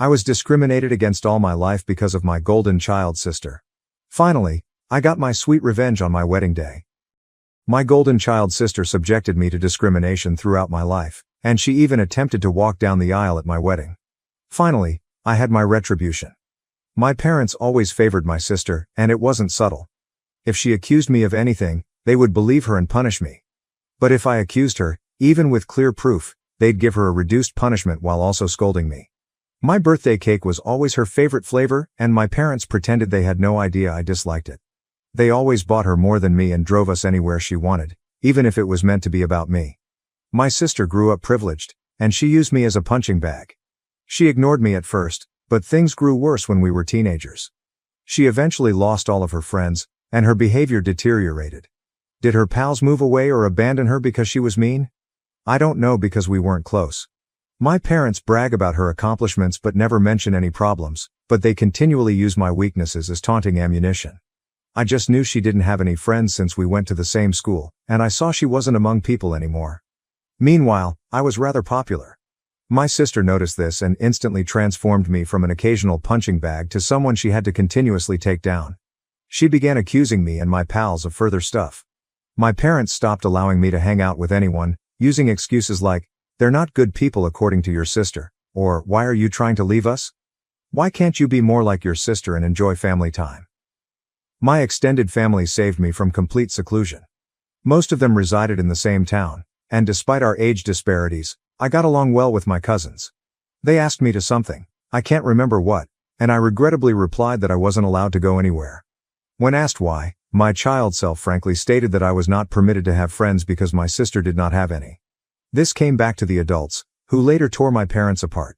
I was discriminated against all my life because of my golden child sister. Finally, I got my sweet revenge on my wedding day. My golden child sister subjected me to discrimination throughout my life, and she even attempted to walk down the aisle at my wedding. Finally, I had my retribution. My parents always favored my sister, and it wasn't subtle. If she accused me of anything, they would believe her and punish me. But if I accused her, even with clear proof, they'd give her a reduced punishment while also scolding me. My birthday cake was always her favorite flavor, and my parents pretended they had no idea I disliked it. They always bought her more than me and drove us anywhere she wanted, even if it was meant to be about me. My sister grew up privileged, and she used me as a punching bag. She ignored me at first, but things grew worse when we were teenagers. She eventually lost all of her friends, and her behavior deteriorated. Did her pals move away or abandon her because she was mean? I don't know because we weren't close. My parents brag about her accomplishments but never mention any problems, but they continually use my weaknesses as taunting ammunition. I just knew she didn't have any friends since we went to the same school, and I saw she wasn't among people anymore. Meanwhile, I was rather popular. My sister noticed this and instantly transformed me from an occasional punching bag to someone she had to continuously take down. She began accusing me and my pals of further stuff. My parents stopped allowing me to hang out with anyone, using excuses like, "They're not good people according to your sister," or "Why are you trying to leave us? Why can't you be more like your sister and enjoy family time?" My extended family saved me from complete seclusion. Most of them resided in the same town, and despite our age disparities, I got along well with my cousins. They asked me to something, I can't remember what, and I regrettably replied that I wasn't allowed to go anywhere. When asked why, my child self frankly stated that I was not permitted to have friends because my sister did not have any. This came back to the adults, who later tore my parents apart.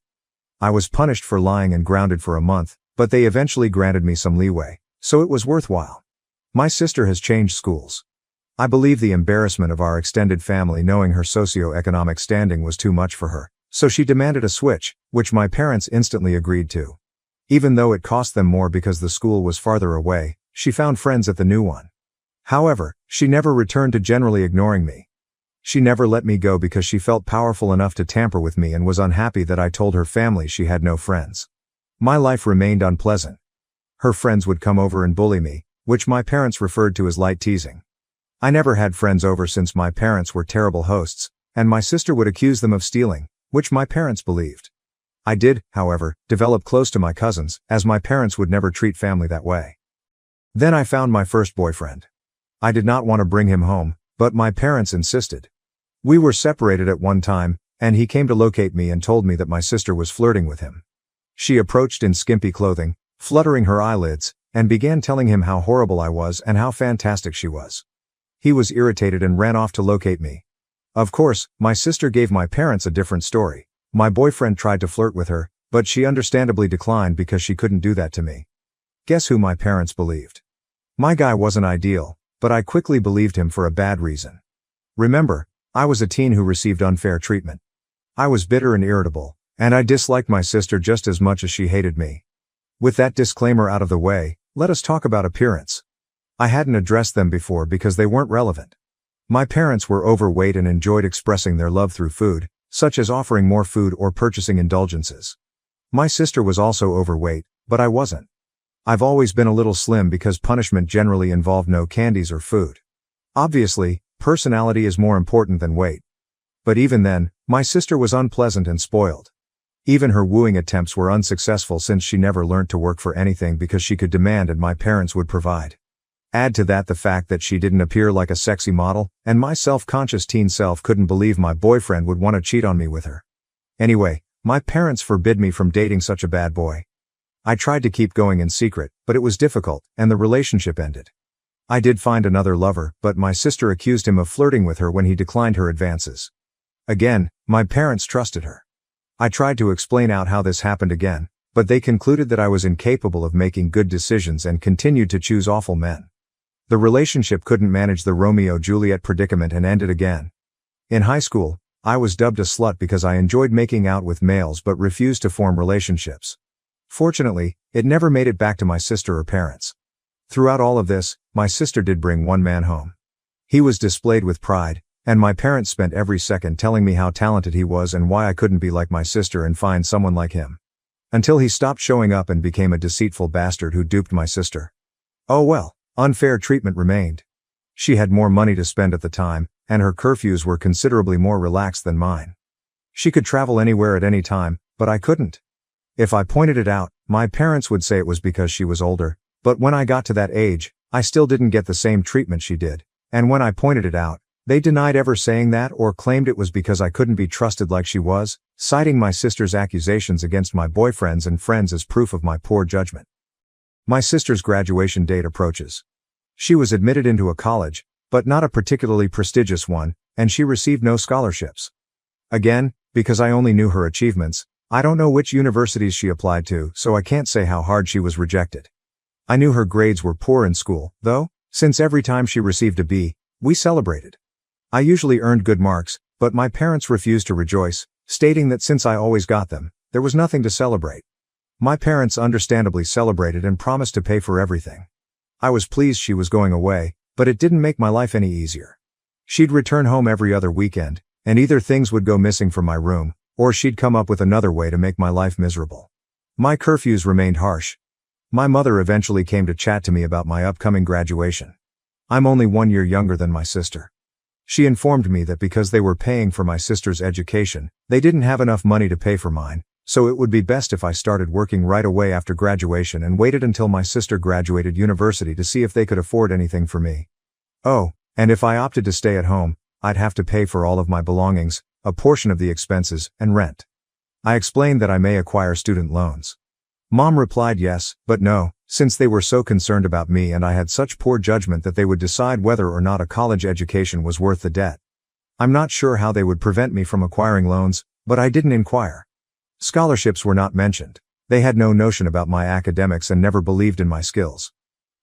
I was punished for lying and grounded for a month, but they eventually granted me some leeway, so it was worthwhile. My sister has changed schools. I believe the embarrassment of our extended family knowing her socioeconomic standing was too much for her, so she demanded a switch, which my parents instantly agreed to. Even though it cost them more because the school was farther away, she found friends at the new one. However, she never returned to generally ignoring me. She never let me go because she felt powerful enough to tamper with me and was unhappy that I told her family she had no friends. My life remained unpleasant. Her friends would come over and bully me, which my parents referred to as light teasing. I never had friends over since my parents were terrible hosts, and my sister would accuse them of stealing, which my parents believed. I did, however, develop close to my cousins, as my parents would never treat family that way. Then I found my first boyfriend. I did not want to bring him home, but my parents insisted. We were separated at one time, and he came to locate me and told me that my sister was flirting with him. She approached in skimpy clothing, fluttering her eyelids, and began telling him how horrible I was and how fantastic she was. He was irritated and ran off to locate me. Of course, my sister gave my parents a different story. My boyfriend tried to flirt with her, but she understandably declined because she couldn't do that to me. Guess who my parents believed? My guy wasn't ideal, but I quickly believed him for a bad reason. Remember, I was a teen who received unfair treatment. I was bitter and irritable, and I disliked my sister just as much as she hated me. With that disclaimer out of the way, let us talk about appearance. I hadn't addressed them before because they weren't relevant. My parents were overweight and enjoyed expressing their love through food, such as offering more food or purchasing indulgences. My sister was also overweight, but I wasn't. I've always been a little slim because punishment generally involved no candies or food. Obviously, personality is more important than weight. But even then, my sister was unpleasant and spoiled. Even her wooing attempts were unsuccessful since she never learned to work for anything because she could demand and my parents would provide. Add to that the fact that she didn't appear like a sexy model, and my self-conscious teen self couldn't believe my boyfriend would want to cheat on me with her. Anyway, my parents forbid me from dating such a bad boy. I tried to keep going in secret, but it was difficult, and the relationship ended. I did find another lover, but my sister accused him of flirting with her when he declined her advances. Again, my parents trusted her. I tried to explain out how this happened again, but they concluded that I was incapable of making good decisions and continued to choose awful men. The relationship couldn't manage the Romeo-Juliet predicament and ended again. In high school, I was dubbed a slut because I enjoyed making out with males but refused to form relationships. Fortunately, it never made it back to my sister or parents. Throughout all of this, my sister did bring one man home. He was displayed with pride, and my parents spent every second telling me how talented he was and why I couldn't be like my sister and find someone like him. Until he stopped showing up and became a deceitful bastard who duped my sister. Oh well, unfair treatment remained. She had more money to spend at the time, and her curfews were considerably more relaxed than mine. She could travel anywhere at any time, but I couldn't. If I pointed it out, my parents would say it was because she was older, but when I got to that age, I still didn't get the same treatment she did, and when I pointed it out, they denied ever saying that or claimed it was because I couldn't be trusted like she was, citing my sister's accusations against my boyfriends and friends as proof of my poor judgment. My sister's graduation date approaches. She was admitted into a college, but not a particularly prestigious one, and she received no scholarships. Again, because I only knew her achievements, I don't know which universities she applied to, so I can't say how hard she was rejected. I knew her grades were poor in school, though, since every time she received a B, we celebrated. I usually earned good marks, but my parents refused to rejoice, stating that since I always got them, there was nothing to celebrate. My parents understandably celebrated and promised to pay for everything. I was pleased she was going away, but it didn't make my life any easier. She'd return home every other weekend, and either things would go missing from my room, or she'd come up with another way to make my life miserable. My curfews remained harsh. My mother eventually came to chat to me about my upcoming graduation. I'm only 1 year younger than my sister. She informed me that because they were paying for my sister's education, they didn't have enough money to pay for mine, so it would be best if I started working right away after graduation and waited until my sister graduated university to see if they could afford anything for me. Oh, and if I opted to stay at home, I'd have to pay for all of my belongings, a portion of the expenses, and rent. I explained that I may acquire student loans. Mom replied yes, but no, since they were so concerned about me and I had such poor judgment that they would decide whether or not a college education was worth the debt. I'm not sure how they would prevent me from acquiring loans, but I didn't inquire. Scholarships were not mentioned. They had no notion about my academics and never believed in my skills.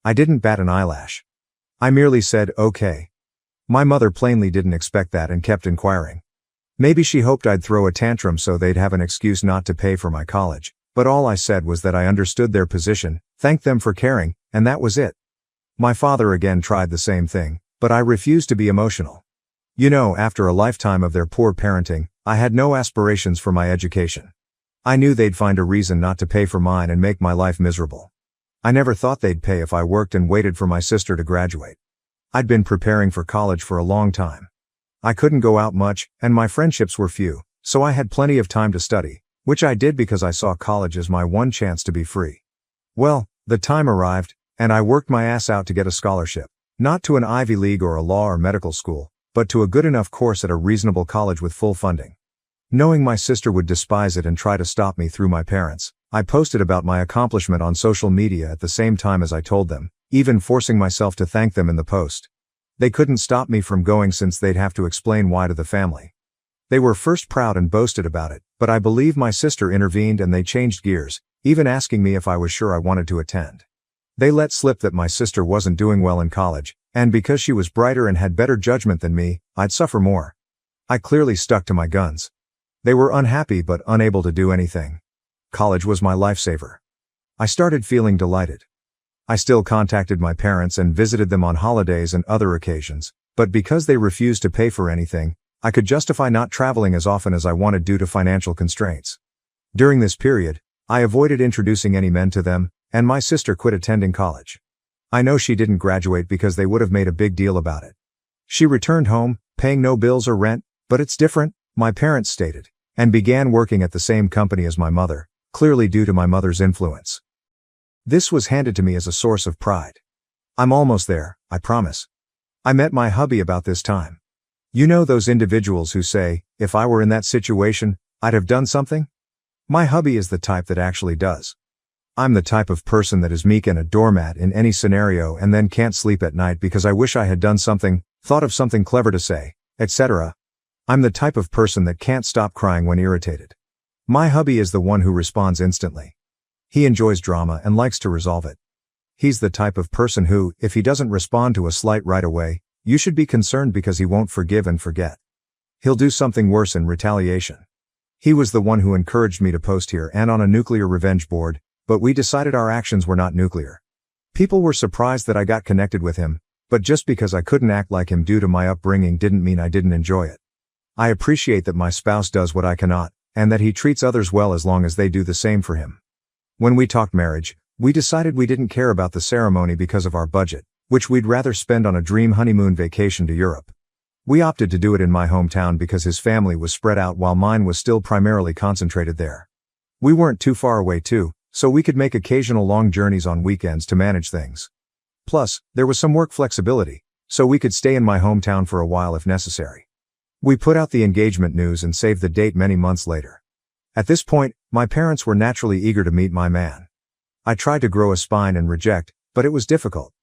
I didn't bat an eyelash. I merely said, okay. My mother plainly didn't expect that and kept inquiring. Maybe she hoped I'd throw a tantrum so they'd have an excuse not to pay for my college, but all I said was that I understood their position, thanked them for caring, and that was it. My father again tried the same thing, but I refused to be emotional. You know, after a lifetime of their poor parenting, I had no aspirations for my education. I knew they'd find a reason not to pay for mine and make my life miserable. I never thought they'd pay if I worked and waited for my sister to graduate. I'd been preparing for college for a long time. I couldn't go out much, and my friendships were few, so I had plenty of time to study, which I did because I saw college as my one chance to be free. Well, the time arrived, and I worked my ass out to get a scholarship, not to an Ivy League or a law or medical school, but to a good enough course at a reasonable college with full funding. Knowing my sister would despise it and try to stop me through my parents, I posted about my accomplishment on social media at the same time as I told them, even forcing myself to thank them in the post. They couldn't stop me from going since they'd have to explain why to the family. They were first proud and boasted about it, but I believe my sister intervened and they changed gears, even asking me if I was sure I wanted to attend. They let slip that my sister wasn't doing well in college, and because she was brighter and had better judgment than me, I'd suffer more. I clearly stuck to my guns. They were unhappy but unable to do anything. College was my lifesaver. I started feeling delighted. I still contacted my parents and visited them on holidays and other occasions, but because they refused to pay for anything, I could justify not traveling as often as I wanted due to financial constraints. During this period, I avoided introducing any men to them, and my sister quit attending college. I know she didn't graduate because they would have made a big deal about it. She returned home, paying no bills or rent, but it's different, my parents stated, and began working at the same company as my mother, clearly due to my mother's influence. This was handed to me as a source of pride. I'm almost there, I promise. I met my hubby about this time. You know those individuals who say, if I were in that situation, I'd have done something? My hubby is the type that actually does. I'm the type of person that is meek and a doormat in any scenario and then can't sleep at night because I wish I had done something, thought of something clever to say, etc. I'm the type of person that can't stop crying when irritated. My hubby is the one who responds instantly. He enjoys drama and likes to resolve it. He's the type of person who, if he doesn't respond to a slight right away, you should be concerned because he won't forgive and forget. He'll do something worse in retaliation. He was the one who encouraged me to post here and on a nuclear revenge board, but we decided our actions were not nuclear. People were surprised that I got connected with him, but just because I couldn't act like him due to my upbringing didn't mean I didn't enjoy it. I appreciate that my spouse does what I cannot, and that he treats others well as long as they do the same for him. When we talked marriage, we decided we didn't care about the ceremony because of our budget, which we'd rather spend on a dream honeymoon vacation to Europe. We opted to do it in my hometown because his family was spread out while mine was still primarily concentrated there. We weren't too far away too, so we could make occasional long journeys on weekends to manage things. Plus, there was some work flexibility, so we could stay in my hometown for a while if necessary. We put out the engagement news and saved the date many months later. At this point, my parents were naturally eager to meet my man. I tried to grow a spine and reject, but it was difficult.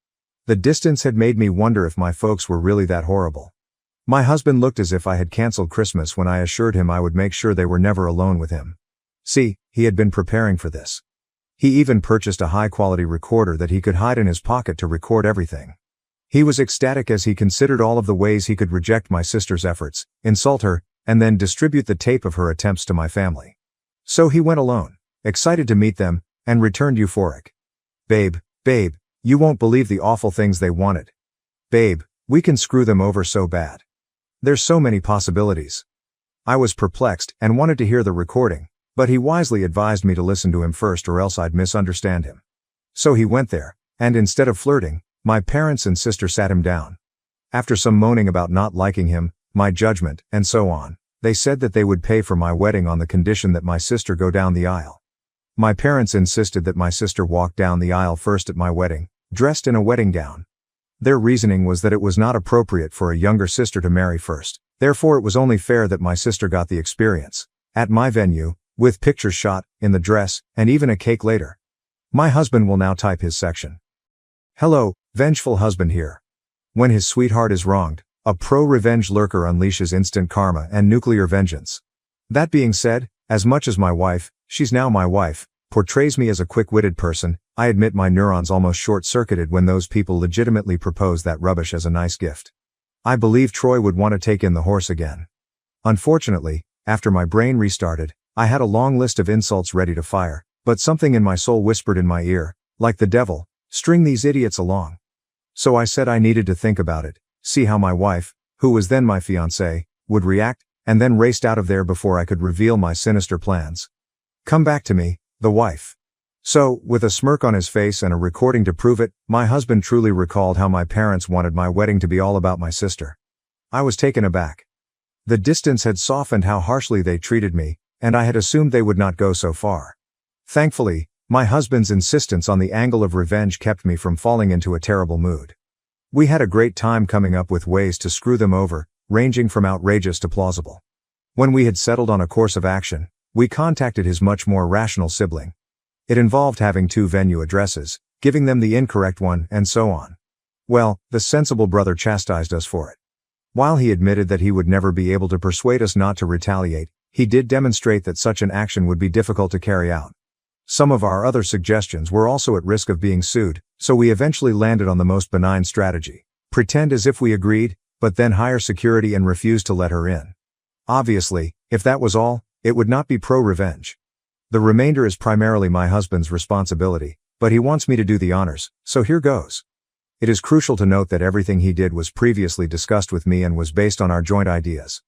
The distance had made me wonder if my folks were really that horrible. My husband looked as if I had canceled Christmas when I assured him I would make sure they were never alone with him. See, he had been preparing for this. He even purchased a high-quality recorder that he could hide in his pocket to record everything. He was ecstatic as he considered all of the ways he could reject my sister's efforts, insult her, and then distribute the tape of her attempts to my family. So he went alone, excited to meet them, and returned euphoric. Babe, you won't believe the awful things they wanted. Babe, we can screw them over so bad. There's so many possibilities. I was perplexed and wanted to hear the recording, but he wisely advised me to listen to him first or else I'd misunderstand him. So he went there, and instead of flirting, my parents and sister sat him down. After some moaning about not liking him, my judgment, and so on, they said that they would pay for my wedding on the condition that my sister go down the aisle. My parents insisted that my sister walk down the aisle first at my wedding, dressed in a wedding gown. Their reasoning was that it was not appropriate for a younger sister to marry first, therefore it was only fair that my sister got the experience, at my venue, with pictures shot, in the dress, and even a cake later. My husband will now type his section. Hello, vengeful husband here. When his sweetheart is wronged, a pro-revenge lurker unleashes instant karma and nuclear vengeance. That being said, as much as my wife, she's now my wife, portrays me as a quick-witted person, I admit my neurons almost short-circuited when those people legitimately propose that rubbish as a nice gift. I believe Troy would want to take in the horse again. Unfortunately, after my brain restarted, I had a long list of insults ready to fire, but something in my soul whispered in my ear, like the devil, string these idiots along. So I said I needed to think about it, see how my wife, who was then my fiancée, would react, and then raced out of there before I could reveal my sinister plans. Come back to me, the wife. So, with a smirk on his face and a recording to prove it, my husband truly recalled how my parents wanted my wedding to be all about my sister. I was taken aback. The distance had softened how harshly they treated me, and I had assumed they would not go so far. Thankfully, my husband's insistence on the angle of revenge kept me from falling into a terrible mood. We had a great time coming up with ways to screw them over, ranging from outrageous to plausible. When we had settled on a course of action, we contacted his much more rational sibling. It involved having 2 venue addresses, giving them the incorrect one, and so on. Well, the sensible brother chastised us for it. While he admitted that he would never be able to persuade us not to retaliate, he did demonstrate that such an action would be difficult to carry out. Some of our other suggestions were also at risk of being sued, so we eventually landed on the most benign strategy. Pretend as if we agreed, but then hire security and refuse to let her in. Obviously, if that was all, it would not be pro-revenge. The remainder is primarily my husband's responsibility, but he wants me to do the honors, so here goes. It is crucial to note that everything he did was previously discussed with me and was based on our joint ideas.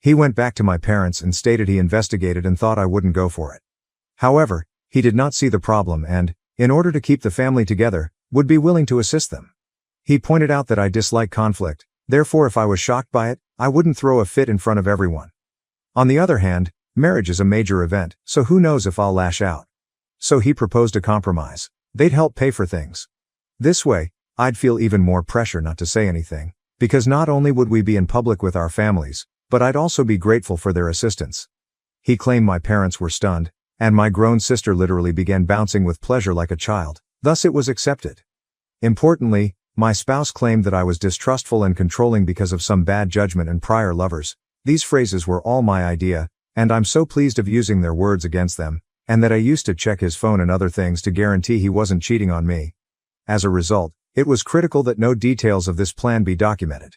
He went back to my parents and stated he investigated and thought I wouldn't go for it. However, he did not see the problem and, in order to keep the family together, would be willing to assist them. He pointed out that I dislike conflict, therefore if I was shocked by it, I wouldn't throw a fit in front of everyone. On the other hand, marriage is a major event, so who knows if I'll lash out. So he proposed a compromise. They'd help pay for things. This way, I'd feel even more pressure not to say anything, because not only would we be in public with our families, but I'd also be grateful for their assistance. He claimed my parents were stunned, and my grown sister literally began bouncing with pleasure like a child, thus it was accepted. Importantly, my spouse claimed that I was distrustful and controlling because of some bad judgment and prior lovers. These phrases were all my idea, and I'm so pleased of using their words against them, and that I used to check his phone and other things to guarantee he wasn't cheating on me. As a result, it was critical that no details of this plan be documented.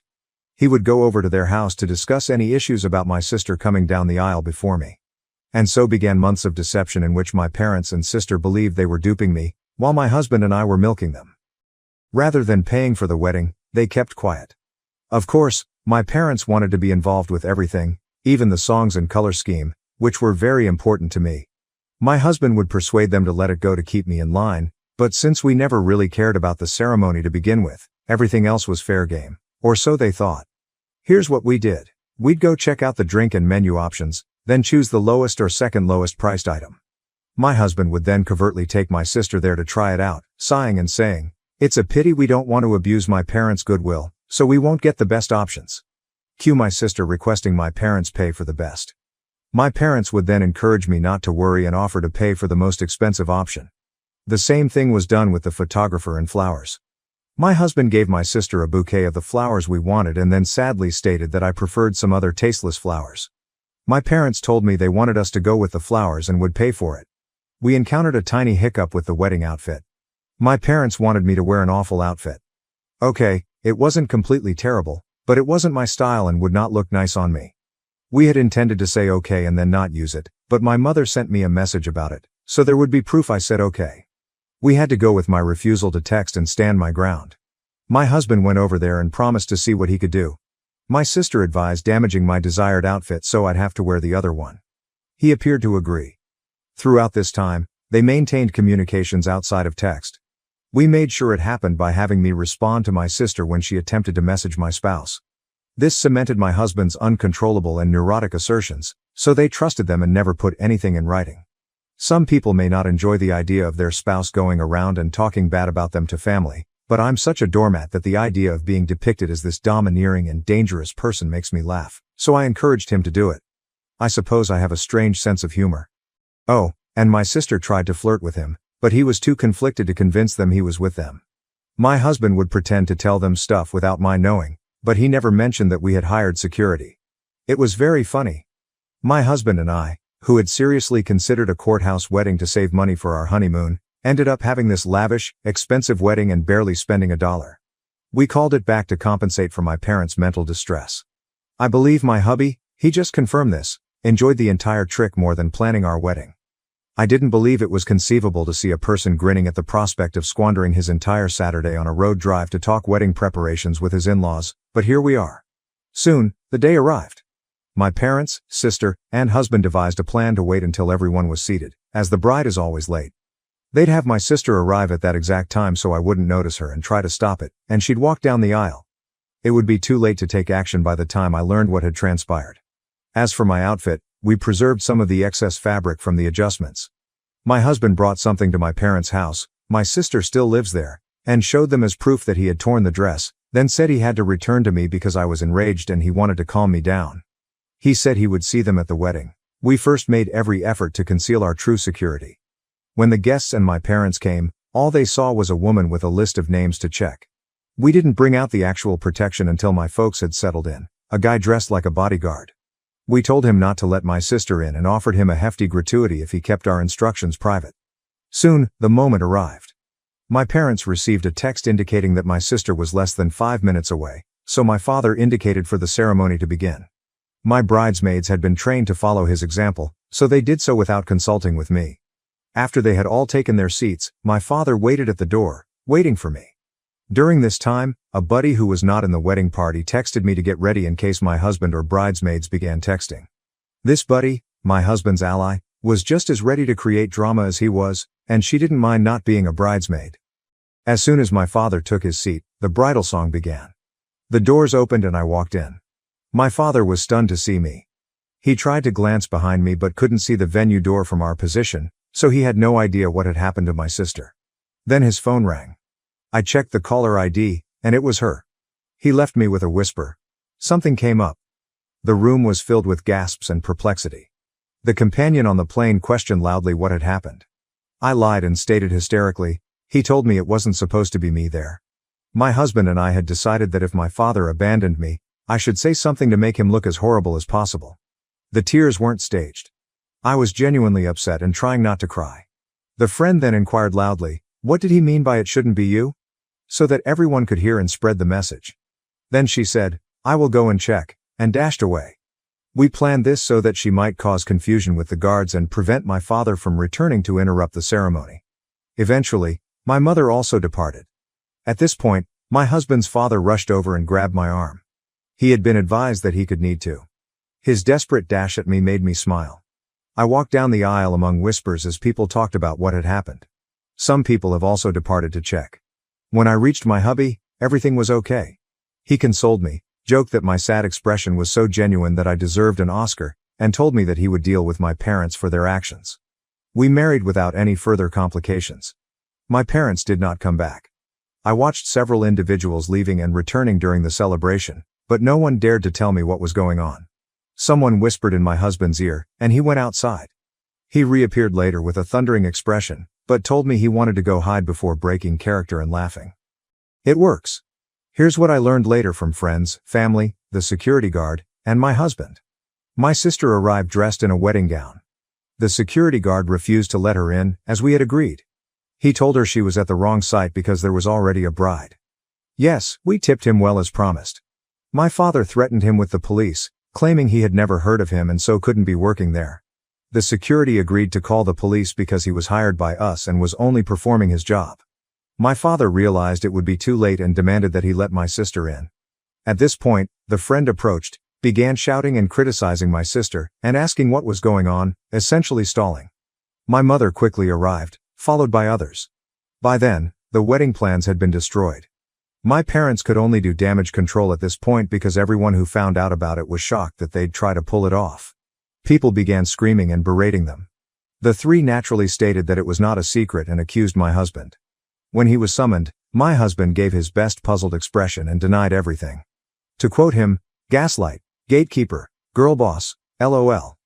He would go over to their house to discuss any issues about my sister coming down the aisle before me. And so began months of deception in which my parents and sister believed they were duping me, while my husband and I were milking them. Rather than paying for the wedding, they kept quiet. Of course, my parents wanted to be involved with everything, even the songs and color scheme, which were very important to me. My husband would persuade them to let it go to keep me in line, but since we never really cared about the ceremony to begin with, everything else was fair game, or so they thought. Here's what we did. We'd go check out the drink and menu options, then choose the lowest or second lowest priced item. My husband would then covertly take my sister there to try it out, sighing and saying, "It's a pity we don't want to abuse my parents' goodwill, so we won't get the best options." Cue my sister requesting my parents pay for the best. My parents would then encourage me not to worry and offer to pay for the most expensive option. The same thing was done with the photographer and flowers. My husband gave my sister a bouquet of the flowers we wanted and then sadly stated that I preferred some other tasteless flowers. My parents told me they wanted us to go with the flowers and would pay for it. We encountered a tiny hiccup with the wedding outfit. My parents wanted me to wear an awful outfit. Okay, it wasn't completely terrible, but it wasn't my style and would not look nice on me. We had intended to say okay and then not use it, but my mother sent me a message about it, so there would be proof I said okay. We had to go with my refusal to text and stand my ground. My husband went over there and promised to see what he could do. My sister advised damaging my desired outfit so I'd have to wear the other one. He appeared to agree. Throughout this time, they maintained communications outside of text. We made sure it happened by having me respond to my sister when she attempted to message my spouse. This cemented my husband's uncontrollable and neurotic assertions, so they trusted them and never put anything in writing. Some people may not enjoy the idea of their spouse going around and talking bad about them to family, but I'm such a doormat that the idea of being depicted as this domineering and dangerous person makes me laugh, so I encouraged him to do it. I suppose I have a strange sense of humor. Oh, and my sister tried to flirt with him, but he was too conflicted to convince them he was with them. My husband would pretend to tell them stuff without my knowing, but he never mentioned that we had hired security. It was very funny. My husband and I, who had seriously considered a courthouse wedding to save money for our honeymoon, ended up having this lavish, expensive wedding and barely spending $1. We called it back to compensate for my parents' mental distress. I believe my hubby, he just confirmed this, enjoyed the entire trick more than planning our wedding. I didn't believe it was conceivable to see a person grinning at the prospect of squandering his entire Saturday on a road drive to talk wedding preparations with his in-laws, but here we are. Soon, the day arrived. My parents, sister, and husband devised a plan to wait until everyone was seated, as the bride is always late. They'd have my sister arrive at that exact time so I wouldn't notice her and try to stop it, and she'd walk down the aisle. It would be too late to take action by the time I learned what had transpired. As for my outfit, we preserved some of the excess fabric from the adjustments. My husband brought something to my parents' house, my sister still lives there, and showed them as proof that he had torn the dress, then said he had to return to me because I was enraged and he wanted to calm me down. He said he would see them at the wedding. We first made every effort to conceal our true security. When the guests and my parents came, all they saw was a woman with a list of names to check. We didn't bring out the actual protection until my folks had settled in, a guy dressed like a bodyguard. We told him not to let my sister in and offered him a hefty gratuity if he kept our instructions private. Soon, the moment arrived. My parents received a text indicating that my sister was less than 5 minutes away, so my father indicated for the ceremony to begin. My bridesmaids had been trained to follow his example, so they did so without consulting with me. After they had all taken their seats, my father waited at the door, waiting for me. During this time, a buddy who was not in the wedding party texted me to get ready in case my husband or bridesmaids began texting. This buddy, my husband's ally, was just as ready to create drama as he was, and she didn't mind not being a bridesmaid. As soon as my father took his seat, the bridal song began. The doors opened and I walked in. My father was stunned to see me. He tried to glance behind me but couldn't see the venue door from our position, so he had no idea what had happened to my sister. Then his phone rang. I checked the caller ID, and it was her. He left me with a whisper. Something came up. The room was filled with gasps and perplexity. The companion on the plane questioned loudly what had happened. I lied and stated hysterically, he told me it wasn't supposed to be me there. My husband and I had decided that if my father abandoned me, I should say something to make him look as horrible as possible. The tears weren't staged. I was genuinely upset and trying not to cry. The friend then inquired loudly, what did he mean by it shouldn't be you? So that everyone could hear and spread the message. Then she said, I will go and check, and dashed away. We planned this so that she might cause confusion with the guards and prevent my father from returning to interrupt the ceremony. Eventually, my mother also departed. At this point, my husband's father rushed over and grabbed my arm. He had been advised that he could need to. His desperate dash at me made me smile. I walked down the aisle among whispers as people talked about what had happened. Some people have also departed to check. When I reached my hubby, everything was okay. He consoled me, joked that my sad expression was so genuine that I deserved an Oscar, and told me that he would deal with my parents for their actions. We married without any further complications. My parents did not come back. I watched several individuals leaving and returning during the celebration, but no one dared to tell me what was going on. Someone whispered in my husband's ear, and he went outside. He reappeared later with a thundering expression, but told me he wanted to go hide before breaking character and laughing. It works. Here's what I learned later from friends, family, the security guard, and my husband. My sister arrived dressed in a wedding gown. The security guard refused to let her in, as we had agreed. He told her she was at the wrong site because there was already a bride. Yes, we tipped him well as promised. My father threatened him with the police, claiming he had never heard of him and so couldn't be working there. The security agreed to call the police because he was hired by us and was only performing his job. My father realized it would be too late and demanded that he let my sister in. At this point, the friend approached, began shouting and criticizing my sister, and asking what was going on, essentially stalling. My mother quickly arrived, followed by others. By then, the wedding plans had been destroyed. My parents could only do damage control at this point because everyone who found out about it was shocked that they'd try to pull it off. People began screaming and berating them. The three naturally stated that it was not a secret and accused my husband. When he was summoned, my husband gave his best puzzled expression and denied everything. To quote him, "Gaslight, gatekeeper, girl boss, LOL."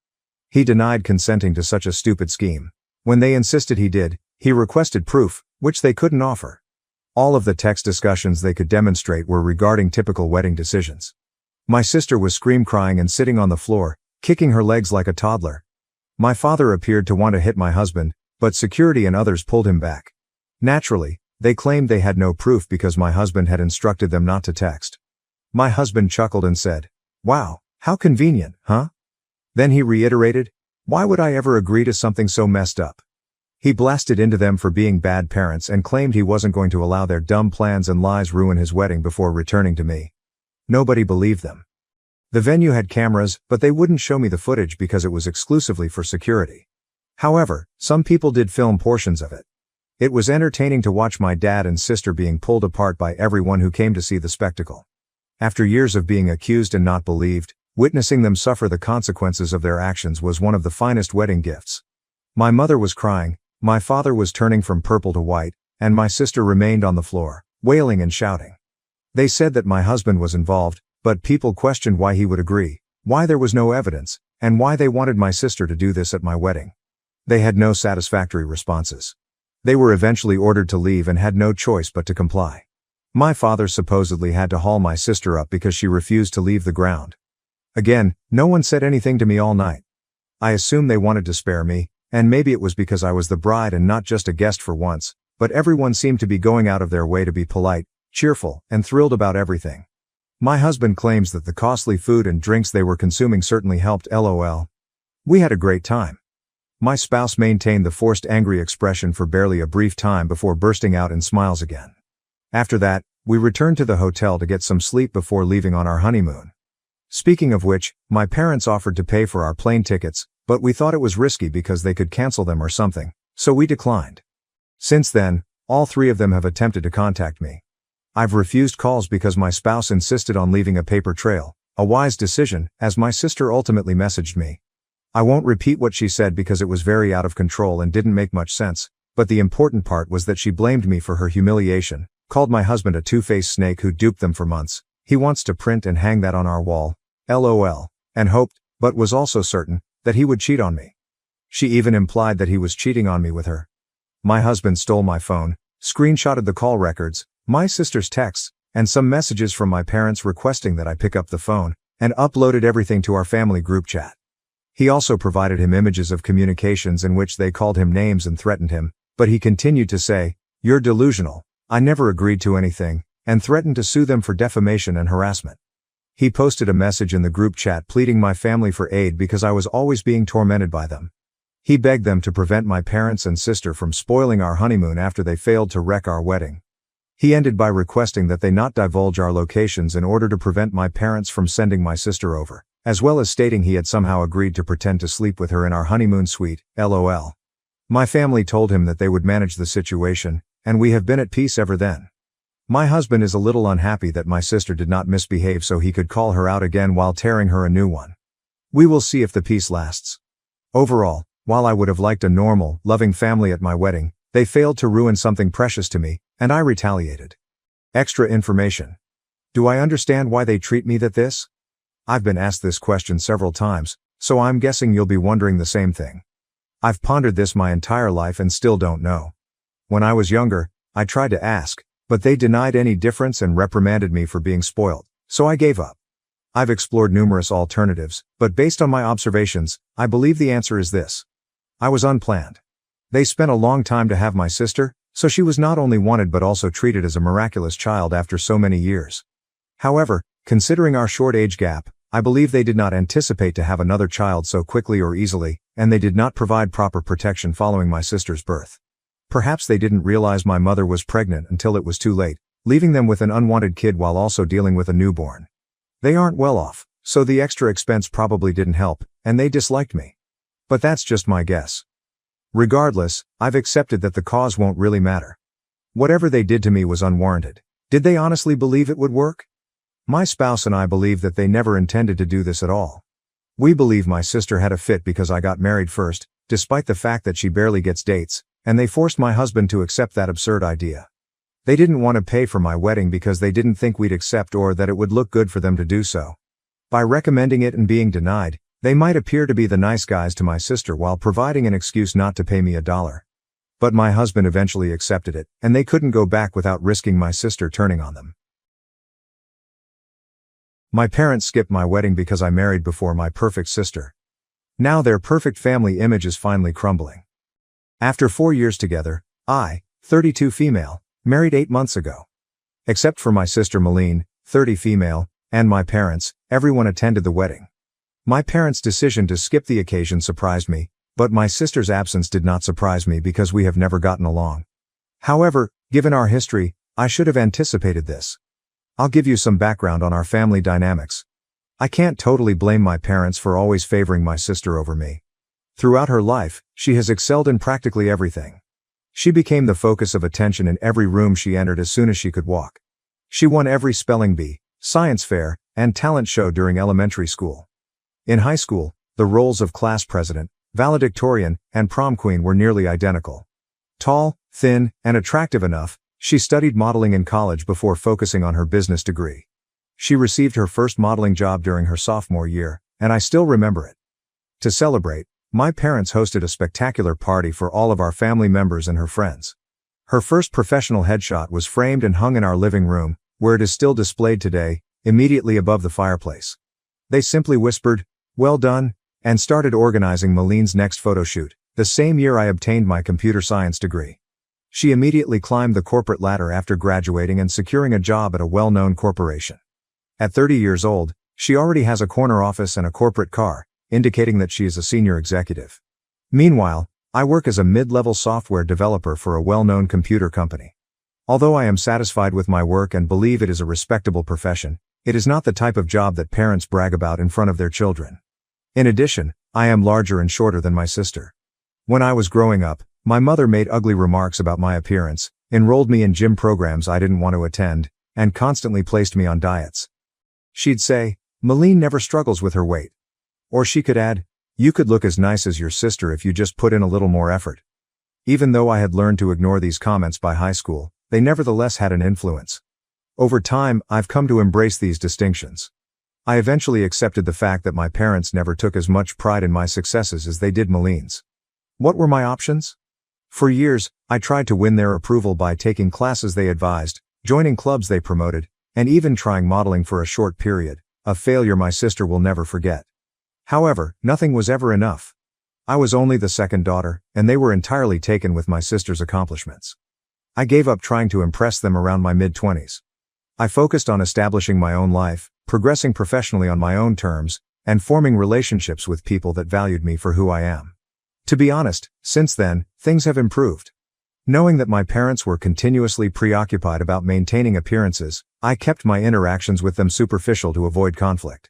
He denied consenting to such a stupid scheme. When they insisted he did, he requested proof, which they couldn't offer. All of the text discussions they could demonstrate were regarding typical wedding decisions. My sister was scream-crying and sitting on the floor, kicking her legs like a toddler. My father appeared to want to hit my husband, but security and others pulled him back. Naturally, they claimed they had no proof because my husband had instructed them not to text. My husband chuckled and said, "Wow, how convenient, huh?" Then he reiterated, "Why would I ever agree to something so messed up?" He blasted into them for being bad parents and claimed he wasn't going to allow their dumb plans and lies ruin his wedding before returning to me. Nobody believed them. The venue had cameras, but they wouldn't show me the footage because it was exclusively for security. However, some people did film portions of it. It was entertaining to watch my dad and sister being pulled apart by everyone who came to see the spectacle. After years of being accused and not believed, witnessing them suffer the consequences of their actions was one of the finest wedding gifts. My mother was crying, my father was turning from purple to white, and my sister remained on the floor, wailing and shouting. They said that my husband was involved, but people questioned why he would agree, why there was no evidence, and why they wanted my sister to do this at my wedding. They had no satisfactory responses. They were eventually ordered to leave and had no choice but to comply. My father supposedly had to haul my sister up because she refused to leave the ground. Again, no one said anything to me all night. I assume they wanted to spare me, and maybe it was because I was the bride and not just a guest for once, but everyone seemed to be going out of their way to be polite, cheerful, and thrilled about everything. My husband claims that the costly food and drinks they were consuming certainly helped, LOL. We had a great time. My spouse maintained the forced angry expression for barely a brief time before bursting out in smiles again. After that, we returned to the hotel to get some sleep before leaving on our honeymoon. Speaking of which, my parents offered to pay for our plane tickets, but we thought it was risky because they could cancel them or something, so we declined. Since then, all three of them have attempted to contact me. I've refused calls because my spouse insisted on leaving a paper trail, a wise decision, as my sister ultimately messaged me. I won't repeat what she said because it was very out of control and didn't make much sense, but the important part was that she blamed me for her humiliation, called my husband a two-faced snake who duped them for months. He wants to print and hang that on our wall, LOL, and hoped, but was also certain, that he would cheat on me. She even implied that he was cheating on me with her. My husband stole my phone, screenshotted the call records, my sister's texts, and some messages from my parents requesting that I pick up the phone, and uploaded everything to our family group chat. He also provided him images of communications in which they called him names and threatened him, but he continued to say, "You're delusional, I never agreed to anything," and threatened to sue them for defamation and harassment. He posted a message in the group chat pleading my family for aid because I was always being tormented by them. He begged them to prevent my parents and sister from spoiling our honeymoon after they failed to wreck our wedding. He ended by requesting that they not divulge our locations in order to prevent my parents from sending my sister over, as well as stating he had somehow agreed to pretend to sleep with her in our honeymoon suite, lol. My family told him that they would manage the situation, and we have been at peace ever then. My husband is a little unhappy that my sister did not misbehave so he could call her out again while tearing her a new one. We will see if the peace lasts. Overall, while I would have liked a normal, loving family at my wedding, they failed to ruin something precious to me, and I retaliated. Extra information. Do I understand why they treat me that this? I've been asked this question several times, so I'm guessing you'll be wondering the same thing. I've pondered this my entire life and still don't know. When I was younger, I tried to ask, but they denied any difference and reprimanded me for being spoiled, so I gave up. I've explored numerous alternatives, but based on my observations, I believe the answer is this. I was unplanned. They spent a long time to have my sister, so she was not only wanted but also treated as a miraculous child after so many years. However, considering our short age gap, I believe they did not anticipate to have another child so quickly or easily, and they did not provide proper protection following my sister's birth. Perhaps they didn't realize my mother was pregnant until it was too late, leaving them with an unwanted kid while also dealing with a newborn. They aren't well off, so the extra expense probably didn't help, and they disliked me. But that's just my guess. Regardless, I've accepted that the cause won't really matter. Whatever they did to me was unwarranted. Did they honestly believe it would work? My spouse and I believe that they never intended to do this at all. We believe my sister had a fit because I got married first, despite the fact that she barely gets dates, and they forced my husband to accept that absurd idea. They didn't want to pay for my wedding because they didn't think we'd accept or that it would look good for them to do so. By recommending it and being denied, they might appear to be the nice guys to my sister while providing an excuse not to pay me $1. But my husband eventually accepted it, and they couldn't go back without risking my sister turning on them. My parents skipped my wedding because I married before my perfect sister. Now their perfect family image is finally crumbling. After 4 years together, I, 32 female, married 8 months ago. Except for my sister Malene, 30 female, and my parents, everyone attended the wedding. My parents' decision to skip the occasion surprised me, but my sister's absence did not surprise me because we have never gotten along. However, given our history, I should have anticipated this. I'll give you some background on our family dynamics. I can't totally blame my parents for always favoring my sister over me. Throughout her life, she has excelled in practically everything. She became the focus of attention in every room she entered as soon as she could walk. She won every spelling bee, science fair, and talent show during elementary school. In high school, the roles of class president, valedictorian, and prom queen were nearly identical. Tall, thin, and attractive enough, she studied modeling in college before focusing on her business degree. She received her first modeling job during her sophomore year, and I still remember it. To celebrate, my parents hosted a spectacular party for all of our family members and her friends. Her first professional headshot was framed and hung in our living room, where it is still displayed today, immediately above the fireplace. They simply whispered, "Well done," and started organizing Malene's next photo shoot, the same year I obtained my computer science degree. She immediately climbed the corporate ladder after graduating and securing a job at a well-known corporation. At 30 years old, she already has a corner office and a corporate car, indicating that she is a senior executive. Meanwhile, I work as a mid-level software developer for a well-known computer company. Although I am satisfied with my work and believe it is a respectable profession, it is not the type of job that parents brag about in front of their children. In addition, I am larger and shorter than my sister. When I was growing up, my mother made ugly remarks about my appearance, enrolled me in gym programs I didn't want to attend, and constantly placed me on diets. She'd say, "Malene never struggles with her weight." Or she could add, "You could look as nice as your sister if you just put in a little more effort." Even though I had learned to ignore these comments by high school, they nevertheless had an influence. Over time, I've come to embrace these distinctions. I eventually accepted the fact that my parents never took as much pride in my successes as they did Malene's. What were my options? For years, I tried to win their approval by taking classes they advised, joining clubs they promoted, and even trying modeling for a short period, a failure my sister will never forget. However, nothing was ever enough. I was only the second daughter, and they were entirely taken with my sister's accomplishments. I gave up trying to impress them around my mid-20s. I focused on establishing my own life, progressing professionally on my own terms, and forming relationships with people that valued me for who I am. To be honest, since then, things have improved. Knowing that my parents were continuously preoccupied about maintaining appearances, I kept my interactions with them superficial to avoid conflict.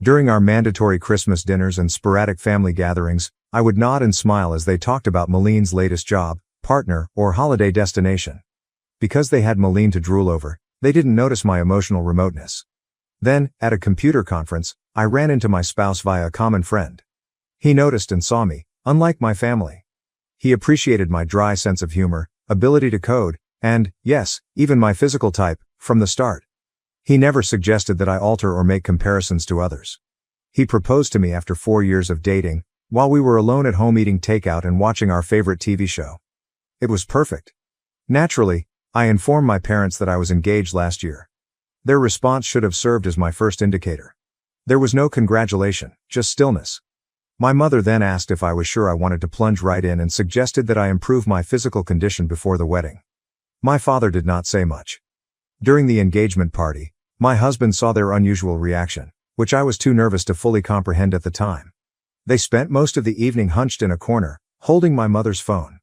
During our mandatory Christmas dinners and sporadic family gatherings, I would nod and smile as they talked about Malene's latest job, partner, or holiday destination. Because they had Malene to drool over, they didn't notice my emotional remoteness. Then, at a computer conference, I ran into my spouse via a common friend. He noticed and saw me, unlike my family. He appreciated my dry sense of humor, ability to code, and, yes, even my physical type, from the start. He never suggested that I alter or make comparisons to others. He proposed to me after 4 years of dating, while we were alone at home eating takeout and watching our favorite TV show. It was perfect. Naturally, I informed my parents that I was engaged last year. Their response should have served as my first indicator. There was no congratulation, just stillness. My mother then asked if I was sure I wanted to plunge right in and suggested that I improve my physical condition before the wedding. My father did not say much. During the engagement party, my husband saw their unusual reaction, which I was too nervous to fully comprehend at the time. They spent most of the evening hunched in a corner, holding my mother's phone.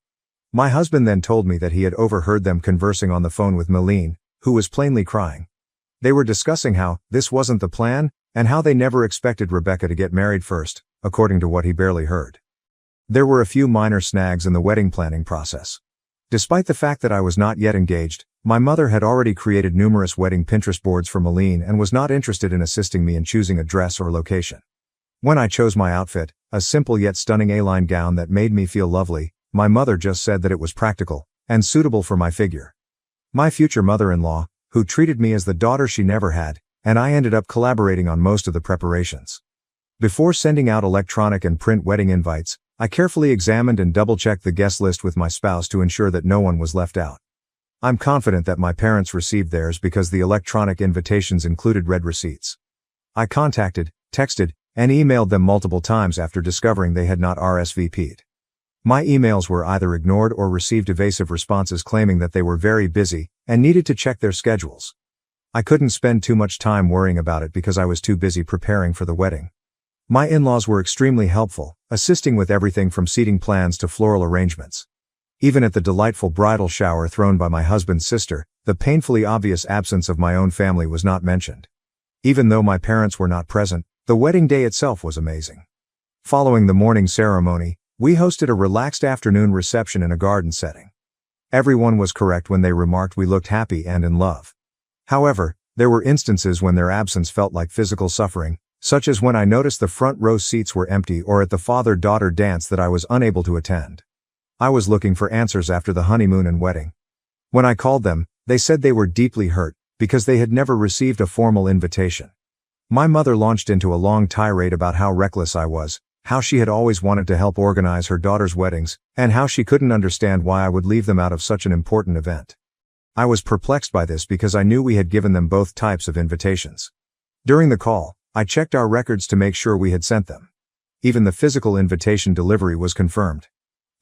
My husband then told me that he had overheard them conversing on the phone with Malene, who was plainly crying. They were discussing how this wasn't the plan, and how they never expected Rebecca to get married first, according to what he barely heard. There were a few minor snags in the wedding planning process. Despite the fact that I was not yet engaged, my mother had already created numerous wedding Pinterest boards for Malene and was not interested in assisting me in choosing a dress or location. When I chose my outfit, a simple yet stunning A-line gown that made me feel lovely, my mother just said that it was practical and suitable for my figure. My future mother-in-law, who treated me as the daughter she never had, and I ended up collaborating on most of the preparations. Before sending out electronic and print wedding invites, I carefully examined and double-checked the guest list with my spouse to ensure that no one was left out. I'm confident that my parents received theirs because the electronic invitations included red receipts. I contacted, texted, and emailed them multiple times after discovering they had not RSVP'd. My emails were either ignored or received evasive responses claiming that they were very busy and needed to check their schedules. I couldn't spend too much time worrying about it because I was too busy preparing for the wedding. My in-laws were extremely helpful, assisting with everything from seating plans to floral arrangements. Even at the delightful bridal shower thrown by my husband's sister, the painfully obvious absence of my own family was not mentioned. Even though my parents were not present, the wedding day itself was amazing. Following the morning ceremony, we hosted a relaxed afternoon reception in a garden setting. Everyone was correct when they remarked we looked happy and in love. However, there were instances when their absence felt like physical suffering, such as when I noticed the front row seats were empty or at the father-daughter dance that I was unable to attend. I was looking for answers after the honeymoon and wedding. When I called them, they said they were deeply hurt because they had never received a formal invitation. My mother launched into a long tirade about how reckless I was, how she had always wanted to help organize her daughter's weddings, and how she couldn't understand why I would leave them out of such an important event. I was perplexed by this because I knew we had given them both types of invitations. During the call, I checked our records to make sure we had sent them. Even the physical invitation delivery was confirmed.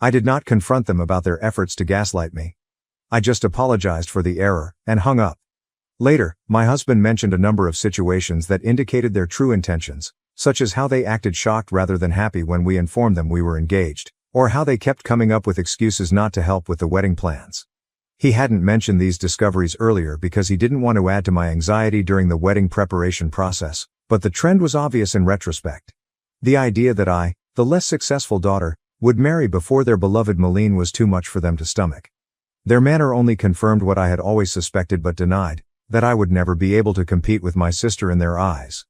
I did not confront them about their efforts to gaslight me. I just apologized for the error and hung up. Later, my husband mentioned a number of situations that indicated their true intentions, such as how they acted shocked rather than happy when we informed them we were engaged, or how they kept coming up with excuses not to help with the wedding plans. He hadn't mentioned these discoveries earlier because he didn't want to add to my anxiety during the wedding preparation process, but the trend was obvious in retrospect. The idea that I, the less successful daughter, would marry before their beloved Malene was too much for them to stomach. Their manner only confirmed what I had always suspected but denied, that I would never be able to compete with my sister in their eyes.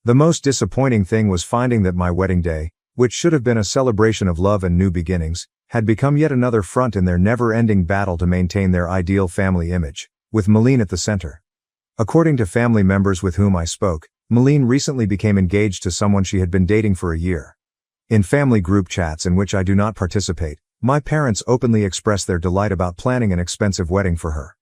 The most disappointing thing was finding that my wedding day, which should have been a celebration of love and new beginnings, had become yet another front in their never-ending battle to maintain their ideal family image, with Malene at the center. According to family members with whom I spoke, Malene recently became engaged to someone she had been dating for a year. In family group chats in which I do not participate, my parents openly express their delight about planning an expensive wedding for her.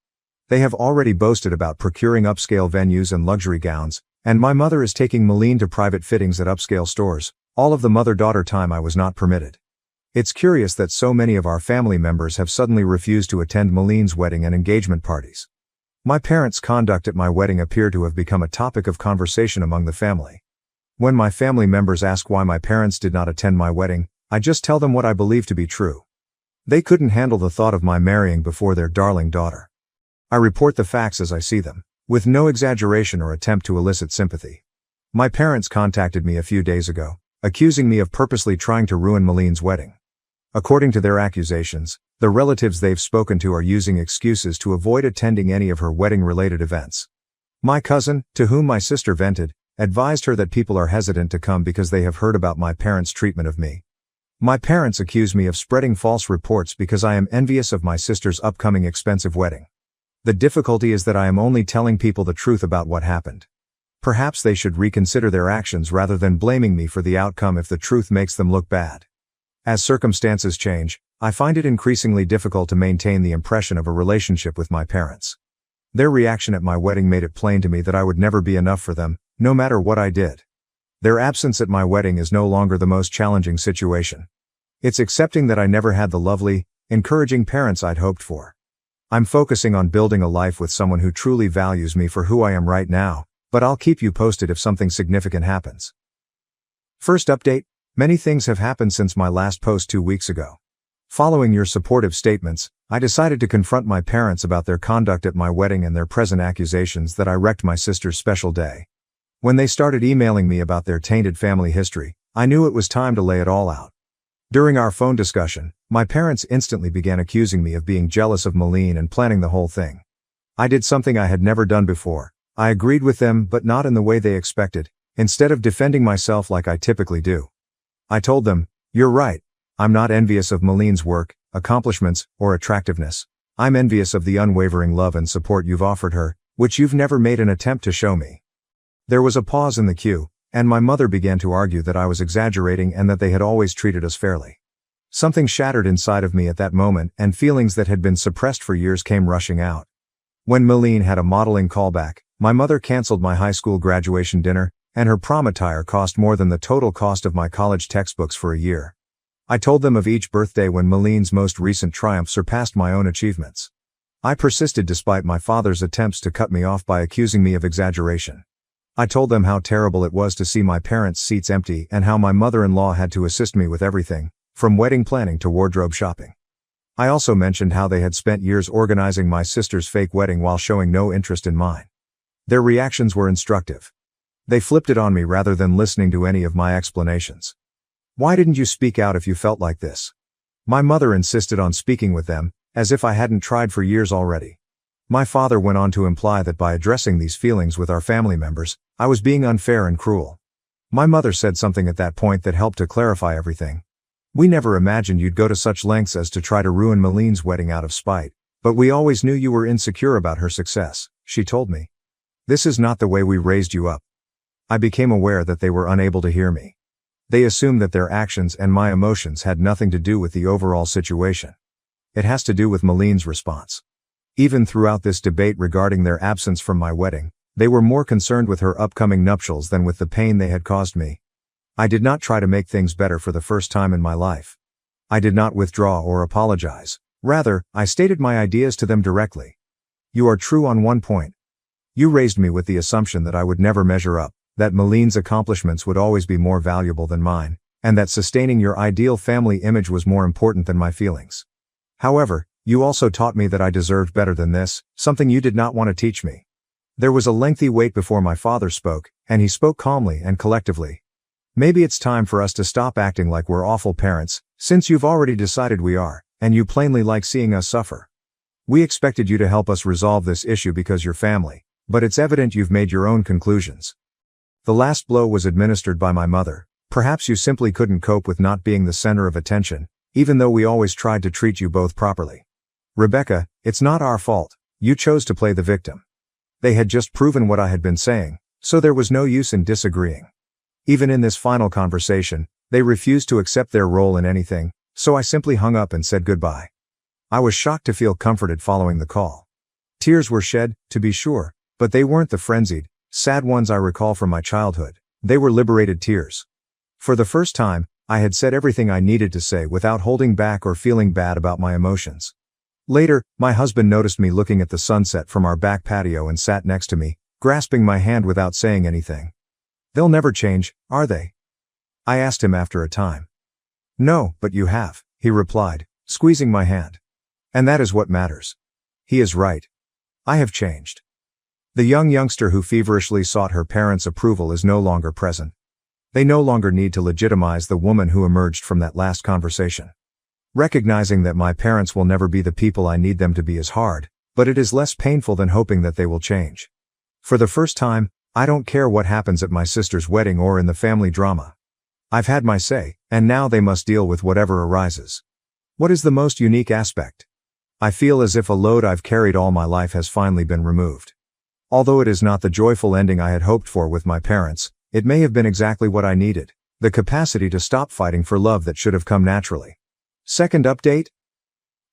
They have already boasted about procuring upscale venues and luxury gowns, and my mother is taking Malene to private fittings at upscale stores, all of the mother-daughter time I was not permitted. It's curious that so many of our family members have suddenly refused to attend Malene's wedding and engagement parties. My parents' conduct at my wedding appear to have become a topic of conversation among the family. When my family members ask why my parents did not attend my wedding, I just tell them what I believe to be true. They couldn't handle the thought of my marrying before their darling daughter. I report the facts as I see them, with no exaggeration or attempt to elicit sympathy. My parents contacted me a few days ago, accusing me of purposely trying to ruin Maline's wedding. According to their accusations, the relatives they've spoken to are using excuses to avoid attending any of her wedding-related events. My cousin, to whom my sister vented, advised her that people are hesitant to come because they have heard about my parents' treatment of me. My parents accuse me of spreading false reports because I am envious of my sister's upcoming expensive wedding. The difficulty is that I am only telling people the truth about what happened. Perhaps they should reconsider their actions rather than blaming me for the outcome if the truth makes them look bad. As circumstances change, I find it increasingly difficult to maintain the impression of a relationship with my parents. Their reaction at my wedding made it plain to me that I would never be enough for them, no matter what I did. Their absence at my wedding is no longer the most challenging situation. It's accepting that I never had the lovely, encouraging parents I'd hoped for. I'm focusing on building a life with someone who truly values me for who I am right now, but I'll keep you posted if something significant happens. First update: many things have happened since my last post 2 weeks ago. Following your supportive statements, I decided to confront my parents about their conduct at my wedding and their present accusations that I wrecked my sister's special day. When they started emailing me about their tainted family history, I knew it was time to lay it all out. During our phone discussion, my parents instantly began accusing me of being jealous of Maline and planning the whole thing. I did something I had never done before. I agreed with them, but not in the way they expected, instead of defending myself like I typically do. I told them, "You're right. I'm not envious of Maline's work, accomplishments, or attractiveness. I'm envious of the unwavering love and support you've offered her, which you've never made an attempt to show me." There was a pause in the queue, and my mother began to argue that I was exaggerating and that they had always treated us fairly. Something shattered inside of me at that moment, and feelings that had been suppressed for years came rushing out. When Maline had a modeling callback, my mother canceled my high school graduation dinner, and her prom attire cost more than the total cost of my college textbooks for a year. I told them of each birthday when Maline's most recent triumph surpassed my own achievements. I persisted despite my father's attempts to cut me off by accusing me of exaggeration. I told them how terrible it was to see my parents' seats empty and how my mother-in-law had to assist me with everything, from wedding planning to wardrobe shopping. I also mentioned how they had spent years organizing my sister's fake wedding while showing no interest in mine. Their reactions were instructive. They flipped it on me rather than listening to any of my explanations. "Why didn't you speak out if you felt like this?" My mother insisted on speaking with them, as if I hadn't tried for years already. My father went on to imply that by addressing these feelings with our family members, I was being unfair and cruel. My mother said something at that point that helped to clarify everything. "We never imagined you'd go to such lengths as to try to ruin Maline's wedding out of spite, but we always knew you were insecure about her success," she told me. "This is not the way we raised you up." I became aware that they were unable to hear me. They assumed that their actions and my emotions had nothing to do with the overall situation. It has to do with Maline's response. Even throughout this debate regarding their absence from my wedding, they were more concerned with her upcoming nuptials than with the pain they had caused me. I did not try to make things better for the first time in my life. I did not withdraw or apologize. Rather, I stated my ideas to them directly. "You are true on one point. You raised me with the assumption that I would never measure up, that Maline's accomplishments would always be more valuable than mine, and that sustaining your ideal family image was more important than my feelings. However, you also taught me that I deserved better than this, something you did not want to teach me." There was a lengthy wait before my father spoke, and he spoke calmly and collectively. "Maybe it's time for us to stop acting like we're awful parents, since you've already decided we are, and you plainly like seeing us suffer. We expected you to help us resolve this issue because you're family, but it's evident you've made your own conclusions." The last blow was administered by my mother. "Perhaps you simply couldn't cope with not being the center of attention, even though we always tried to treat you both properly. Rebecca, it's not our fault. You chose to play the victim." They had just proven what I had been saying, so there was no use in disagreeing. Even in this final conversation, they refused to accept their role in anything, so I simply hung up and said goodbye. I was shocked to feel comforted following the call. Tears were shed, to be sure, but they weren't the frenzied, sad ones I recall from my childhood. They were liberated tears. For the first time, I had said everything I needed to say without holding back or feeling bad about my emotions. Later, my husband noticed me looking at the sunset from our back patio and sat next to me, grasping my hand without saying anything. "They'll never change, are they?" I asked him after a time. "No, but you have," he replied, squeezing my hand. "And that is what matters." He is right. I have changed. The youngster who feverishly sought her parents' approval is no longer present. They no longer need to legitimize the woman who emerged from that last conversation. Recognizing that my parents will never be the people I need them to be is hard, but it is less painful than hoping that they will change. For the first time, I don't care what happens at my sister's wedding or in the family drama. I've had my say, and now they must deal with whatever arises. What is the most unique aspect? I feel as if a load I've carried all my life has finally been removed. Although it is not the joyful ending I had hoped for with my parents, it may have been exactly what I needed, the capacity to stop fighting for love that should have come naturally. Second update?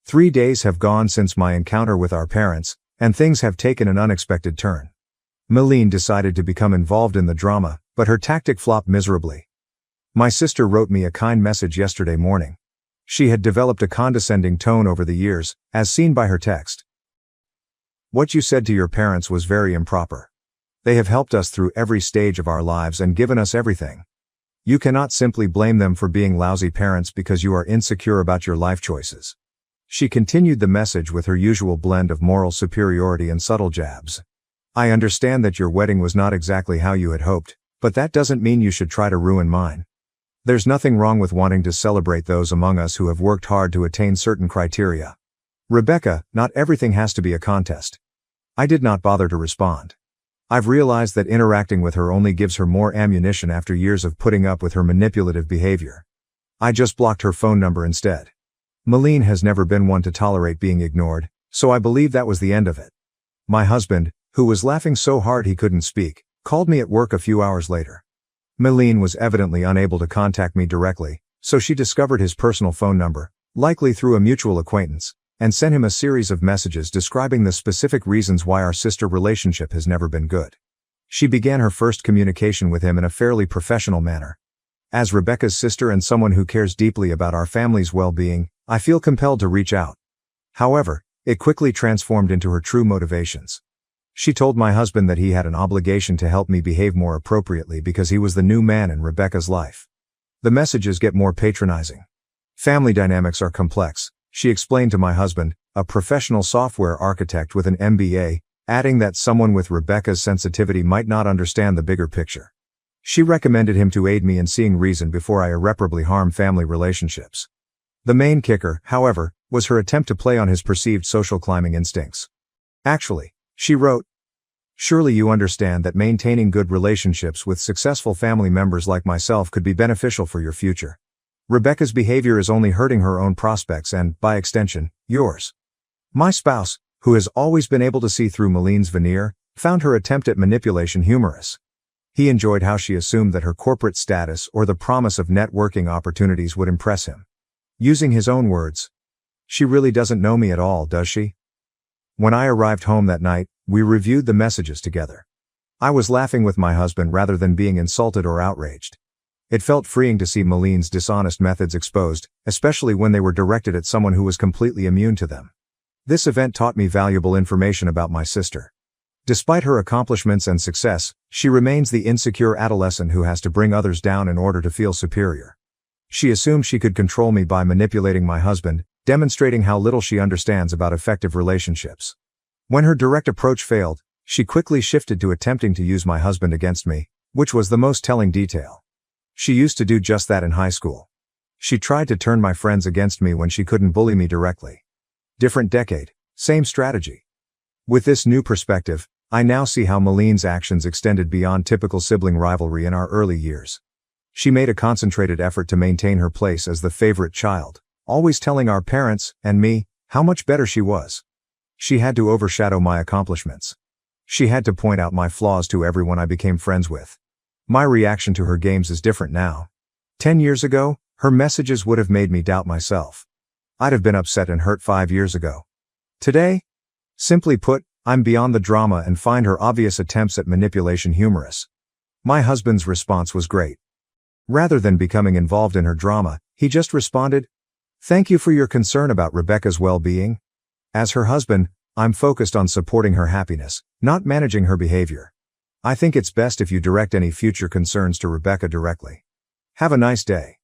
3 days have gone since my encounter with our parents, and things have taken an unexpected turn. Meline decided to become involved in the drama, but her tactic flopped miserably. My sister wrote me a kind message yesterday morning. She had developed a condescending tone over the years, as seen by her text. What you said to your parents was very improper. They have helped us through every stage of our lives and given us everything. You cannot simply blame them for being lousy parents because you are insecure about your life choices. She continued the message with her usual blend of moral superiority and subtle jabs. I understand that your wedding was not exactly how you had hoped, but that doesn't mean you should try to ruin mine. There's nothing wrong with wanting to celebrate those among us who have worked hard to attain certain criteria. Rebecca, not everything has to be a contest. I did not bother to respond. I've realized that interacting with her only gives her more ammunition after years of putting up with her manipulative behavior. I just blocked her phone number instead. Meline has never been one to tolerate being ignored, so I believe that was the end of it. My husband, who was laughing so hard he couldn't speak, called me at work a few hours later. Meline was evidently unable to contact me directly, so she discovered his personal phone number, likely through a mutual acquaintance, and sent him a series of messages describing the specific reasons why our sister relationship has never been good. She began her first communication with him in a fairly professional manner. As Rebecca's sister and someone who cares deeply about our family's well-being, I feel compelled to reach out. However, it quickly transformed into her true motivations. She told my husband that he had an obligation to help me behave more appropriately because he was the new man in Rebecca's life. The messages get more patronizing. Family dynamics are complex, she explained to my husband, a professional software architect with an MBA, adding that someone with Rebecca's sensitivity might not understand the bigger picture. She recommended him to aid me in seeing reason before I irreparably harm family relationships. The main kicker, however, was her attempt to play on his perceived social climbing instincts. Actually, she wrote, surely you understand that maintaining good relationships with successful family members like myself could be beneficial for your future. Rebecca's behavior is only hurting her own prospects and, by extension, yours. My spouse, who has always been able to see through Meline's veneer, found her attempt at manipulation humorous. He enjoyed how she assumed that her corporate status or the promise of networking opportunities would impress him. Using his own words, she really doesn't know me at all, does she? When I arrived home that night, we reviewed the messages together. I was laughing with my husband rather than being insulted or outraged. It felt freeing to see Meline's dishonest methods exposed, especially when they were directed at someone who was completely immune to them. This event taught me valuable information about my sister. Despite her accomplishments and success, she remains the insecure adolescent who has to bring others down in order to feel superior. She assumed she could control me by manipulating my husband, demonstrating how little she understands about effective relationships. When her direct approach failed, she quickly shifted to attempting to use my husband against me, which was the most telling detail. She used to do just that in high school. She tried to turn my friends against me when she couldn't bully me directly. Different decade, same strategy. With this new perspective, I now see how Meline's actions extended beyond typical sibling rivalry in our early years. She made a concentrated effort to maintain her place as the favorite child, always telling our parents, and me, how much better she was. She had to overshadow my accomplishments. She had to point out my flaws to everyone I became friends with. My reaction to her games is different now. 10 years ago, her messages would have made me doubt myself. I'd have been upset and hurt 5 years ago. Today? Simply put, I'm beyond the drama and find her obvious attempts at manipulation humorous. My husband's response was great. Rather than becoming involved in her drama, he just responded, "Thank you for your concern about Rebecca's well-being. As her husband, I'm focused on supporting her happiness, not managing her behavior. I think it's best if you direct any future concerns to Rebecca directly. Have a nice day."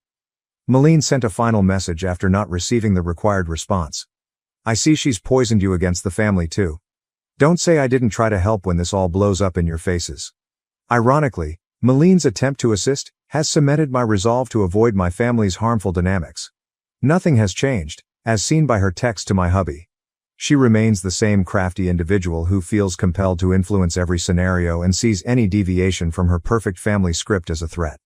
Meline sent a final message after not receiving the required response. "I see she's poisoned you against the family too. Don't say I didn't try to help when this all blows up in your faces. Ironically, Maline's attempt to assist has cemented my resolve to avoid my family's harmful dynamics. Nothing has changed, as seen by her text to my hubby. She remains the same crafty individual who feels compelled to influence every scenario and sees any deviation from her perfect family script as a threat.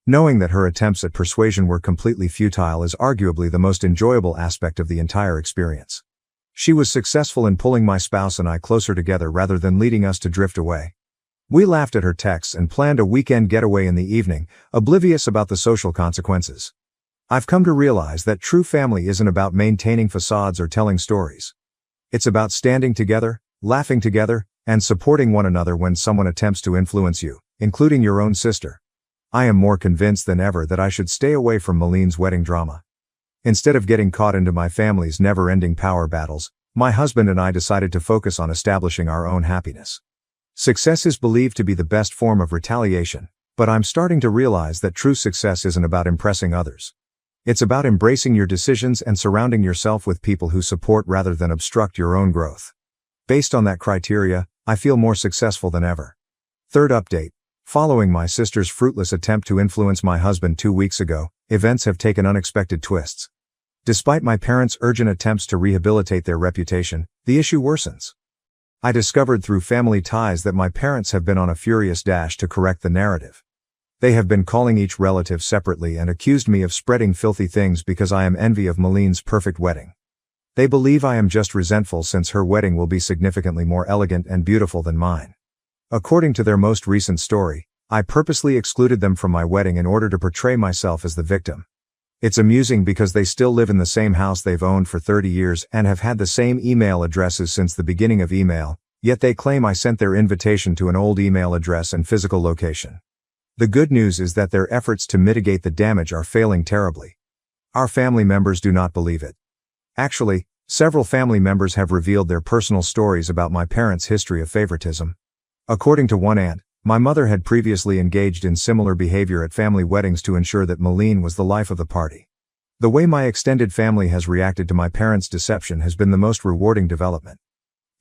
Knowing that her attempts at persuasion were completely futile is arguably the most enjoyable aspect of the entire experience. She was successful in pulling my spouse and I closer together rather than leading us to drift away. We laughed at her texts and planned a weekend getaway in the evening, oblivious about the social consequences. I've come to realize that true family isn't about maintaining facades or telling stories. It's about standing together, laughing together, and supporting one another when someone attempts to influence you, including your own sister. I am more convinced than ever that I should stay away from Maline's wedding drama. Instead of getting caught into my family's never-ending power battles, my husband and I decided to focus on establishing our own happiness. Success is believed to be the best form of retaliation, but I'm starting to realize that true success isn't about impressing others. It's about embracing your decisions and surrounding yourself with people who support rather than obstruct your own growth. Based on that criteria, I feel more successful than ever. Third update. Following my sister's fruitless attempt to influence my husband 2 weeks ago, events have taken unexpected twists. Despite my parents' urgent attempts to rehabilitate their reputation, the issue worsens. I discovered through family ties that my parents have been on a furious dash to correct the narrative. They have been calling each relative separately and accused me of spreading filthy things because I am envy of Maline's perfect wedding. They believe I am just resentful since her wedding will be significantly more elegant and beautiful than mine. According to their most recent story, I purposely excluded them from my wedding in order to portray myself as the victim. It's amusing because they still live in the same house they've owned for 30 years and have had the same email addresses since the beginning of email, yet they claim I sent their invitation to an old email address and physical location. The good news is that their efforts to mitigate the damage are failing terribly. Our family members do not believe it. Actually, several family members have revealed their personal stories about my parents' history of favoritism. According to one aunt, my mother had previously engaged in similar behavior at family weddings to ensure that Maline was the life of the party. The way my extended family has reacted to my parents' deception has been the most rewarding development.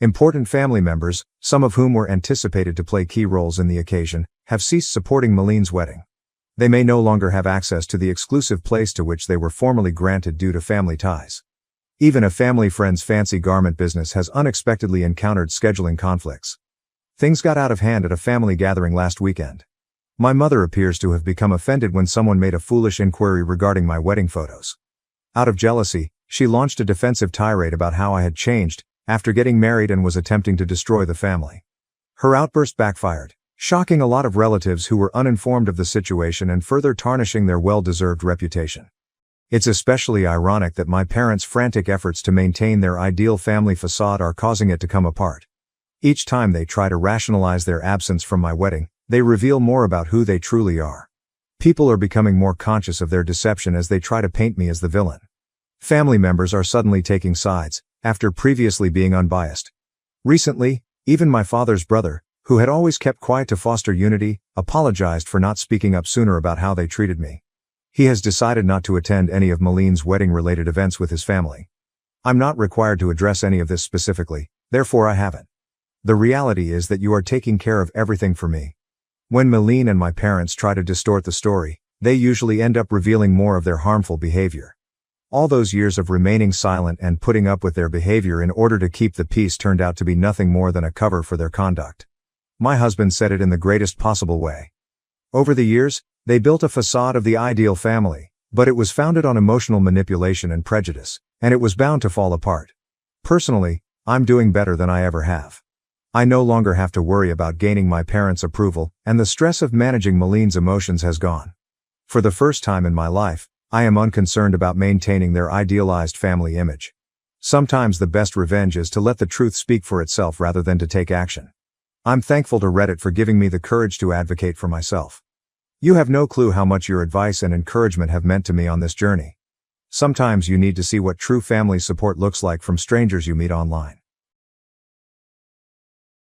Important family members, some of whom were anticipated to play key roles in the occasion, have ceased supporting Maline's wedding. They may no longer have access to the exclusive place to which they were formerly granted due to family ties. Even a family friend's fancy garment business has unexpectedly encountered scheduling conflicts. Things got out of hand at a family gathering last weekend. My mother appears to have become offended when someone made a foolish inquiry regarding my wedding photos. Out of jealousy, she launched a defensive tirade about how I had changed after getting married and was attempting to destroy the family. Her outburst backfired, shocking a lot of relatives who were uninformed of the situation and further tarnishing their well-deserved reputation. It's especially ironic that my parents' frantic efforts to maintain their ideal family facade are causing it to come apart. Each time they try to rationalize their absence from my wedding, they reveal more about who they truly are. People are becoming more conscious of their deception as they try to paint me as the villain. Family members are suddenly taking sides, after previously being unbiased. Recently, even my father's brother, who had always kept quiet to foster unity, apologized for not speaking up sooner about how they treated me. He has decided not to attend any of Maline's wedding-related events with his family. I'm not required to address any of this specifically, therefore I haven't. The reality is that you are taking care of everything for me. When Maline and my parents try to distort the story, they usually end up revealing more of their harmful behavior. All those years of remaining silent and putting up with their behavior in order to keep the peace turned out to be nothing more than a cover for their conduct. My husband said it in the greatest possible way. Over the years, they built a facade of the ideal family, but it was founded on emotional manipulation and prejudice, and it was bound to fall apart. Personally, I'm doing better than I ever have. I no longer have to worry about gaining my parents' approval, and the stress of managing Maline's emotions has gone. For the first time in my life, I am unconcerned about maintaining their idealized family image. Sometimes the best revenge is to let the truth speak for itself rather than to take action. I'm thankful to Reddit for giving me the courage to advocate for myself. You have no clue how much your advice and encouragement have meant to me on this journey. Sometimes you need to see what true family support looks like from strangers you meet online.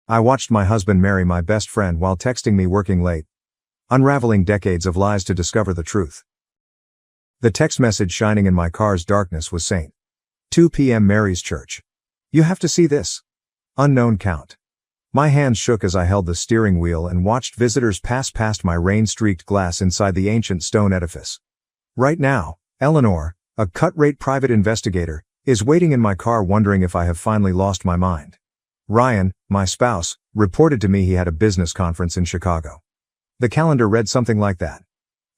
I watched my husband marry my best friend while texting me working late, unraveling decades of lies to discover the truth. The text message shining in my car's darkness was St. 2 p.m. Mary's Church. You have to see this. Unknown count. My hands shook as I held the steering wheel and watched visitors pass past my rain-streaked glass inside the ancient stone edifice. Right now, Eleanor, a cut-rate private investigator, is waiting in my car wondering if I have finally lost my mind. Ryan, my spouse, reported to me he had a business conference in Chicago. The calendar read something like that.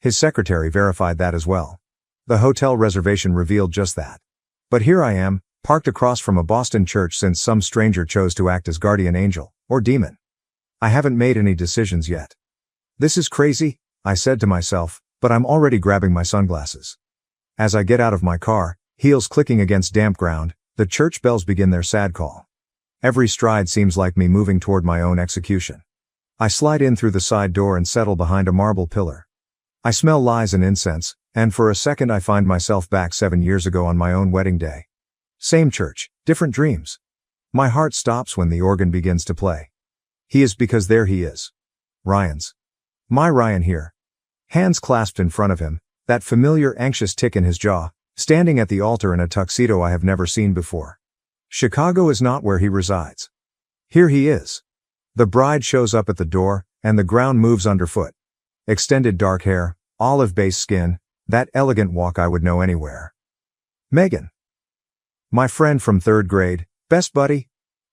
His secretary verified that as well. The hotel reservation revealed just that. But here I am, parked across from a Boston church since some stranger chose to act as guardian angel, or demon. I haven't made any decisions yet. This is crazy, I said to myself, but I'm already grabbing my sunglasses. As I get out of my car, heels clicking against damp ground, the church bells begin their sad call. Every stride seems like me moving toward my own execution. I slide in through the side door and settle behind a marble pillar. I smell lies and incense, and for a second I find myself back 7 years ago on my own wedding day. Same church, different dreams. My heart stops when the organ begins to play. He is because there he is. Ryan's. My Ryan here. Hands clasped in front of him, that familiar anxious tick in his jaw, standing at the altar in a tuxedo I have never seen before. Chicago is not where he resides. Here he is. The bride shows up at the door, and the ground moves underfoot. Extended dark hair, olive-based skin, that elegant walk I would know anywhere. Megan. My friend from 3rd grade, best buddy.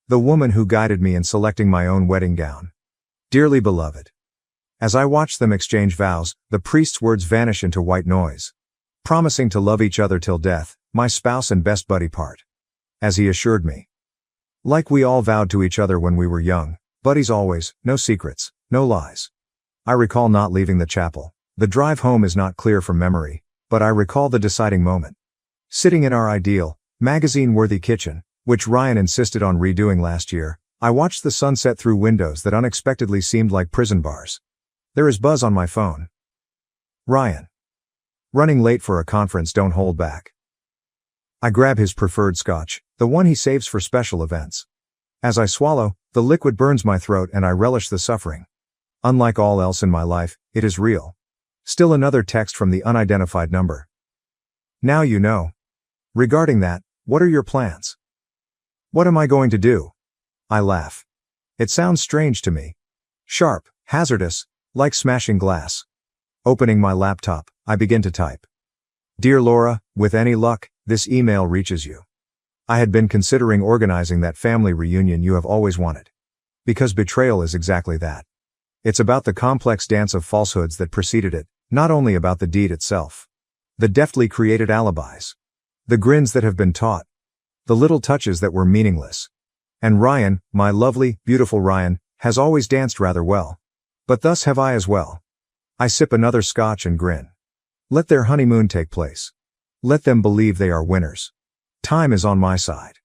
The woman who guided me in selecting my own wedding gown. Dearly beloved. As I watch them exchange vows, the priest's words vanish into white noise. Promising to love each other till death, my spouse and best buddy part. As he assured me. Like we all vowed to each other when we were young, buddies always, no secrets, no lies. I recall not leaving the chapel. The drive home is not clear from memory, but I recall the deciding moment. Sitting in our ideal, magazine-worthy kitchen, which Ryan insisted on redoing last year, I watched the sunset through windows that unexpectedly seemed like prison bars. There is buzz on my phone. Ryan. Running late for a conference, don't hold back. I grab his preferred scotch, the one he saves for special events. As I swallow, the liquid burns my throat and I relish the suffering. Unlike all else in my life, it is real. Still another text from the unidentified number. Now you know. Regarding that, what are your plans? What am I going to do? I laugh. It sounds strange to me. Sharp, hazardous, like smashing glass. Opening my laptop, I begin to type. Dear Laura, with any luck, this email reaches you. I had been considering organizing that family reunion you have always wanted. Because betrayal is exactly that. It's about the complex dance of falsehoods that preceded it, not only about the deed itself. The deftly created alibis. The grins that have been taught. The little touches that were meaningless. And Ryan, my lovely, beautiful Ryan, has always danced rather well. But thus have I as well. I sip another scotch and grin. Let their honeymoon take place. Let them believe they are winners. Time is on my side.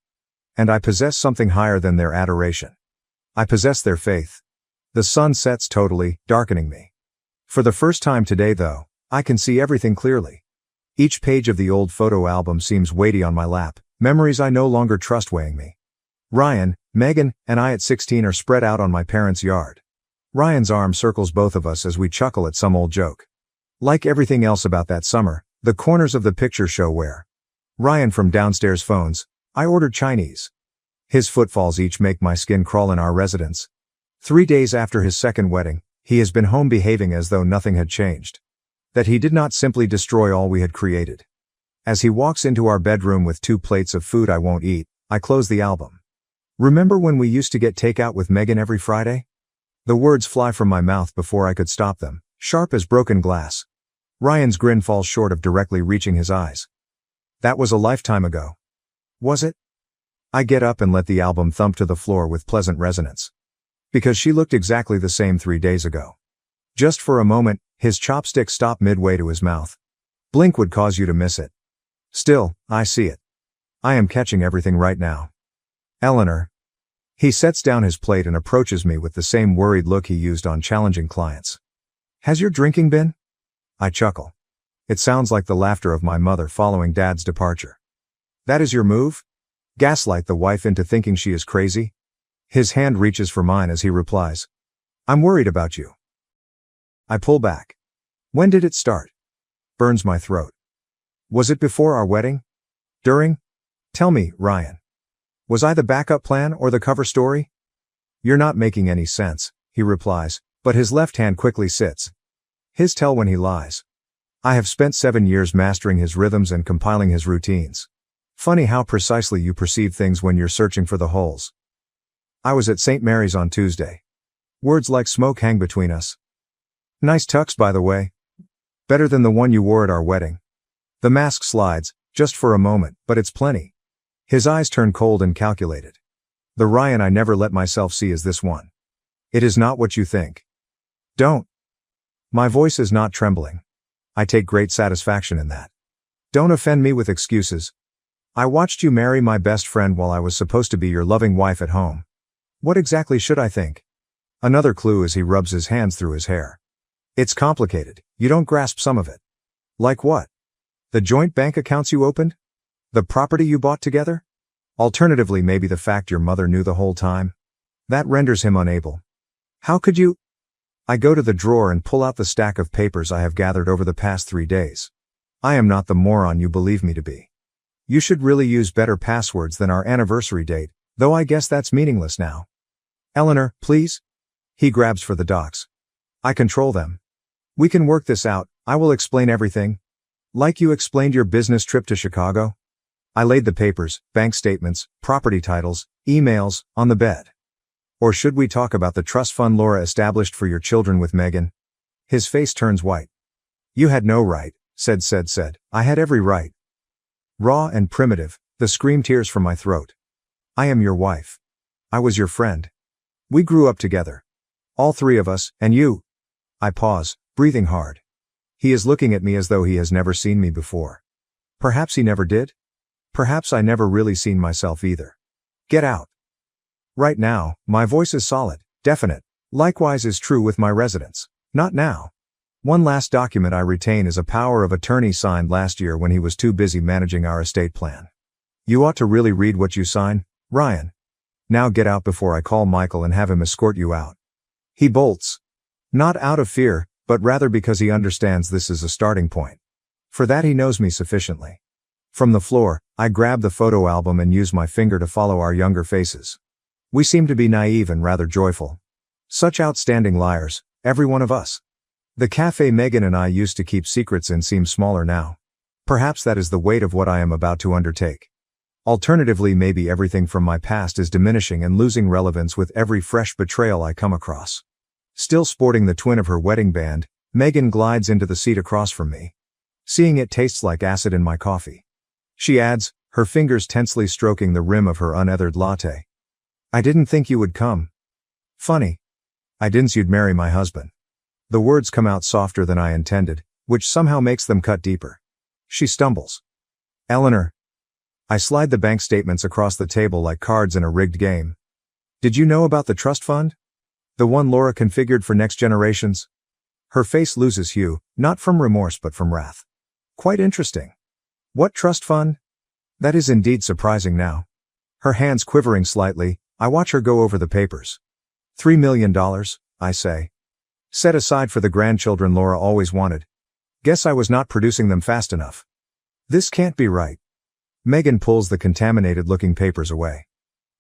And I possess something higher than their adoration. I possess their faith. The sun sets totally, darkening me. For the first time today though, I can see everything clearly. Each page of the old photo album seems weighty on my lap, memories I no longer trust weighing me. Ryan, Megan, and I at 16 are spread out on my parents' yard. Ryan's arm circles both of us as we chuckle at some old joke. Like everything else about that summer, the corners of the picture show where. Ryan from downstairs phones, I ordered Chinese. His footfalls each make my skin crawl in our residence. 3 days after his second wedding, he has been home behaving as though nothing had changed. That he did not simply destroy all we had created. As he walks into our bedroom with 2 plates of food I won't eat, I close the album. Remember when we used to get takeout with Megan every Friday? The words fly from my mouth before I could stop them, sharp as broken glass. Ryan's grin falls short of directly reaching his eyes. That was a lifetime ago. Was it? I get up and let the album thump to the floor with pleasant resonance. Because she looked exactly the same 3 days ago. Just for a moment, his chopstick stopped midway to his mouth. Blink would cause you to miss it. Still, I see it. I am catching everything right now. Eleanor. He sets down his plate and approaches me with the same worried look he used on challenging clients. Has your drinking been? I chuckle. It sounds like the laughter of my mother following Dad's departure. That is your move? Gaslight the wife into thinking she is crazy? His hand reaches for mine as he replies. I'm worried about you. I pull back. When did it start? Burns my throat. Was it before our wedding? During? Tell me, Ryan. Was I the backup plan or the cover story? You're not making any sense, he replies, but his left hand quickly sits. His tell when he lies. I have spent 7 years mastering his rhythms and compiling his routines. Funny how precisely you perceive things when you're searching for the holes. I was at St. Mary's on Tuesday. Words like smoke hang between us. Nice tux, by the way. Better than the one you wore at our wedding. The mask slides, just for a moment, but it's plenty. His eyes turn cold and calculated. The Ryan I never let myself see is this one. It is not what you think. Don't. My voice is not trembling. I take great satisfaction in that. Don't offend me with excuses. I watched you marry my best friend while I was supposed to be your loving wife at home. What exactly should I think? Another clue as he rubs his hands through his hair. It's complicated, you don't grasp some of it. Like what? The joint bank accounts you opened? The property you bought together? Alternatively, maybe the fact your mother knew the whole time? That renders him unable. How could you? I go to the drawer and pull out the stack of papers I have gathered over the past 3 days. I am not the moron you believe me to be. You should really use better passwords than our anniversary date, though I guess that's meaningless now. Eleanor, please? He grabs for the docs. I control them. We can work this out, I will explain everything. Like you explained your business trip to Chicago? I laid the papers, bank statements, property titles, emails, on the bed. Or should we talk about the trust fund Laura established for your children with Megan? His face turns white. You had no right, said. I had every right. Raw and primitive, the scream tears from my throat. I am your wife. I was your friend. We grew up together. All 3 of us, and you. I pause, breathing hard. He is looking at me as though he has never seen me before. Perhaps he never did? Perhaps I never really seen myself either. Get out. Right now, my voice is solid, definite. Likewise is true with my residence. Not now. One last document I retain is a power of attorney signed last year when he was too busy managing our estate plan. You ought to really read what you sign, Ryan. Now get out before I call Michael and have him escort you out. He bolts. Not out of fear, but rather because he understands this is a starting point. For that he knows me sufficiently. From the floor, I grab the photo album and use my finger to follow our younger faces. We seem to be naive and rather joyful. Such outstanding liars, every one of us. The cafe Megan and I used to keep secrets in seems smaller now. Perhaps that is the weight of what I am about to undertake. Alternatively, maybe everything from my past is diminishing and losing relevance with every fresh betrayal I come across. Still sporting the twin of her wedding band, Megan glides into the seat across from me. Seeing it tastes like acid in my coffee. She adds, her fingers tensely stroking the rim of her unethered latte. I didn't think you would come. Funny. I didn't you'd marry my husband. The words come out softer than I intended, which somehow makes them cut deeper. She stumbles. Eleanor. I slide the bank statements across the table like cards in a rigged game. Did you know about the trust fund? The one Laura configured for next generations? Her face loses hue, not from remorse but from wrath. Quite interesting. What trust fund? That is indeed surprising now. Her hands quivering slightly, I watch her go over the papers. $3 million, I say. Set aside for the grandchildren Laura always wanted. Guess I was not producing them fast enough. This can't be right. Megan pulls the contaminated-looking papers away.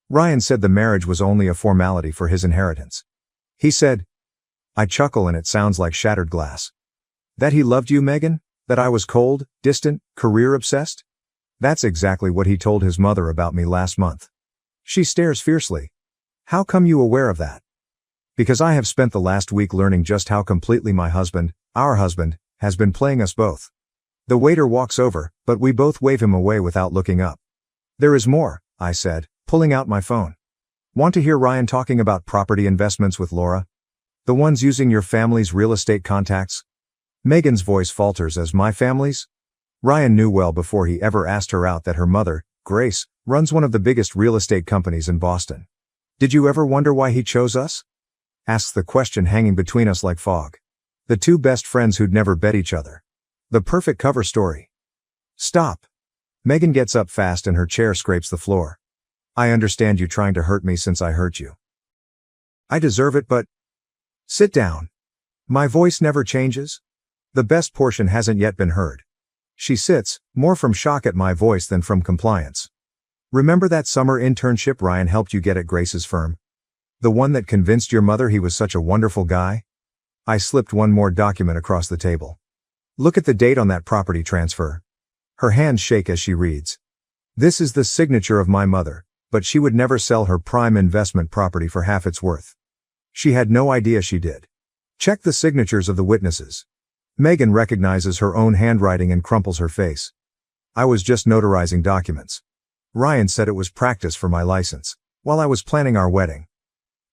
Ryan said the marriage was only a formality for his inheritance. He said, I chuckle and it sounds like shattered glass. That he loved you, Megan? That I was cold, distant, career-obsessed? That's exactly what he told his mother about me last month. She stares fiercely. How come you aware of that? Because I have spent the last week learning just how completely my husband, our husband, has been playing us both. The waiter walks over, but we both wave him away without looking up. There is more, I said, pulling out my phone. Want to hear Ryan talking about property investments with Laura? The ones using your family's real estate contacts? Megan's voice falters as my family's? Ryan knew well before he ever asked her out that her mother, Grace, runs one of the biggest real estate companies in Boston. Did you ever wonder why he chose us? Asks the question hanging between us like fog. The 2 best friends who'd never bet each other. The perfect cover story. Stop. Megan gets up fast and her chair scrapes the floor. I understand you trying to hurt me since I hurt you. I deserve it, but... Sit down. My voice never changes. The best portion hasn't yet been heard. She sits, more from shock at my voice than from compliance. Remember that summer internship Ryan helped you get at Grace's firm? The one that convinced your mother he was such a wonderful guy? I slipped one more document across the table. Look at the date on that property transfer. Her hands shake as she reads. This is the signature of my mother, but she would never sell her prime investment property for half its worth. She had no idea she did. Check the signatures of the witnesses. Megan recognizes her own handwriting and crumples her face. I was just notarizing documents. Ryan said it was practice for my license, while I was planning our wedding.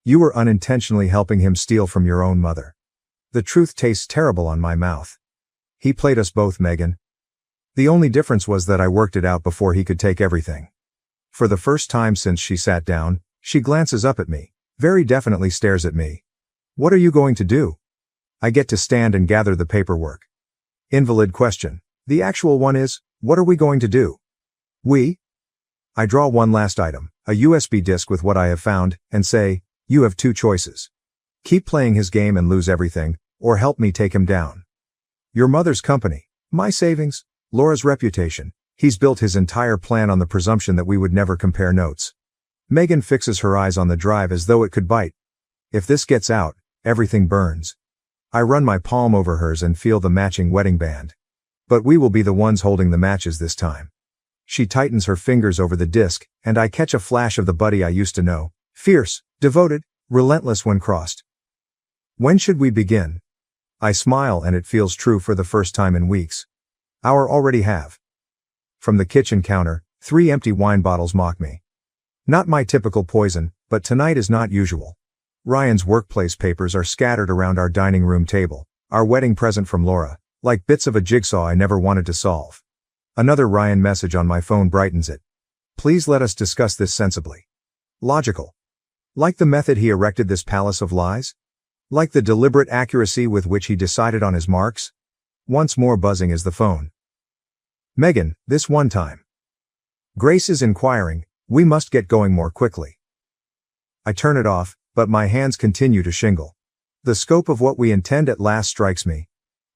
You were unintentionally helping him steal from your own mother. The truth tastes terrible on my mouth. He played us both, Megan. The only difference was that I worked it out before he could take everything. For the first time since she sat down, she glances up at me, very definitely stares at me. What are you going to do? I get to stand and gather the paperwork. Invalid question. The actual one is, what are we going to do? We? I draw one last item, a USB disk with what I have found, and say, you have two choices. Keep playing his game and lose everything, or help me take him down. Your mother's company, my savings, Laura's reputation. He's built his entire plan on the presumption that we would never compare notes. Megan fixes her eyes on the drive as though it could bite. If this gets out, everything burns. I run my palm over hers and feel the matching wedding band. But we will be the ones holding the matches this time. She tightens her fingers over the disc, and I catch a flash of the buddy I used to know. Fierce, devoted, relentless when crossed. When should we begin? I smile and it feels true for the first time in weeks. Our already have. From the kitchen counter, 3 empty wine bottles mock me. Not my typical poison, but tonight is not usual. Ryan's workplace papers are scattered around our dining room table, our wedding present from Laura, like bits of a jigsaw I never wanted to solve. Another Ryan message on my phone brightens it. Please let us discuss this sensibly. Logical. Like the method he erected this palace of lies? Like the deliberate accuracy with which he decided on his marks? Once more buzzing is the phone. Megan, this one time. Grace is inquiring, we must get going more quickly. I turn it off, but my hands continue to shingle. The scope of what we intend at last strikes me.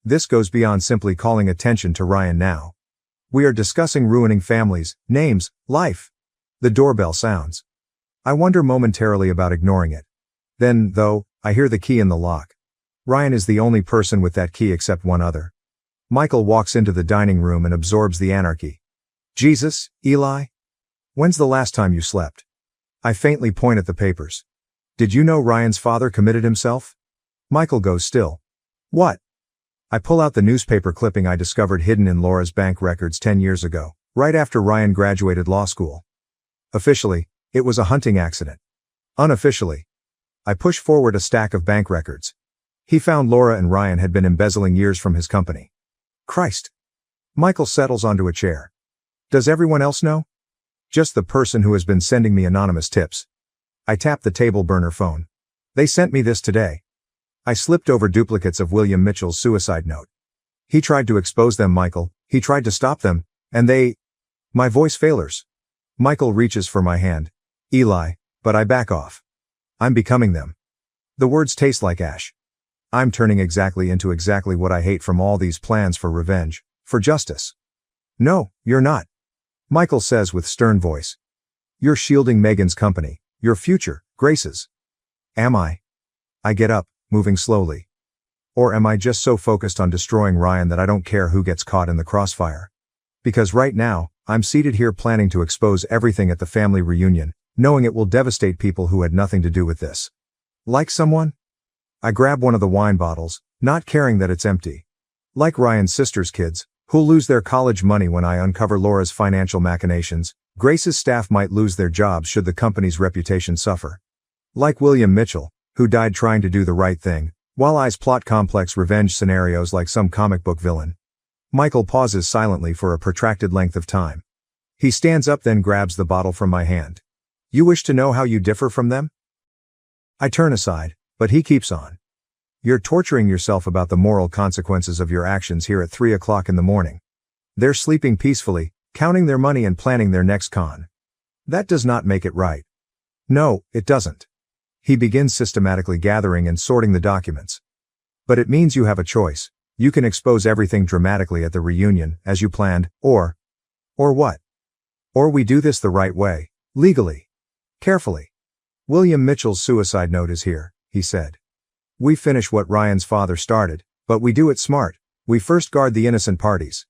This goes beyond simply calling attention to Ryan now. We are discussing ruining families, names, life. The doorbell sounds. I wonder momentarily about ignoring it. Then, though, I hear the key in the lock. Ryan is the only person with that key except one other. Michael walks into the dining room and absorbs the anarchy. Jesus, Eli? When's the last time you slept? I faintly point at the papers. Did you know Ryan's father committed himself? Michael goes still. What? I pull out the newspaper clipping I discovered hidden in Laura's bank records 10 years ago, right after Ryan graduated law school. Officially, it was a hunting accident. Unofficially, I push forward a stack of bank records. He found Laura and Ryan had been embezzling years from his company. Christ. Michael settles onto a chair. Does everyone else know? Just the person who has been sending me anonymous tips. I tap the table burner phone. They sent me this today. I slipped over duplicates of William Mitchell's suicide note. He tried to expose them, Michael. He tried to stop them, and they... My voice failures. Michael reaches for my hand. Eli, but I back off. I'm becoming them. The words taste like ash. I'm turning into exactly what I hate from all these plans for revenge, for justice. No, you're not. Michael says with stern voice. You're shielding Megan's company, your future, Grace's. Am I? I get up, moving slowly. Or am I just so focused on destroying Ryan that I don't care who gets caught in the crossfire? Because right now, I'm seated here planning to expose everything at the family reunion, knowing it will devastate people who had nothing to do with this. Like someone? I grab one of the wine bottles, not caring that it's empty. Like Ryan's sister's kids, who'll lose their college money when I uncover Laura's financial machinations, Grace's staff might lose their jobs should the company's reputation suffer. Like William Mitchell, who died trying to do the right thing, while I plot complex revenge scenarios like some comic book villain. Michael pauses silently for a protracted length of time. He stands up, then grabs the bottle from my hand. You wish to know how you differ from them? I turn aside, but he keeps on. You're torturing yourself about the moral consequences of your actions here at 3 o'clock in the morning. They're sleeping peacefully, counting their money and planning their next con. That does not make it right. No, it doesn't. He begins systematically gathering and sorting the documents. But it means you have a choice. You can expose everything dramatically at the reunion, as you planned, or what? Or we do this the right way, legally. Carefully. William Mitchell's suicide note is here, he said. We finish what Ryan's father started, but we do it smart. We first guard the innocent parties.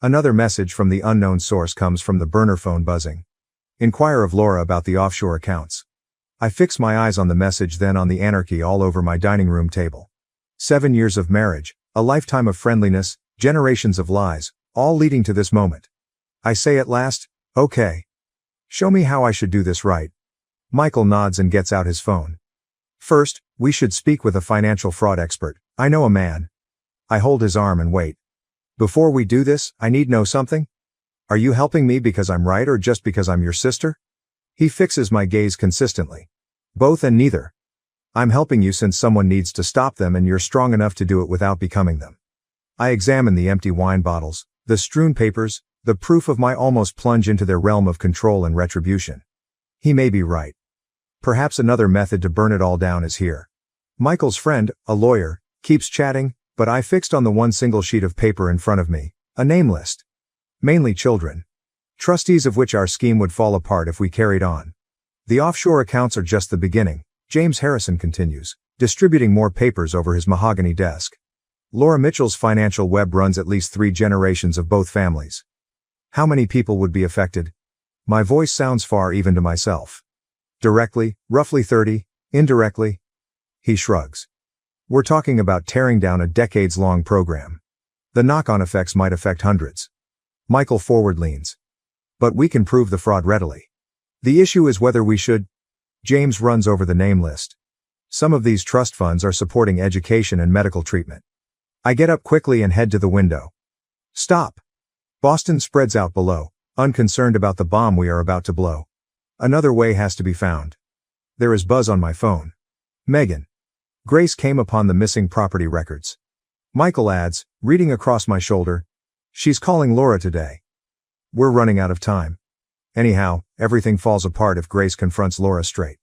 Another message from the unknown source comes from the burner phone buzzing. Inquire of Laura about the offshore accounts. I fix my eyes on the message, then on the anarchy all over my dining room table. 7 years of marriage, a lifetime of friendliness, generations of lies, all leading to this moment. I say at last, okay. Show me how I should do this right. Michael nods and gets out his phone. First, we should speak with a financial fraud expert. I know a man. I hold his arm and wait. Before we do this, I need know something. Are you helping me because I'm right or just because I'm your sister? He fixes my gaze consistently. Both and neither. I'm helping you since someone needs to stop them and you're strong enough to do it without becoming them. I examine the empty wine bottles, the strewn papers, the proof of my almost plunge into their realm of control and retribution. He may be right. Perhaps another method to burn it all down is here. Michael's friend, a lawyer, keeps chatting, but I fixed on the one single sheet of paper in front of me, a name list. Mainly children. Trustees of which our scheme would fall apart if we carried on. The offshore accounts are just the beginning, James Harrison continues, distributing more papers over his mahogany desk. Laura Mitchell's financial web runs at least 3 generations of both families. How many people would be affected? My voice sounds far even to myself. Directly, roughly 30, indirectly. He shrugs. We're talking about tearing down a decades-long program. The knock-on effects might affect hundreds. Michael forward leans. But we can prove the fraud readily. The issue is whether we should. James runs over the name list. Some of these trust funds are supporting education and medical treatment. I get up quickly and head to the window. Stop. Boston spreads out below, unconcerned about the bomb we are about to blow. Another way has to be found. There is buzz on my phone. Megan. Grace came upon the missing property records. Michael adds, reading across my shoulder, she's calling Laura today. We're running out of time. Anyhow, everything falls apart if Grace confronts Laura straight.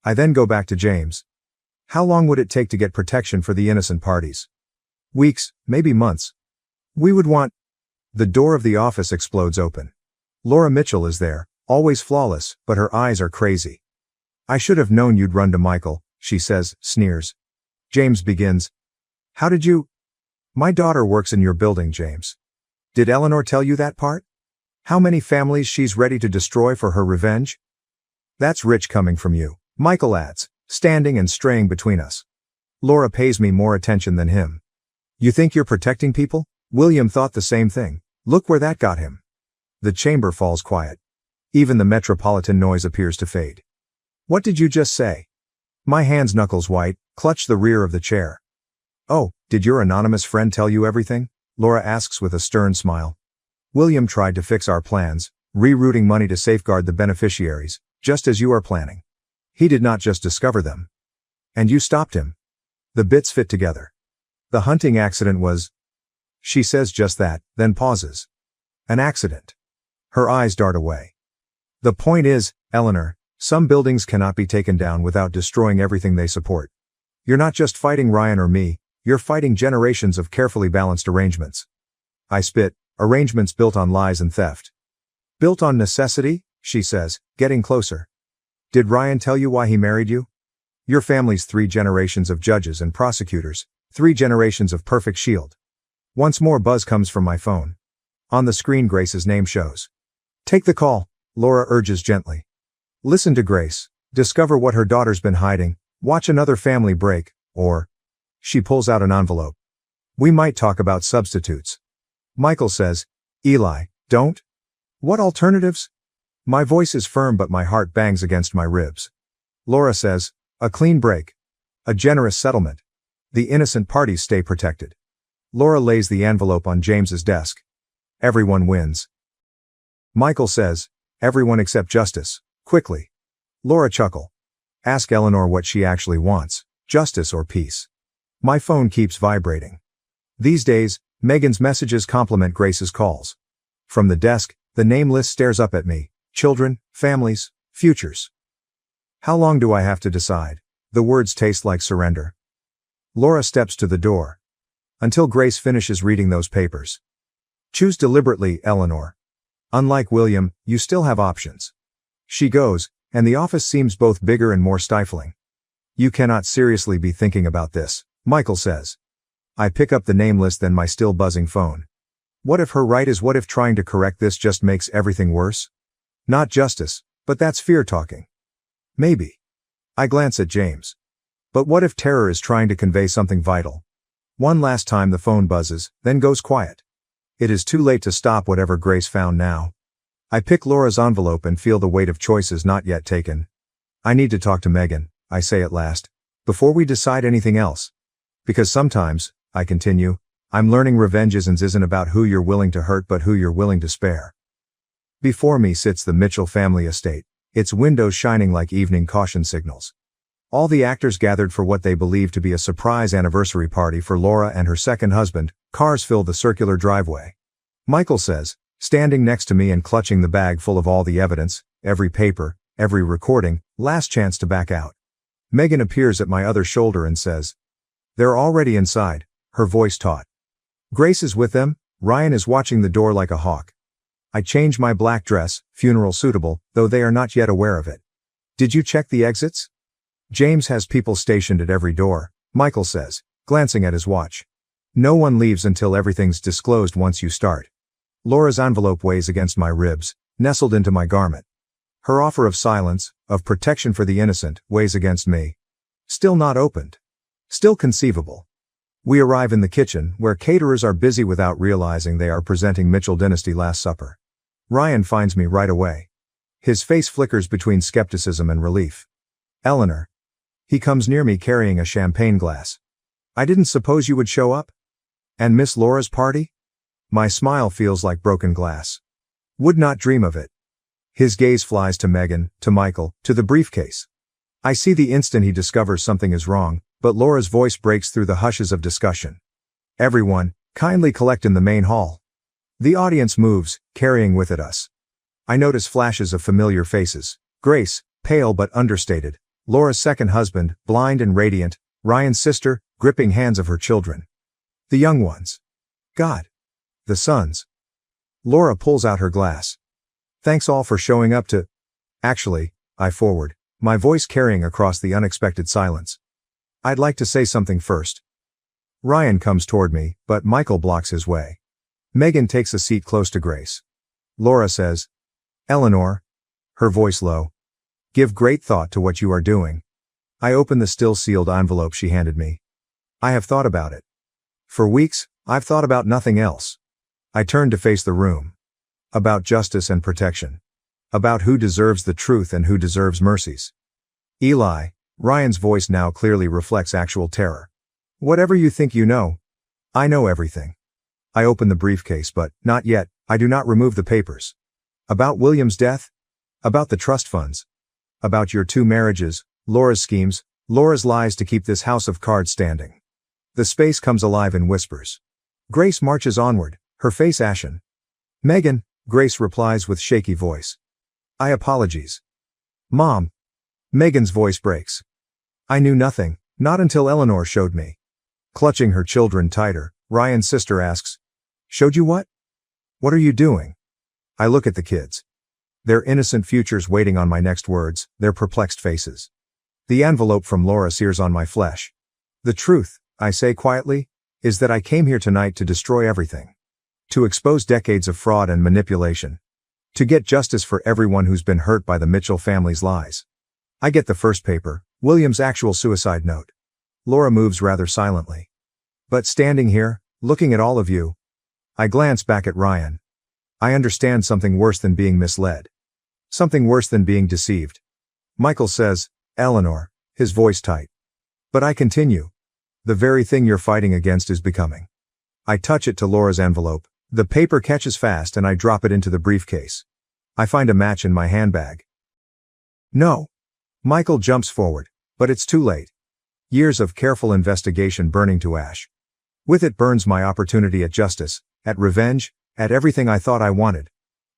I then go back to James. How long would it take to get protection for the innocent parties? Weeks, maybe months. We would want. The door of the office explodes open. Laura Mitchell is there, always flawless, but her eyes are crazy. I should have known you'd run to Michael, she says, sneers. James begins. How did you? My daughter works in your building, James. Did Eleanor tell you that part? How many families she's ready to destroy for her revenge? That's rich coming from you, Michael adds, standing and straying between us. Laura pays me more attention than him. You think you're protecting people? William thought the same thing. Look where that got him. The chamber falls quiet. Even the metropolitan noise appears to fade. What did you just say? My hands, knuckles white, clutch the rear of the chair. Oh, did your anonymous friend tell you everything? Laura asks with a stern smile. William tried to fix our plans, rerouting money to safeguard the beneficiaries, just as you are planning. He did not just discover them. And you stopped him. The bits fit together. The hunting accident was. She says just that, then pauses. An accident. Her eyes dart away. The point is, Eleanor, some buildings cannot be taken down without destroying everything they support. You're not just fighting Ryan or me, you're fighting generations of carefully balanced arrangements. I spit, arrangements built on lies and theft. Built on necessity, she says, getting closer. Did Ryan tell you why he married you? Your family's 3 generations of judges and prosecutors, 3 generations of perfect shield. Once more buzz comes from my phone. On the screen Grace's name shows. Take the call, Laura urges gently. Listen to Grace, discover what her daughter's been hiding, watch another family break, or. She pulls out an envelope. We might talk about substitutes. Michael says, Eli, don't. What alternatives? My voice is firm but my heart bangs against my ribs. Laura says, a clean break. A generous settlement. The innocent parties stay protected. Laura lays the envelope on James's desk. Everyone wins. Michael says, everyone except justice, quickly. Laura chuckle. Ask Eleanor what she actually wants, justice or peace. My phone keeps vibrating. These days, Megan's messages complement Grace's calls. From the desk, the name list stares up at me. Children, families, futures. How long do I have to decide? The words taste like surrender. Laura steps to the door. Until Grace finishes reading those papers. Choose deliberately, Eleanor. Unlike William, you still have options. She goes, and the office seems both bigger and more stifling. You cannot seriously be thinking about this, Michael says. I pick up the name list then my still buzzing phone. What if her right is what if trying to correct this just makes everything worse? Not justice, but that's fear talking. Maybe. I glance at James. But what if terror is trying to convey something vital? One last time the phone buzzes, then goes quiet. It is too late to stop whatever Grace found now. I pick Laura's envelope and feel the weight of choices not yet taken. I need to talk to Megan, I say at last, before we decide anything else. Because sometimes, I continue, I'm learning revenge isn't about who you're willing to hurt but who you're willing to spare. Before me sits the Mitchell family estate, its windows shining like evening caution signals. All the actors gathered for what they believe to be a surprise anniversary party for Laura and her second husband. Cars fill the circular driveway. Michael says, standing next to me and clutching the bag full of all the evidence, every paper, every recording, last chance to back out. Megan appears at my other shoulder and says, "They're already inside," her voice taut. Grace is with them, Ryan is watching the door like a hawk. I change my black dress, funeral suitable, though they are not yet aware of it. Did you check the exits? James has people stationed at every door, Michael says, glancing at his watch. No one leaves until everything's disclosed once you start. Laura's envelope weighs against my ribs, nestled into my garment. Her offer of silence, of protection for the innocent, weighs against me. Still not opened. Still conceivable. We arrive in the kitchen, where caterers are busy without realizing they are presenting Mitchell Dynasty Last Supper. Ryan finds me right away. His face flickers between skepticism and relief. "Eleanor." He comes near me carrying a champagne glass. "I didn't suppose you would show up? And Miss Laura's party?" My smile feels like broken glass. "Would not dream of it." His gaze flies to Megan, to Michael, to the briefcase. I see the instant he discovers something is wrong, but Laura's voice breaks through the hushes of discussion. "Everyone, kindly collect in the main hall." The audience moves, carrying with it us. I notice flashes of familiar faces. Grace, pale but understated. Laura's second husband, blind and radiant. Ryan's sister, gripping hands of her children. The young ones. God. The sons. Laura pulls out her glass. "Thanks all for showing up to..." "Actually," I forward, my voice carrying across the unexpected silence. "I'd like to say something first." Ryan comes toward me, but Michael blocks his way. Megan takes a seat close to Grace. Laura says, "Eleanor," her voice low, "give great thought to what you are doing." I open the still sealed envelope she handed me. I have thought about it. For weeks, I've thought about nothing else. I turn to face the room. About justice and protection. About who deserves the truth and who deserves mercies. "Eli," Ryan's voice now clearly reflects actual terror. "Whatever you think you know, I know everything." I open the briefcase but, not yet, I do not remove the papers. About William's death? About the trust funds? About your 2 marriages, Laura's schemes, Laura's lies to keep this house of cards standing. The space comes alive in whispers. Grace marches onward, her face ashen. "Megan," Grace replies with shaky voice. "I apologize." "Mom." Megan's voice breaks. "I knew nothing, not until Eleanor showed me." Clutching her children tighter, Ryan's sister asks, "Showed you what? What are you doing?" I look at the kids. Their innocent futures waiting on my next words, their perplexed faces. The envelope from Laura sears on my flesh. "The truth," I say quietly, "is that I came here tonight to destroy everything. To expose decades of fraud and manipulation. To get justice for everyone who's been hurt by the Mitchell family's lies." I get the first paper, William's actual suicide note. Laura moves rather silently. But standing here, looking at all of you, I glance back at Ryan. I understand something worse than being misled. Something worse than being deceived. Michael says, "Eleanor," his voice tight. But I continue. "The very thing you're fighting against is becoming." I touch it to Laura's envelope. The paper catches fast and I drop it into the briefcase. I find a match in my handbag. "No." Michael jumps forward, but it's too late. Years of careful investigation burning to ash. With it burns my opportunity at justice, at revenge, at everything I thought I wanted.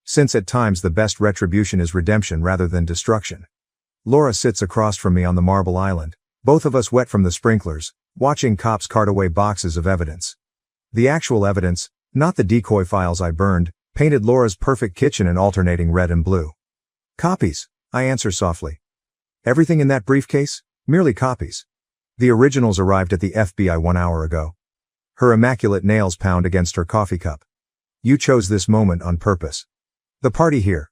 Since at times the best retribution is redemption rather than destruction. Laura sits across from me on the marble island, both of us wet from the sprinklers, watching cops cart away boxes of evidence. The actual evidence, not the decoy files I burned, Painted Laura's perfect kitchen in alternating red and blue. Copies, I answer softly. Everything in that briefcase? Merely copies. The originals arrived at the FBI 1 hour ago. Her immaculate nails pound against her coffee cup. You chose this moment on purpose. The party here.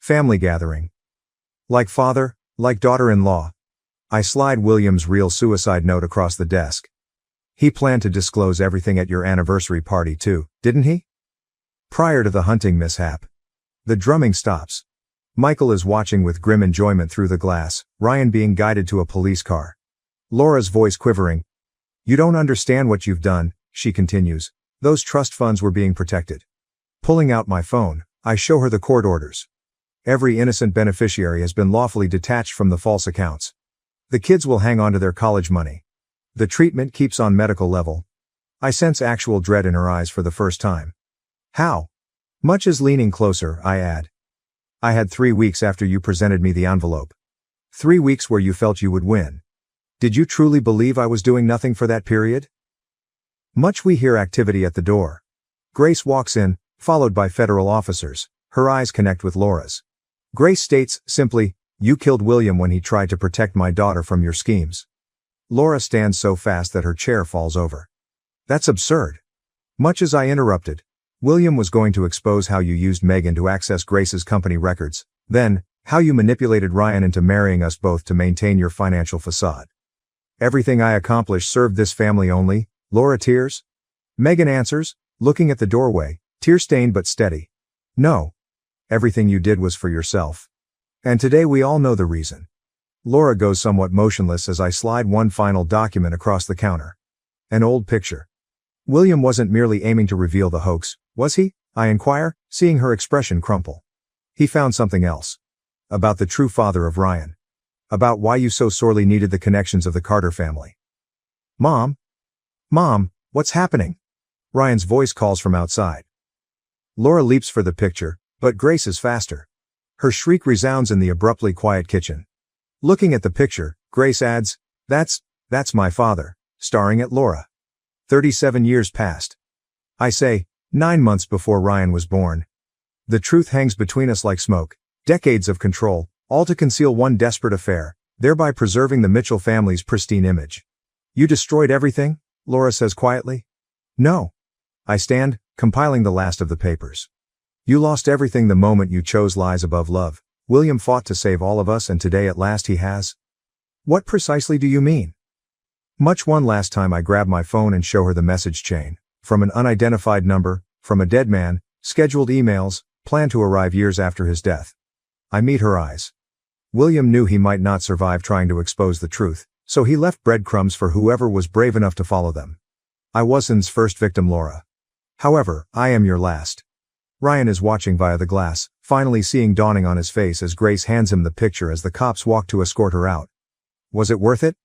Family gathering. Like father, like daughter-in-law. I slide William's real suicide note across the desk. He planned to disclose everything at your anniversary party too, didn't he? Prior to the hunting mishap. The drumming stops. Michael is watching with grim enjoyment through the glass, Ryan being guided to a police car. Laura's voice quivering. You don't understand what you've done, she continues. Those trust funds were being protected. Pulling out my phone, I show her the court orders. Every innocent beneficiary has been lawfully detached from the false accounts. The kids will hang on to their college money. The treatment keeps on medical level. I sense actual dread in her eyes for the first time. How? Much as leaning closer, I add. I had 3 weeks after you presented me the envelope. 3 weeks where you felt you would win. Did you truly believe I was doing nothing for that period? Much we hear activity at the door. Grace walks in, followed by federal officers. Her eyes connect with Laura's. Grace states, simply, you killed William when he tried to protect my daughter from your schemes. Laura stands so fast that her chair falls over. That's absurd. Much as I interrupted. William was going to expose how you used Megan to access Grace's company records, then, how you manipulated Ryan into marrying us both to maintain your financial facade. Everything I accomplished served this family only, Laura tears. Megan answers, looking at the doorway, tear-stained but steady. No. Everything you did was for yourself. And today we all know the reason. Laura goes somewhat motionless as I slide one final document across the counter. An old picture. William wasn't merely aiming to reveal the hoax, was he? I inquire, seeing her expression crumple. He found something else. About the true father of Ryan. About why you so sorely needed the connections of the Carter family. Mom? Mom, what's happening? Ryan's voice calls from outside. Laura leaps for the picture, but Grace is faster. Her shriek resounds in the abruptly quiet kitchen. Looking at the picture, Grace adds, That's my father, staring at Laura. 37 years passed. I say, 9 months before Ryan was born. The truth hangs between us like smoke, decades of control, all to conceal one desperate affair, thereby preserving the Mitchell family's pristine image. You destroyed everything? Laura says quietly. No. I stand, compiling the last of the papers. You lost everything the moment you chose lies above love. William fought to save all of us and today at last he has. What precisely do you mean? Much one last time I grab my phone and show her the message chain. From an unidentified number, from a dead man, scheduled emails, planned to arrive years after his death. I meet her eyes. William knew he might not survive trying to expose the truth, so he left breadcrumbs for whoever was brave enough to follow them. I wasn't first victim, Laura. However, I am your last. Ryan is watching via the glass, finally seeing dawning on his face as Grace hands him the picture as the cops walk to escort her out. Was it worth it?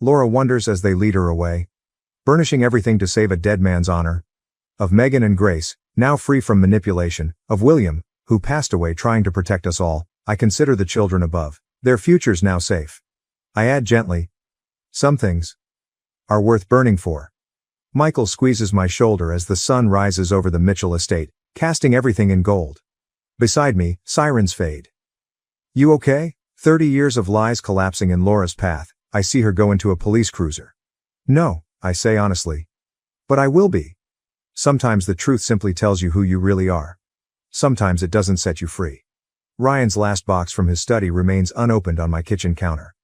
Laura wonders as they lead her away. Burnishing everything to save a dead man's honor. Of Megan and Grace, now free from manipulation, of William, who passed away trying to protect us all, I consider the children above, their futures now safe. I add gently. Some things are worth burning for. Michael squeezes my shoulder as the sun rises over the Mitchell estate, casting everything in gold. Beside me, sirens fade. You okay? 30 years of lies collapsing in Laura's path, I see her go into a police cruiser. No, I say honestly. But I will be. Sometimes the truth simply tells you who you really are. Sometimes it doesn't set you free. Ryan's last box from his study remains unopened on my kitchen counter.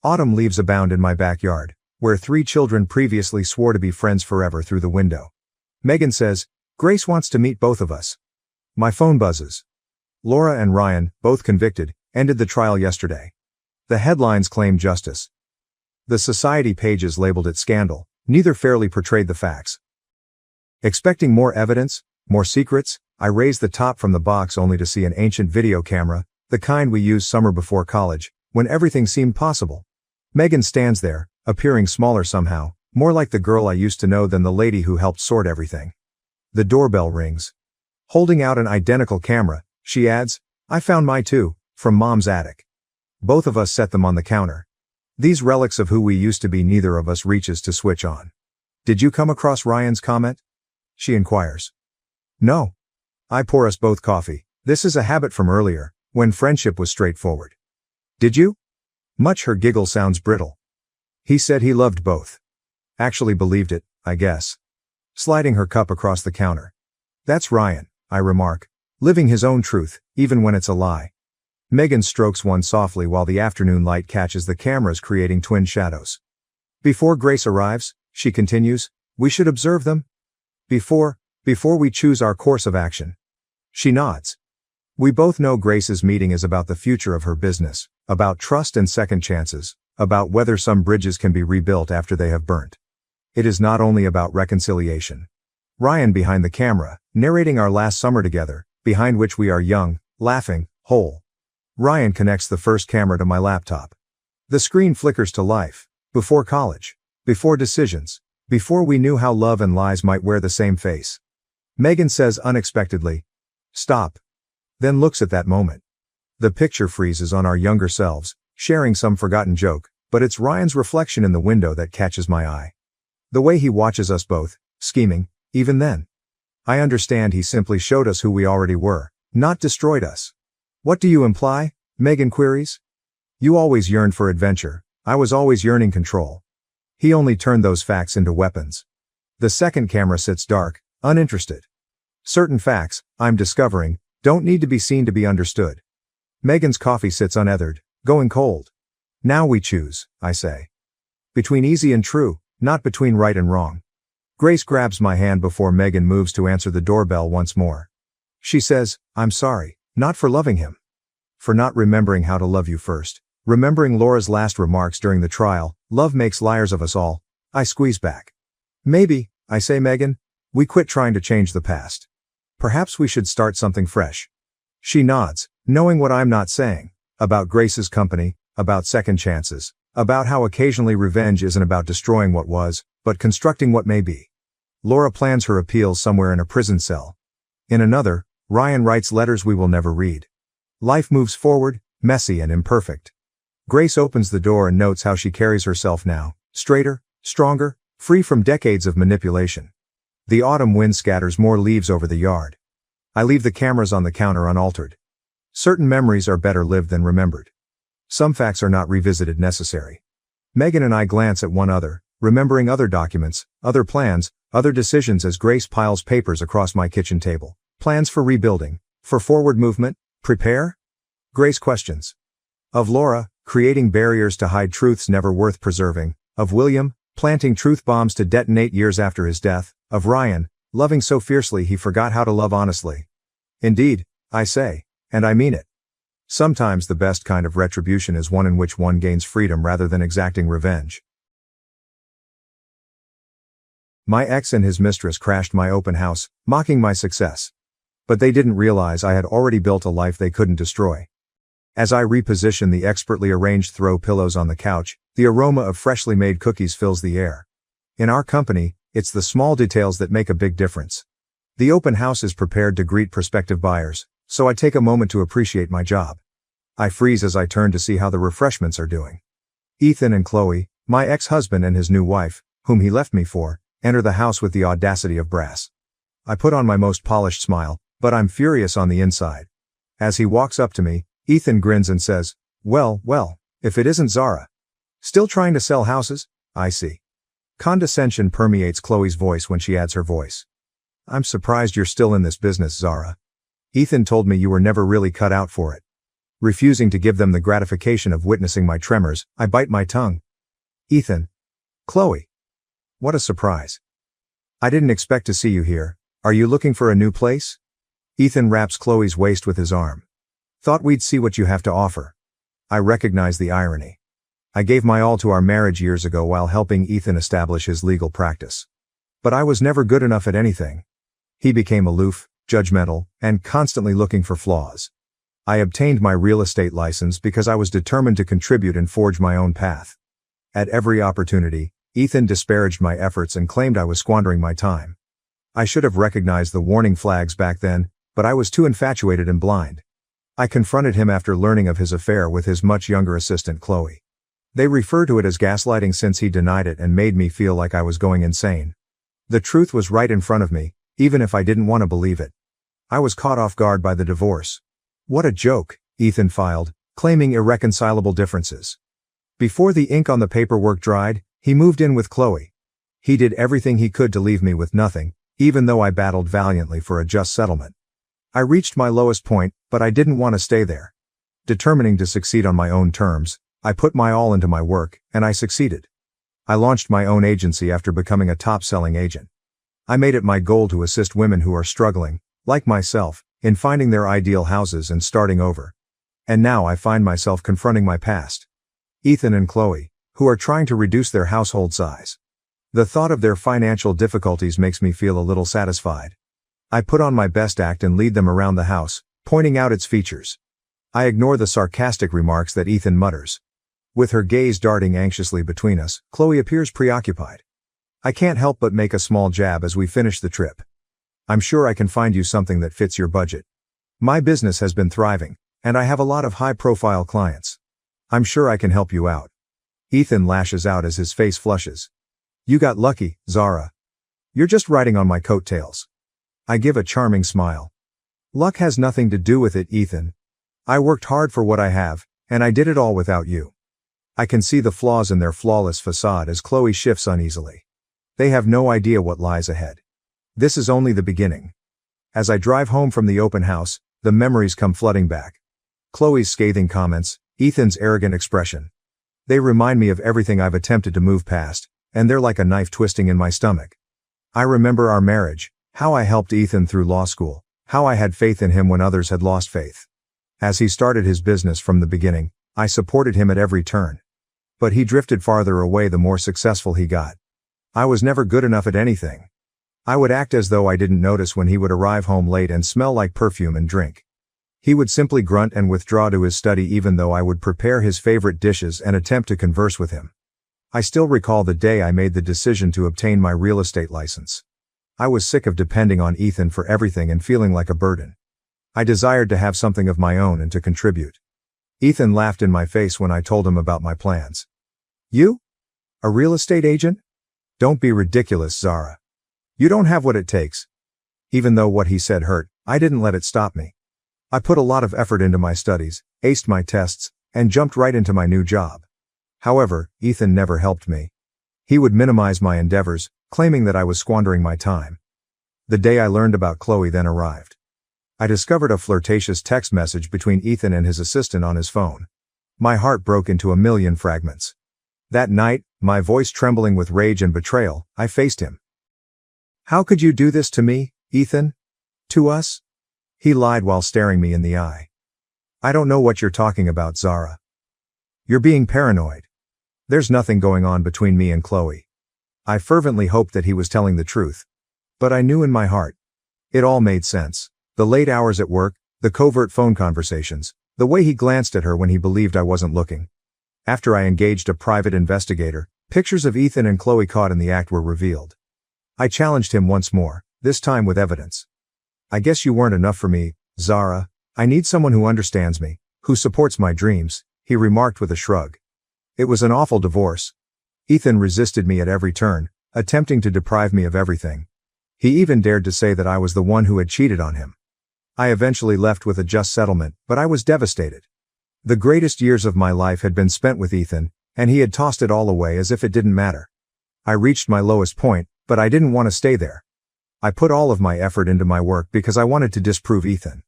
Autumn leaves abound in my backyard, where 3 children previously swore to be friends forever through the window. Megan says, Grace wants to meet both of us. My phone buzzes. Laura and Ryan, both convicted, ended the trial yesterday. The headlines claim justice. The society pages labeled it scandal, neither fairly portrayed the facts. Expecting more evidence, more secrets, I raise the top from the box only to see an ancient video camera, the kind we used summer before college, when everything seemed possible. Megan stands there, appearing smaller somehow, more like the girl I used to know than the lady who helped sort everything. The doorbell rings. Holding out an identical camera, she adds, I found mine too, from Mom's attic. Both of us set them on the counter. These relics of who we used to be neither of us reaches to switch on. Did you come across Ryan's comment? She inquires. No. I pour us both coffee. This is a habit from earlier, when friendship was straightforward. Did you? Much her giggle sounds brittle. He said he loved both. Actually believed it, I guess. Sliding her cup across the counter. That's Ryan, I remark. Living his own truth, even when it's a lie. Megan strokes one softly while the afternoon light catches the cameras creating twin shadows. Before Grace arrives, she continues, we should observe them? Before we choose our course of action. She nods. We both know Grace's meeting is about the future of her business, about trust and second chances, about whether some bridges can be rebuilt after they have burnt. It is not only about reconciliation. Ryan behind the camera, narrating our last summer together, behind which we are young, laughing, whole. Ryan connects the first camera to my laptop. The screen flickers to life. Before college. Before decisions. Before we knew how love and lies might wear the same face. Megan says unexpectedly, stop. Then looks at that moment. The picture freezes on our younger selves, sharing some forgotten joke, but it's Ryan's reflection in the window that catches my eye. The way he watches us both, scheming, even then. I understand he simply showed us who we already were, not destroyed us. What do you imply? Megan queries. You always yearned for adventure. I was always yearning control. He only turned those facts into weapons. The second camera sits dark, uninterested. Certain facts, I'm discovering, don't need to be seen to be understood. Megan's coffee sits unethered, going cold. Now we choose, I say. Between easy and true, not between right and wrong. Grace grabs my hand before Megan moves to answer the doorbell once more. She says, I'm sorry, not for loving him. For not remembering how to love you first. Remembering Laura's last remarks during the trial, love makes liars of us all. I squeeze back. Maybe, I say Megan, we quit trying to change the past. Perhaps we should start something fresh. She nods, knowing what I'm not saying. About Grace's company, about second chances, about how occasionally revenge isn't about destroying what was, but constructing what may be. Laura plans her appeals somewhere in a prison cell. In another, Ryan writes letters we will never read. Life moves forward, messy and imperfect. Grace opens the door and notes how she carries herself now, straighter, stronger, free from decades of manipulation. The autumn wind scatters more leaves over the yard. I leave the cameras on the counter unaltered. Certain memories are better lived than remembered. Some facts are not revisited necessary. Megan and I glance at one another, remembering other documents, other plans, other decisions as Grace piles papers across my kitchen table. Plans for rebuilding, for forward movement, prepare? Grace questions. Of Laura, creating barriers to hide truths never worth preserving. Of William, planting truth bombs to detonate years after his death. Of Ryan, loving so fiercely he forgot how to love honestly. Indeed, I say, and I mean it. Sometimes the best kind of retribution is one in which one gains freedom rather than exacting revenge. My ex and his mistress crashed my open house, mocking my success. But they didn't realize I had already built a life they couldn't destroy. As I reposition the expertly arranged throw pillows on the couch, the aroma of freshly made cookies fills the air. In our company, it's the small details that make a big difference. The open house is prepared to greet prospective buyers, so I take a moment to appreciate my job. I freeze as I turn to see how the refreshments are doing. Ethan and Chloe, my ex-husband and his new wife, whom he left me for, enter the house with the audacity of brass. I put on my most polished smile, but I'm furious on the inside. As he walks up to me, Ethan grins and says, well, if it isn't Zara. Still trying to sell houses? I see. Condescension permeates Chloe's voice when she adds her voice. I'm surprised you're still in this business, Zara. Ethan told me you were never really cut out for it. Refusing to give them the gratification of witnessing my tremors, I bite my tongue. Ethan. Chloe. What a surprise. I didn't expect to see you here. Are you looking for a new place? Ethan wraps Chloe's waist with his arm. Thought we'd see what you have to offer. I recognize the irony. I gave my all to our marriage years ago while helping Ethan establish his legal practice. But I was never good enough at anything. He became aloof, judgmental, and constantly looking for flaws. I obtained my real estate license because I was determined to contribute and forge my own path. At every opportunity, Ethan disparaged my efforts and claimed I was squandering my time. I should have recognized the warning flags back then, but I was too infatuated and blind. I confronted him after learning of his affair with his much younger assistant Chloe. They refer to it as gaslighting since he denied it and made me feel like I was going insane. The truth was right in front of me, even if I didn't want to believe it. I was caught off guard by the divorce. What a joke, Ethan filed, claiming irreconcilable differences. Before the ink on the paperwork dried, he moved in with Chloe. He did everything he could to leave me with nothing, even though I battled valiantly for a just settlement. I reached my lowest point, but I didn't want to stay there. Determining to succeed on my own terms, I put my all into my work, and I succeeded. I launched my own agency after becoming a top-selling agent. I made it my goal to assist women who are struggling, like myself, in finding their ideal houses and starting over. And now I find myself confronting my past. Ethan and Chloe, who are trying to reduce their household size. The thought of their financial difficulties makes me feel a little satisfied. I put on my best act and lead them around the house, pointing out its features. I ignore the sarcastic remarks that Ethan mutters. With her gaze darting anxiously between us, Chloe appears preoccupied. I can't help but make a small jab as we finish the trip. I'm sure I can find you something that fits your budget. My business has been thriving, and I have a lot of high-profile clients. I'm sure I can help you out. Ethan lashes out as his face flushes. You got lucky, Zara. You're just riding on my coattails. I give a charming smile. Luck has nothing to do with it, Ethan. I worked hard for what I have, and I did it all without you. I can see the flaws in their flawless facade as Chloe shifts uneasily. They have no idea what lies ahead. This is only the beginning. As I drive home from the open house, the memories come flooding back. Chloe's scathing comments, Ethan's arrogant expression. They remind me of everything I've attempted to move past, and they're like a knife twisting in my stomach. I remember our marriage, how I helped Ethan through law school, how I had faith in him when others had lost faith. As he started his business from the beginning, I supported him at every turn. But he drifted farther away the more successful he got. I was never good enough at anything. I would act as though I didn't notice when he would arrive home late and smell like perfume and drink. He would simply grunt and withdraw to his study even though I would prepare his favorite dishes and attempt to converse with him. I still recall the day I made the decision to obtain my real estate license. I was sick of depending on Ethan for everything and feeling like a burden. I desired to have something of my own and to contribute. Ethan laughed in my face when I told him about my plans. You? A real estate agent? Don't be ridiculous, Zara. You don't have what it takes. Even though what he said hurt, I didn't let it stop me. I put a lot of effort into my studies, aced my tests, and jumped right into my new job. However, Ethan never helped me. He would minimize my endeavors, claiming that I was squandering my time. The day I learned about Chloe then arrived. I discovered a flirtatious text message between Ethan and his assistant on his phone. My heart broke into a million fragments. That night, my voice trembling with rage and betrayal, I faced him. How could you do this to me, Ethan? To us? He lied while staring me in the eye. I don't know what you're talking about, Zara. You're being paranoid. There's nothing going on between me and Chloe. I fervently hoped that he was telling the truth. But I knew in my heart. It all made sense. The late hours at work, the covert phone conversations, the way he glanced at her when he believed I wasn't looking. After I engaged a private investigator, pictures of Ethan and Chloe caught in the act were revealed. I challenged him once more, this time with evidence. I guess you weren't enough for me, Zara. I need someone who understands me, who supports my dreams, he remarked with a shrug. It was an awful divorce. Ethan resisted me at every turn, attempting to deprive me of everything. He even dared to say that I was the one who had cheated on him. I eventually left with a just settlement, but I was devastated. The greatest years of my life had been spent with Ethan, and he had tossed it all away as if it didn't matter. I reached my lowest point, but I didn't want to stay there. I put all of my effort into my work because I wanted to disprove Ethan.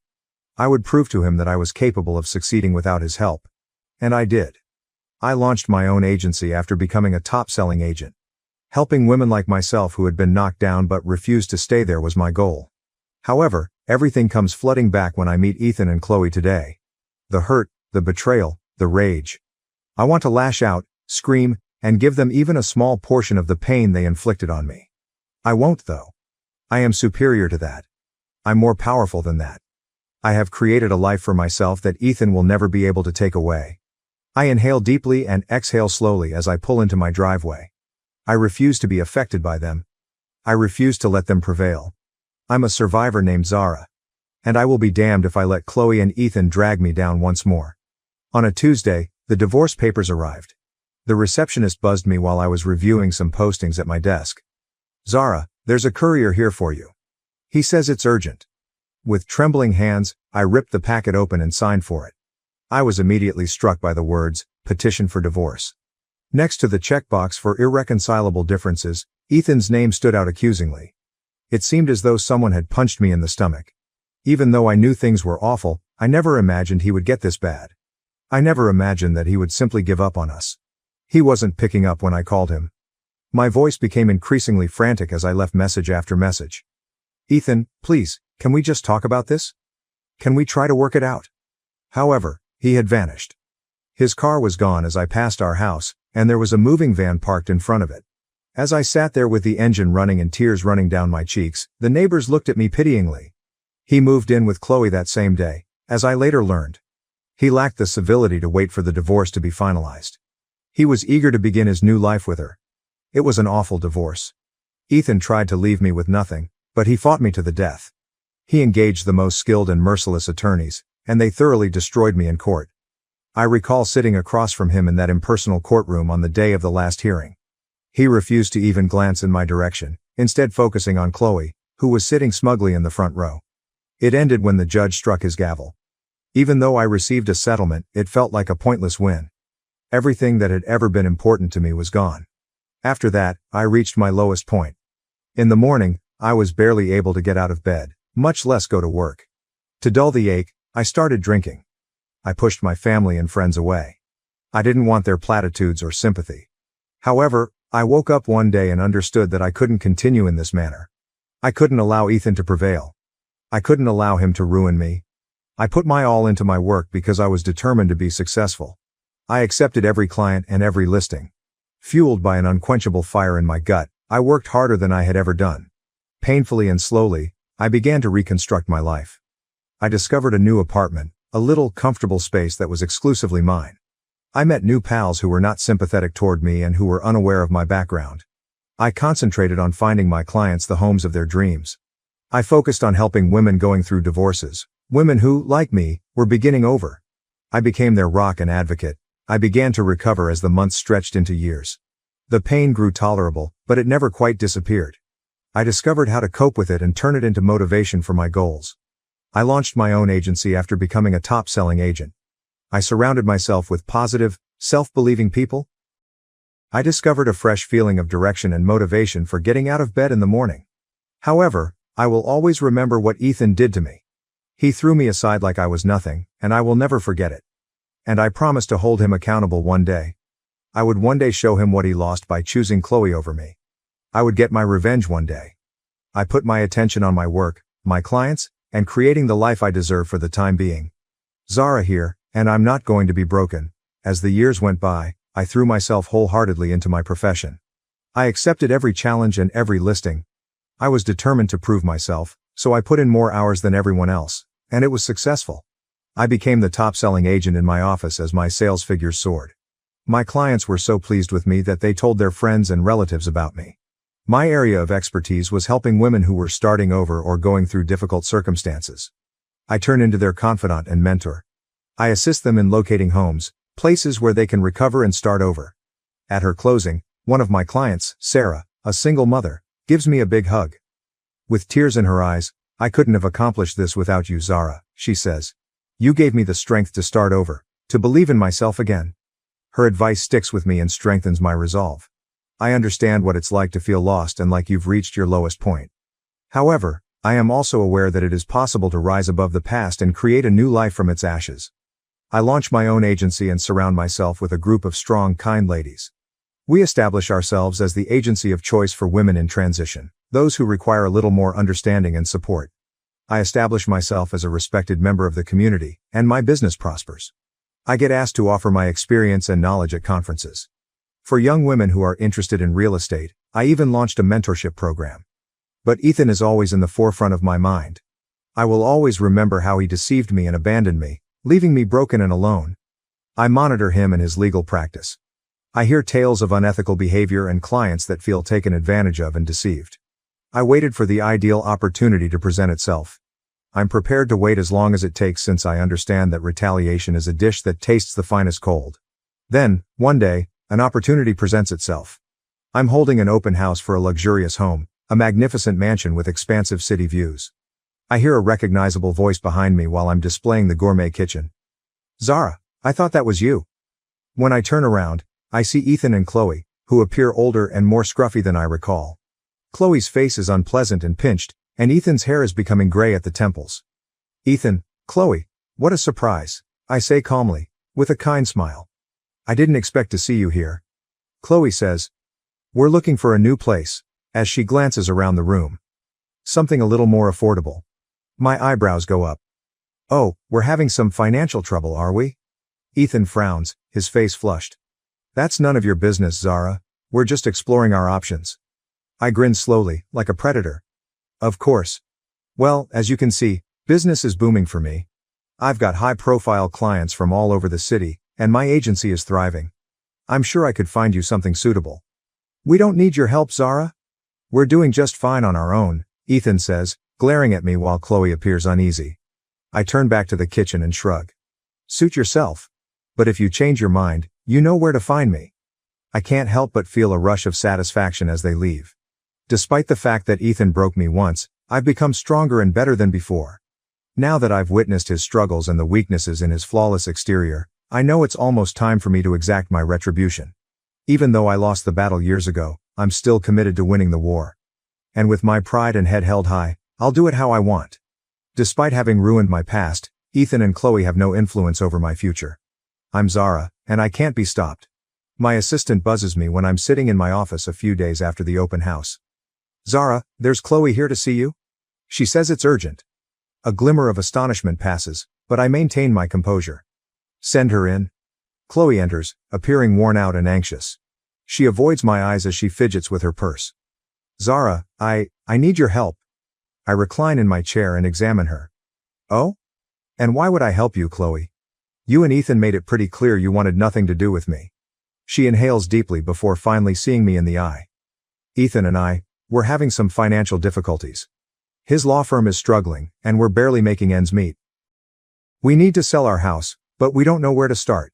I would prove to him that I was capable of succeeding without his help. And I did. I launched my own agency after becoming a top-selling agent. Helping women like myself who had been knocked down but refused to stay there was my goal. However, everything comes flooding back when I meet Ethan and Chloe today. The hurt, the betrayal, the rage. I want to lash out, scream, and give them even a small portion of the pain they inflicted on me. I won't though. I am superior to that. I'm more powerful than that. I have created a life for myself that Ethan will never be able to take away. I inhale deeply and exhale slowly as I pull into my driveway. I refuse to be affected by them. I refuse to let them prevail. I'm a survivor named Zara. And I will be damned if I let Chloe and Ethan drag me down once more. On a Tuesday, the divorce papers arrived. The receptionist buzzed me while I was reviewing some postings at my desk. Zara, there's a courier here for you. He says it's urgent. With trembling hands, I ripped the packet open and signed for it. I was immediately struck by the words, "Petition for divorce." Next to the checkbox for irreconcilable differences, Ethan's name stood out accusingly. It seemed as though someone had punched me in the stomach. Even though I knew things were awful, I never imagined he would get this bad. I never imagined that he would simply give up on us. He wasn't picking up when I called him. My voice became increasingly frantic as I left message after message. "Ethan, please, can we just talk about this? Can we try to work it out?" However, he had vanished. His car was gone as I passed our house, and there was a moving van parked in front of it. As I sat there with the engine running and tears running down my cheeks, the neighbors looked at me pityingly. He moved in with Chloe that same day, as I later learned. He lacked the civility to wait for the divorce to be finalized. He was eager to begin his new life with her. It was an awful divorce. Ethan tried to leave me with nothing, but he fought me to the death. He engaged the most skilled and merciless attorneys, and they thoroughly destroyed me in court. I recall sitting across from him in that impersonal courtroom on the day of the last hearing. He refused to even glance in my direction, instead focusing on Chloe, who was sitting smugly in the front row. It ended when the judge struck his gavel. Even though I received a settlement, it felt like a pointless win. Everything that had ever been important to me was gone. After that, I reached my lowest point. In the morning, I was barely able to get out of bed, much less go to work. To dull the ache, I started drinking. I pushed my family and friends away. I didn't want their platitudes or sympathy. However, I woke up one day and understood that I couldn't continue in this manner. I couldn't allow Ethan to prevail. I couldn't allow him to ruin me. I put my all into my work because I was determined to be successful. I accepted every client and every listing. Fueled by an unquenchable fire in my gut, I worked harder than I had ever done. Painfully and slowly, I began to reconstruct my life. I discovered a new apartment, a little, comfortable space that was exclusively mine. I met new pals who were not sympathetic toward me and who were unaware of my background. I concentrated on finding my clients the homes of their dreams. I focused on helping women going through divorces, women who, like me, were beginning over. I became their rock and advocate. I began to recover as the months stretched into years. The pain grew tolerable, but it never quite disappeared. I discovered how to cope with it and turn it into motivation for my goals. I launched my own agency after becoming a top-selling agent. I surrounded myself with positive, self-believing people. I discovered a fresh feeling of direction and motivation for getting out of bed in the morning. However, I will always remember what Ethan did to me. He threw me aside like I was nothing, and I will never forget it. And I promised to hold him accountable one day. I would one day show him what he lost by choosing Chloe over me. I would get my revenge one day. I put my attention on my work, my clients, and creating the life I deserve for the time being. Zara here, and I'm not going to be broken. As the years went by, I threw myself wholeheartedly into my profession. I accepted every challenge and every listing. I was determined to prove myself, so I put in more hours than everyone else, and it was successful. I became the top-selling agent in my office as my sales figures soared. My clients were so pleased with me that they told their friends and relatives about me. My area of expertise was helping women who were starting over or going through difficult circumstances. I turn into their confidant and mentor. I assist them in locating homes, places where they can recover and start over. At her closing, one of my clients, Sarah, a single mother, gives me a big hug. With tears in her eyes, "I couldn't have accomplished this without you, Zara," she says. "You gave me the strength to start over, to believe in myself again." Her advice sticks with me and strengthens my resolve. I understand what it's like to feel lost and like you've reached your lowest point. However, I am also aware that it is possible to rise above the past and create a new life from its ashes. I launch my own agency and surround myself with a group of strong, kind ladies. We establish ourselves as the agency of choice for women in transition, those who require a little more understanding and support. I establish myself as a respected member of the community, and my business prospers. I get asked to offer my experience and knowledge at conferences. For young women who are interested in real estate, I even launched a mentorship program. But Ethan is always in the forefront of my mind. I will always remember how he deceived me and abandoned me, leaving me broken and alone. I monitor him and his legal practice. I hear tales of unethical behavior and clients that feel taken advantage of and deceived. I waited for the ideal opportunity to present itself. I'm prepared to wait as long as it takes since I understand that retaliation is a dish that tastes the finest cold. Then, one day, an opportunity presents itself. I'm holding an open house for a luxurious home, a magnificent mansion with expansive city views. I hear a recognizable voice behind me while I'm displaying the gourmet kitchen. Zara, I thought that was you. When I turn around, I see Ethan and Chloe, who appear older and more scruffy than I recall. Chloe's face is unpleasant and pinched, and Ethan's hair is becoming gray at the temples. Ethan, Chloe, what a surprise, I say calmly, with a kind smile. I didn't expect to see you here. Chloe says, we're looking for a new place, as she glances around the room. Something a little more affordable. My eyebrows go up. Oh, we're having some financial trouble, are we? Ethan frowns, his face flushed. That's none of your business, Zara. We're just exploring our options. I grin slowly, like a predator. Of course. Well, as you can see, business is booming for me. I've got high-profile clients from all over the city, and my agency is thriving. I'm sure I could find you something suitable. We don't need your help, Zara. We're doing just fine on our own, Ethan says, glaring at me while Chloe appears uneasy. I turn back to the kitchen and shrug. Suit yourself. But if you change your mind, you know where to find me. I can't help but feel a rush of satisfaction as they leave. Despite the fact that Ethan broke me once, I've become stronger and better than before. Now that I've witnessed his struggles and the weaknesses in his flawless exterior, I know it's almost time for me to exact my retribution. Even though I lost the battle years ago, I'm still committed to winning the war. And with my pride and head held high, I'll do it how I want. Despite having ruined my past, Ethan and Chloe have no influence over my future. I'm Zara, and I can't be stopped. My assistant buzzes me when I'm sitting in my office a few days after the open house. Zara, there's Chloe here to see you. She says it's urgent. A glimmer of astonishment passes, but I maintain my composure. Send her in. Chloe enters, appearing worn out and anxious. She avoids my eyes as she fidgets with her purse. Zara, I need your help. I recline in my chair and examine her. Oh? And why would I help you, Chloe? You and Ethan made it pretty clear you wanted nothing to do with me. She inhales deeply before finally seeing me in the eye. Ethan and we're having some financial difficulties. His law firm is struggling, and we're barely making ends meet. We need to sell our house, but we don't know where to start.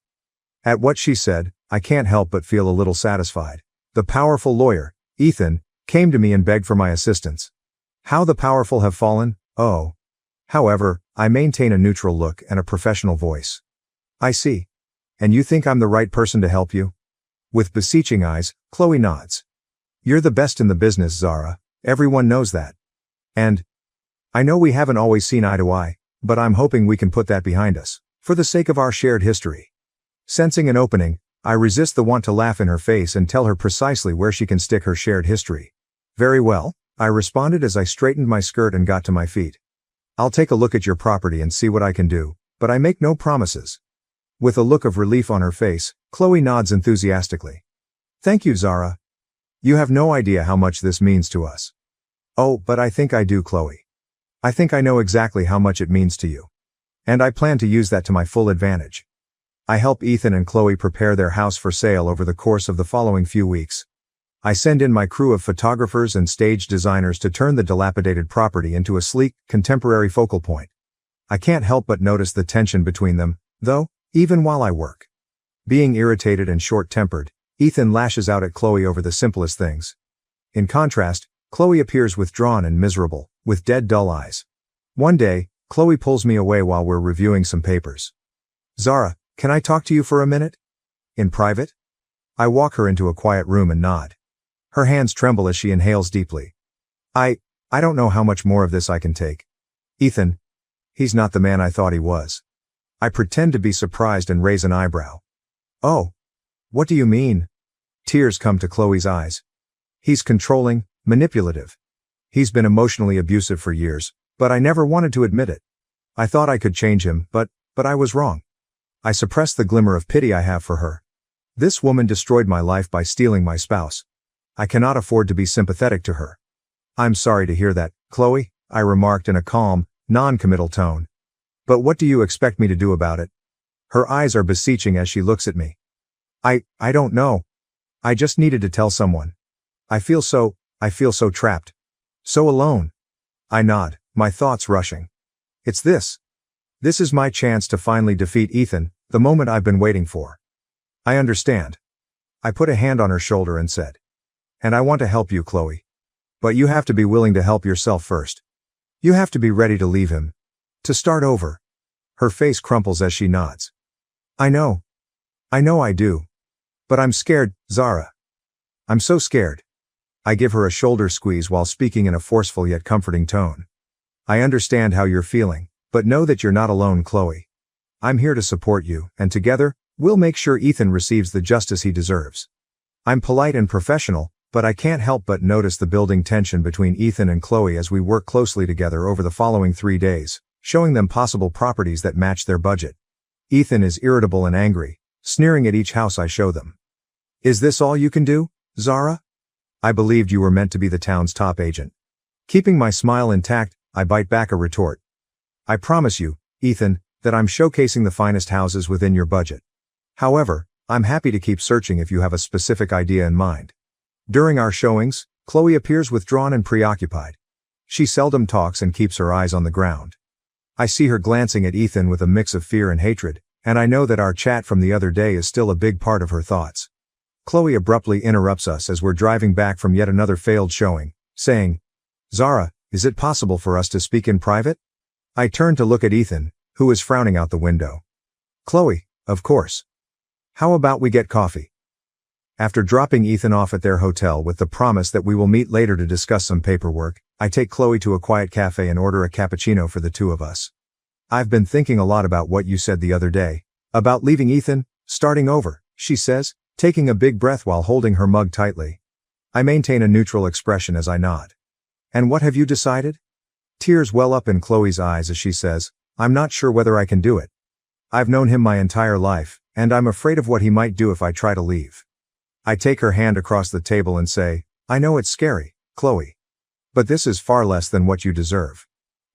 At what she said, I can't help but feel a little satisfied. The powerful lawyer, Ethan, came to me and begged for my assistance. How the powerful have fallen, oh. However, I maintain a neutral look and a professional voice. I see. And you think I'm the right person to help you? With beseeching eyes, Chloe nods. You're the best in the business, Zara. Everyone knows that. And I know we haven't always seen eye to eye, but I'm hoping we can put that behind us, for the sake of our shared history. Sensing an opening, I resist the want to laugh in her face and tell her precisely where she can stick her shared history. Very well, I responded as I straightened my skirt and got to my feet. I'll take a look at your property and see what I can do, but I make no promises. With a look of relief on her face, Chloe nods enthusiastically. Thank you, Zara. You have no idea how much this means to us. Oh, but I think I do, Chloe. I think I know exactly how much it means to you. And I plan to use that to my full advantage. I help Ethan and Chloe prepare their house for sale over the course of the following few weeks. I send in my crew of photographers and stage designers to turn the dilapidated property into a sleek, contemporary focal point. I can't help but notice the tension between them, though, even while I work. Being irritated and short-tempered, Ethan lashes out at Chloe over the simplest things. In contrast, Chloe appears withdrawn and miserable, with dead dull eyes. One day, Chloe pulls me away while we're reviewing some papers. Zara, can I talk to you for a minute? In private? I walk her into a quiet room and nod. Her hands tremble as she inhales deeply. I don't know how much more of this I can take. Ethan. He's not the man I thought he was. I pretend to be surprised and raise an eyebrow. Oh. What do you mean? Tears come to Chloe's eyes. He's controlling, manipulative. He's been emotionally abusive for years, but I never wanted to admit it. I thought I could change him, but I was wrong. I suppressed the glimmer of pity I have for her. This woman destroyed my life by stealing my spouse. I cannot afford to be sympathetic to her. I'm sorry to hear that, Chloe, I remarked in a calm, non-committal tone. But what do you expect me to do about it? Her eyes are beseeching as she looks at me. I don't know. I just needed to tell someone. I feel so trapped. So alone. I nod, my thoughts rushing. It's this. This is my chance to finally defeat Ethan, the moment I've been waiting for. I understand. I put a hand on her shoulder and said. And I want to help you, Chloe. But you have to be willing to help yourself first. You have to be ready to leave him. To start over. Her face crumples as she nods. I know I do. But I'm scared, Zara. I'm so scared. I give her a shoulder squeeze while speaking in a forceful yet comforting tone. I understand how you're feeling, but know that you're not alone, Chloe. I'm here to support you, and together, we'll make sure Ethan receives the justice he deserves. I'm polite and professional, but I can't help but notice the building tension between Ethan and Chloe as we work closely together over the following 3 days, showing them possible properties that match their budget. Ethan is irritable and angry, sneering at each house I show them. Is this all you can do, Zara? I believed you were meant to be the town's top agent. Keeping my smile intact, I bite back a retort. I promise you, Ethan, that I'm showcasing the finest houses within your budget. However, I'm happy to keep searching if you have a specific idea in mind. During our showings, Chloe appears withdrawn and preoccupied. She seldom talks and keeps her eyes on the ground. I see her glancing at Ethan with a mix of fear and hatred, and I know that our chat from the other day is still a big part of her thoughts. Chloe abruptly interrupts us as we're driving back from yet another failed showing, saying, Zara, is it possible for us to speak in private? I turn to look at Ethan, who is frowning out the window. Chloe, of course. How about we get coffee? After dropping Ethan off at their hotel with the promise that we will meet later to discuss some paperwork, I take Chloe to a quiet cafe and order a cappuccino for the two of us. I've been thinking a lot about what you said the other day, about leaving Ethan, starting over, she says, taking a big breath while holding her mug tightly. I maintain a neutral expression as I nod. And what have you decided? Tears well up in Chloe's eyes as she says, I'm not sure whether I can do it. I've known him my entire life, and I'm afraid of what he might do if I try to leave. I take her hand across the table and say, I know it's scary, Chloe. But this is far less than what you deserve.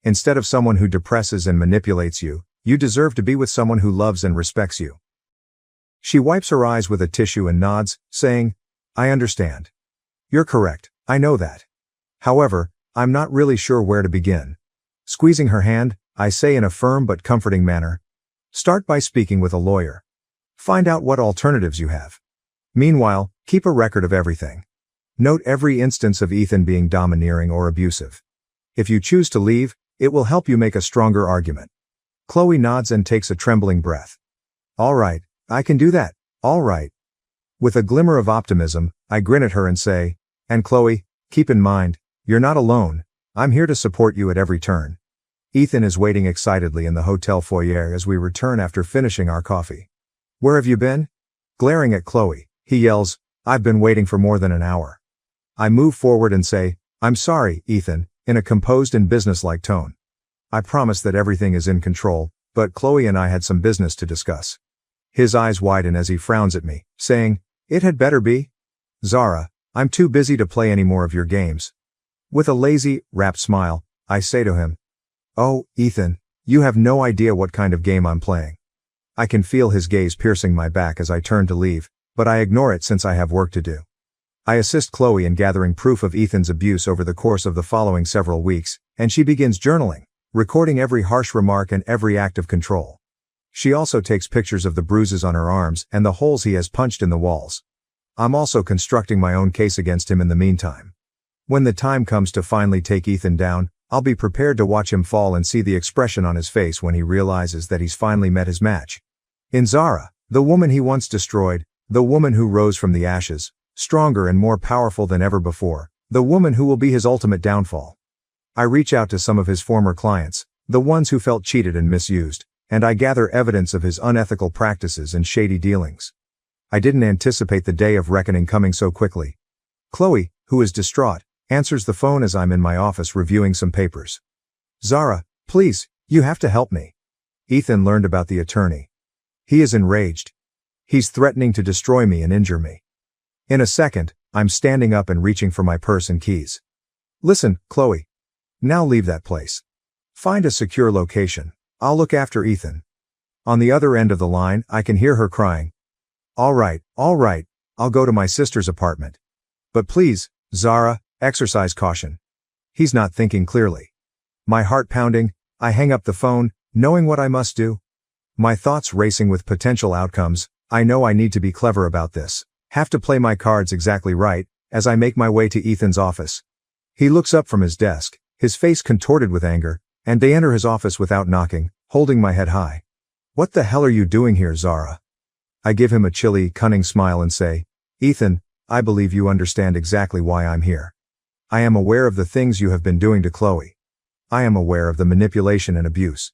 Instead of someone who depresses and manipulates you, you deserve to be with someone who loves and respects you. She wipes her eyes with a tissue and nods, saying, I understand. You're correct, I know that. However, I'm not really sure where to begin. Squeezing her hand, I say in a firm but comforting manner, start by speaking with a lawyer. Find out what alternatives you have. Meanwhile, keep a record of everything. Note every instance of Ethan being domineering or abusive. If you choose to leave, it will help you make a stronger argument. Chloe nods and takes a trembling breath. All right, I can do that, all right. With a glimmer of optimism, I grin at her and say, and Chloe, keep in mind, you're not alone, I'm here to support you at every turn. Ethan is waiting excitedly in the hotel foyer as we return after finishing our coffee. Where have you been? Glaring at Chloe, he yells, I've been waiting for more than an hour. I move forward and say, I'm sorry, Ethan, in a composed and businesslike tone. I promise that everything is in control, but Chloe and I had some business to discuss. His eyes widen as he frowns at me, saying, it had better be. Zara, I'm too busy to play any more of your games. With a lazy, rapt smile, I say to him, oh, Ethan, you have no idea what kind of game I'm playing. I can feel his gaze piercing my back as I turn to leave, but I ignore it since I have work to do. I assist Chloe in gathering proof of Ethan's abuse over the course of the following several weeks, and she begins journaling, recording every harsh remark and every act of control. She also takes pictures of the bruises on her arms and the holes he has punched in the walls. I'm also constructing my own case against him in the meantime. When the time comes to finally take Ethan down, I'll be prepared to watch him fall and see the expression on his face when he realizes that he's finally met his match. In Zara, the woman he once destroyed, the woman who rose from the ashes, stronger and more powerful than ever before, the woman who will be his ultimate downfall. I reach out to some of his former clients, the ones who felt cheated and misused, and I gather evidence of his unethical practices and shady dealings. I didn't anticipate the day of reckoning coming so quickly. Chloe, who is distraught, answers the phone as I'm in my office reviewing some papers. Zara, please, you have to help me. Ethan learned about the attorney. He is enraged. He's threatening to destroy me and injure me. In a second, I'm standing up and reaching for my purse and keys. Listen, Chloe. Now leave that place. Find a secure location. I'll look after Ethan. On the other end of the line, I can hear her crying. All right, I'll go to my sister's apartment. But please, Zara, exercise caution. He's not thinking clearly. My heart pounding, I hang up the phone, knowing what I must do. My thoughts racing with potential outcomes. I know I need to be clever about this. Have to play my cards exactly right, as I make my way to Ethan's office. He looks up from his desk, his face contorted with anger, and they enter his office without knocking, holding my head high. "What the hell are you doing here, Zara?" I give him a chilly, cunning smile and say, "Ethan, I believe you understand exactly why I'm here. I am aware of the things you have been doing to Chloe. I am aware of the manipulation and abuse."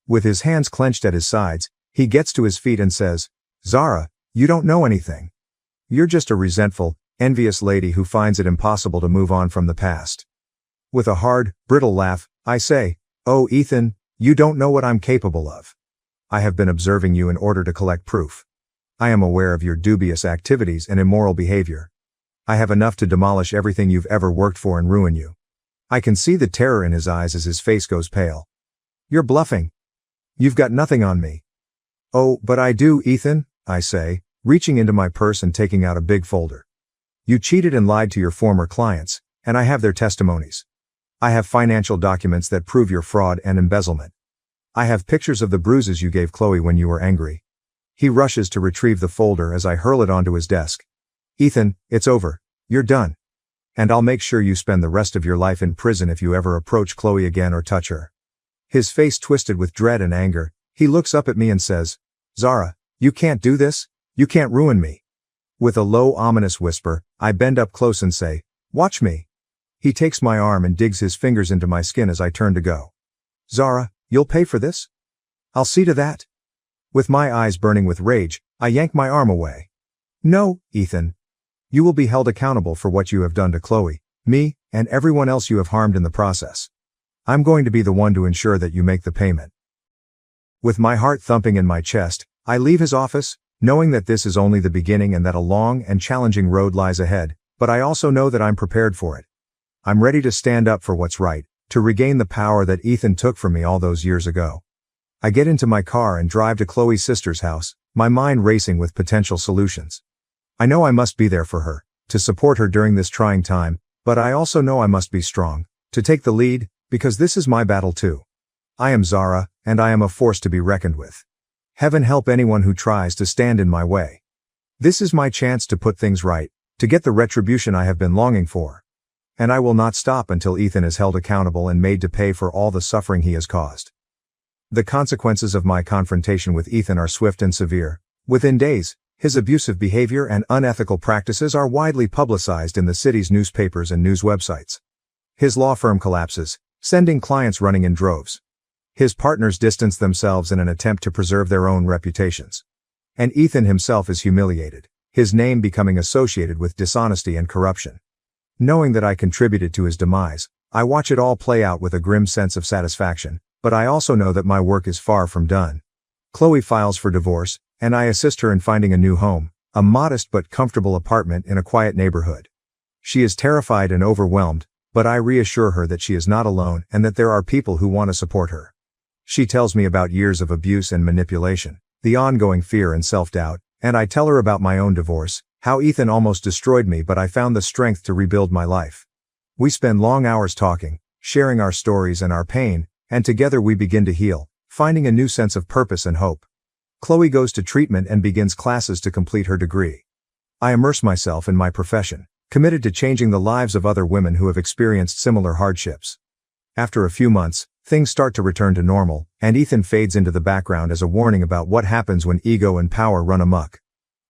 With his hands clenched at his sides, he gets to his feet and says, "Zara, you don't know anything. You're just a resentful, envious lady who finds it impossible to move on from the past." With a hard, brittle laugh, I say, "Oh, Ethan, you don't know what I'm capable of. I have been observing you in order to collect proof. I am aware of your dubious activities and immoral behavior. I have enough to demolish everything you've ever worked for and ruin you." I can see the terror in his eyes as his face goes pale. "You're bluffing. You've got nothing on me." "Oh, but I do, Ethan," I say, reaching into my purse and taking out a big folder. "You cheated and lied to your former clients, and I have their testimonies. I have financial documents that prove your fraud and embezzlement. I have pictures of the bruises you gave Chloe when you were angry." He rushes to retrieve the folder as I hurl it onto his desk. "Ethan, it's over. You're done. And I'll make sure you spend the rest of your life in prison if you ever approach Chloe again or touch her." His face twisted with dread and anger, he looks up at me and says, "Zara, you can't do this. You can't ruin me." With a low, ominous whisper, I bend up close and say, "Watch me." He takes my arm and digs his fingers into my skin as I turn to go. "Zara, you'll pay for this? I'll see to that." With my eyes burning with rage, I yank my arm away. "No, Ethan. You will be held accountable for what you have done to Chloe, me, and everyone else you have harmed in the process. I'm going to be the one to ensure that you make the payment." With my heart thumping in my chest, I leave his office, knowing that this is only the beginning and that a long and challenging road lies ahead, but I also know that I'm prepared for it. I'm ready to stand up for what's right, to regain the power that Ethan took from me all those years ago. I get into my car and drive to Chloe's sister's house, my mind racing with potential solutions. I know I must be there for her, to support her during this trying time, but I also know I must be strong, to take the lead, because this is my battle too. I am Zara, and I am a force to be reckoned with. Heaven help anyone who tries to stand in my way. This is my chance to put things right, to get the retribution I have been longing for. And I will not stop until Ethan is held accountable and made to pay for all the suffering he has caused. The consequences of my confrontation with Ethan are swift and severe. Within days, his abusive behavior and unethical practices are widely publicized in the city's newspapers and news websites. His law firm collapses, sending clients running in droves. His partners distance themselves in an attempt to preserve their own reputations. And Ethan himself is humiliated, his name becoming associated with dishonesty and corruption. Knowing that I contributed to his demise, I watch it all play out with a grim sense of satisfaction, but I also know that my work is far from done. Chloe files for divorce, and I assist her in finding a new home, a modest but comfortable apartment in a quiet neighborhood. She is terrified and overwhelmed, but I reassure her that she is not alone and that there are people who want to support her. She tells me about years of abuse and manipulation, the ongoing fear and self-doubt, and I tell her about my own divorce, how Ethan almost destroyed me but I found the strength to rebuild my life. We spend long hours talking, sharing our stories and our pain, and together we begin to heal, finding a new sense of purpose and hope. Chloe goes to treatment and begins classes to complete her degree. I immerse myself in my profession, committed to changing the lives of other women who have experienced similar hardships. After a few months, things start to return to normal, and Ethan fades into the background as a warning about what happens when ego and power run amok.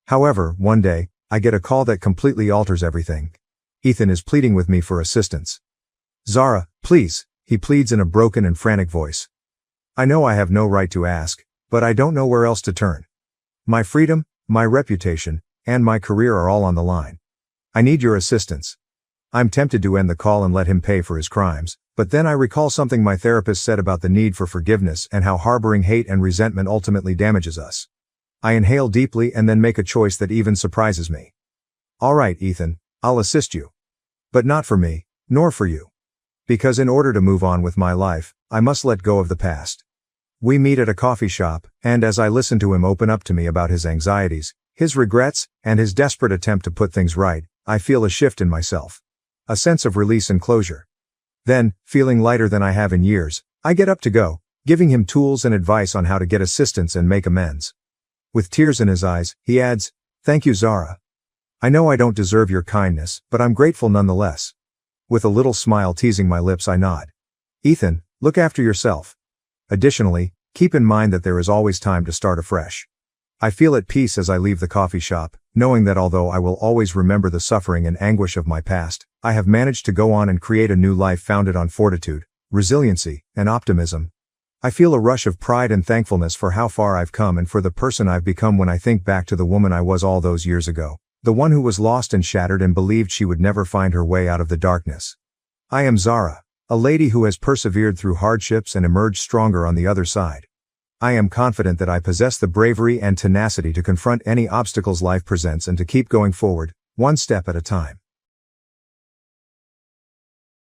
However, one day, I get a call that completely alters everything. Ethan is pleading with me for assistance. "Zara, please," he pleads in a broken and frantic voice. I know I have no right to ask, but I don't know where else to turn. My freedom, my reputation, and my career are all on the line. I need your assistance. I'm tempted to end the call and let him pay for his crimes, but then I recall something my therapist said about the need for forgiveness and how harboring hate and resentment ultimately damages us. I inhale deeply and then make a choice that even surprises me. "All right, Ethan, I'll assist you. But not for me, nor for you. Because in order to move on with my life, I must let go of the past." We meet at a coffee shop, and as I listen to him open up to me about his anxieties, his regrets, and his desperate attempt to put things right, I feel a shift in myself. A sense of release and closure. Then, feeling lighter than I have in years, I get up to go, giving him tools and advice on how to get assistance and make amends. With tears in his eyes, he adds, "Thank you, Zara. I know I don't deserve your kindness, but I'm grateful nonetheless." With a little smile teasing my lips, I nod. Ethan, look after yourself. Additionally, keep in mind that there is always time to start afresh. I feel at peace as I leave the coffee shop, knowing that although I will always remember the suffering and anguish of my past, I have managed to go on and create a new life founded on fortitude, resiliency, and optimism. I feel a rush of pride and thankfulness for how far I've come and for the person I've become when I think back to the woman I was all those years ago, the one who was lost and shattered and believed she would never find her way out of the darkness. I am Zara, a lady who has persevered through hardships and emerged stronger on the other side. I am confident that I possess the bravery and tenacity to confront any obstacles life presents and to keep going forward, one step at a time.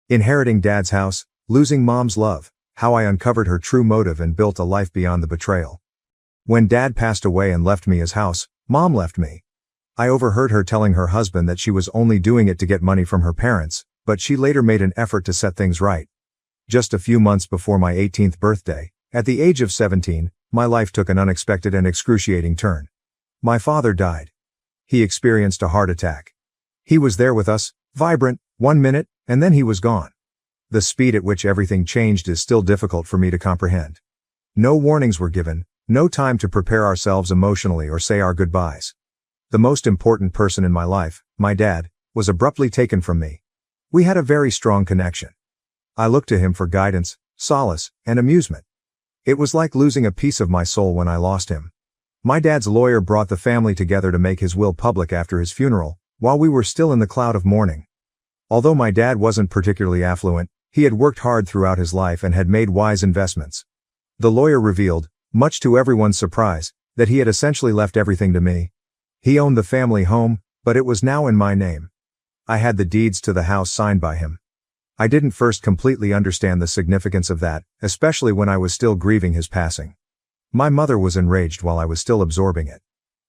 Inheriting Dad's house, losing Mom's love, how I uncovered her true motive and built a life beyond the betrayal. When Dad passed away and left me his house, Mom left me. I overheard her telling her husband that she was only doing it to get money from her parents, but she later made an effort to set things right. Just a few months before my 18th birthday, at the age of 17, my life took an unexpected and excruciating turn. My father died. He experienced a heart attack. He was there with us, vibrant, 1 minute, and then he was gone. The speed at which everything changed is still difficult for me to comprehend. No warnings were given, no time to prepare ourselves emotionally or say our goodbyes. The most important person in my life, my dad, was abruptly taken from me. We had a very strong connection. I looked to him for guidance, solace, and amusement. It was like losing a piece of my soul when I lost him. My dad's lawyer brought the family together to make his will public after his funeral, while we were still in the cloud of mourning. Although my dad wasn't particularly affluent, he had worked hard throughout his life and had made wise investments. The lawyer revealed, much to everyone's surprise, that he had essentially left everything to me. He owned the family home, but it was now in my name. I had the deeds to the house signed by him. I didn't first completely understand the significance of that, especially when I was still grieving his passing. My mother was enraged while I was still absorbing it.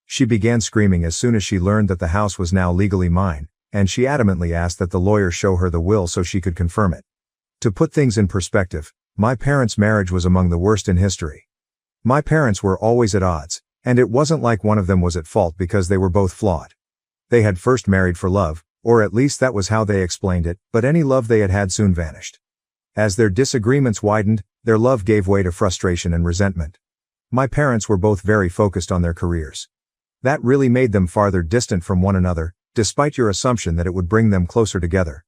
She began screaming as soon as she learned that the house was now legally mine, and she adamantly asked that the lawyer show her the will so she could confirm it. To put things in perspective, my parents' marriage was among the worst in history. My parents were always at odds, and it wasn't like one of them was at fault because they were both flawed. They had first married for love, or at least that was how they explained it, but any love they had had soon vanished. As their disagreements widened, their love gave way to frustration and resentment. My parents were both very focused on their careers. That really made them farther distant from one another, despite your assumption that it would bring them closer together.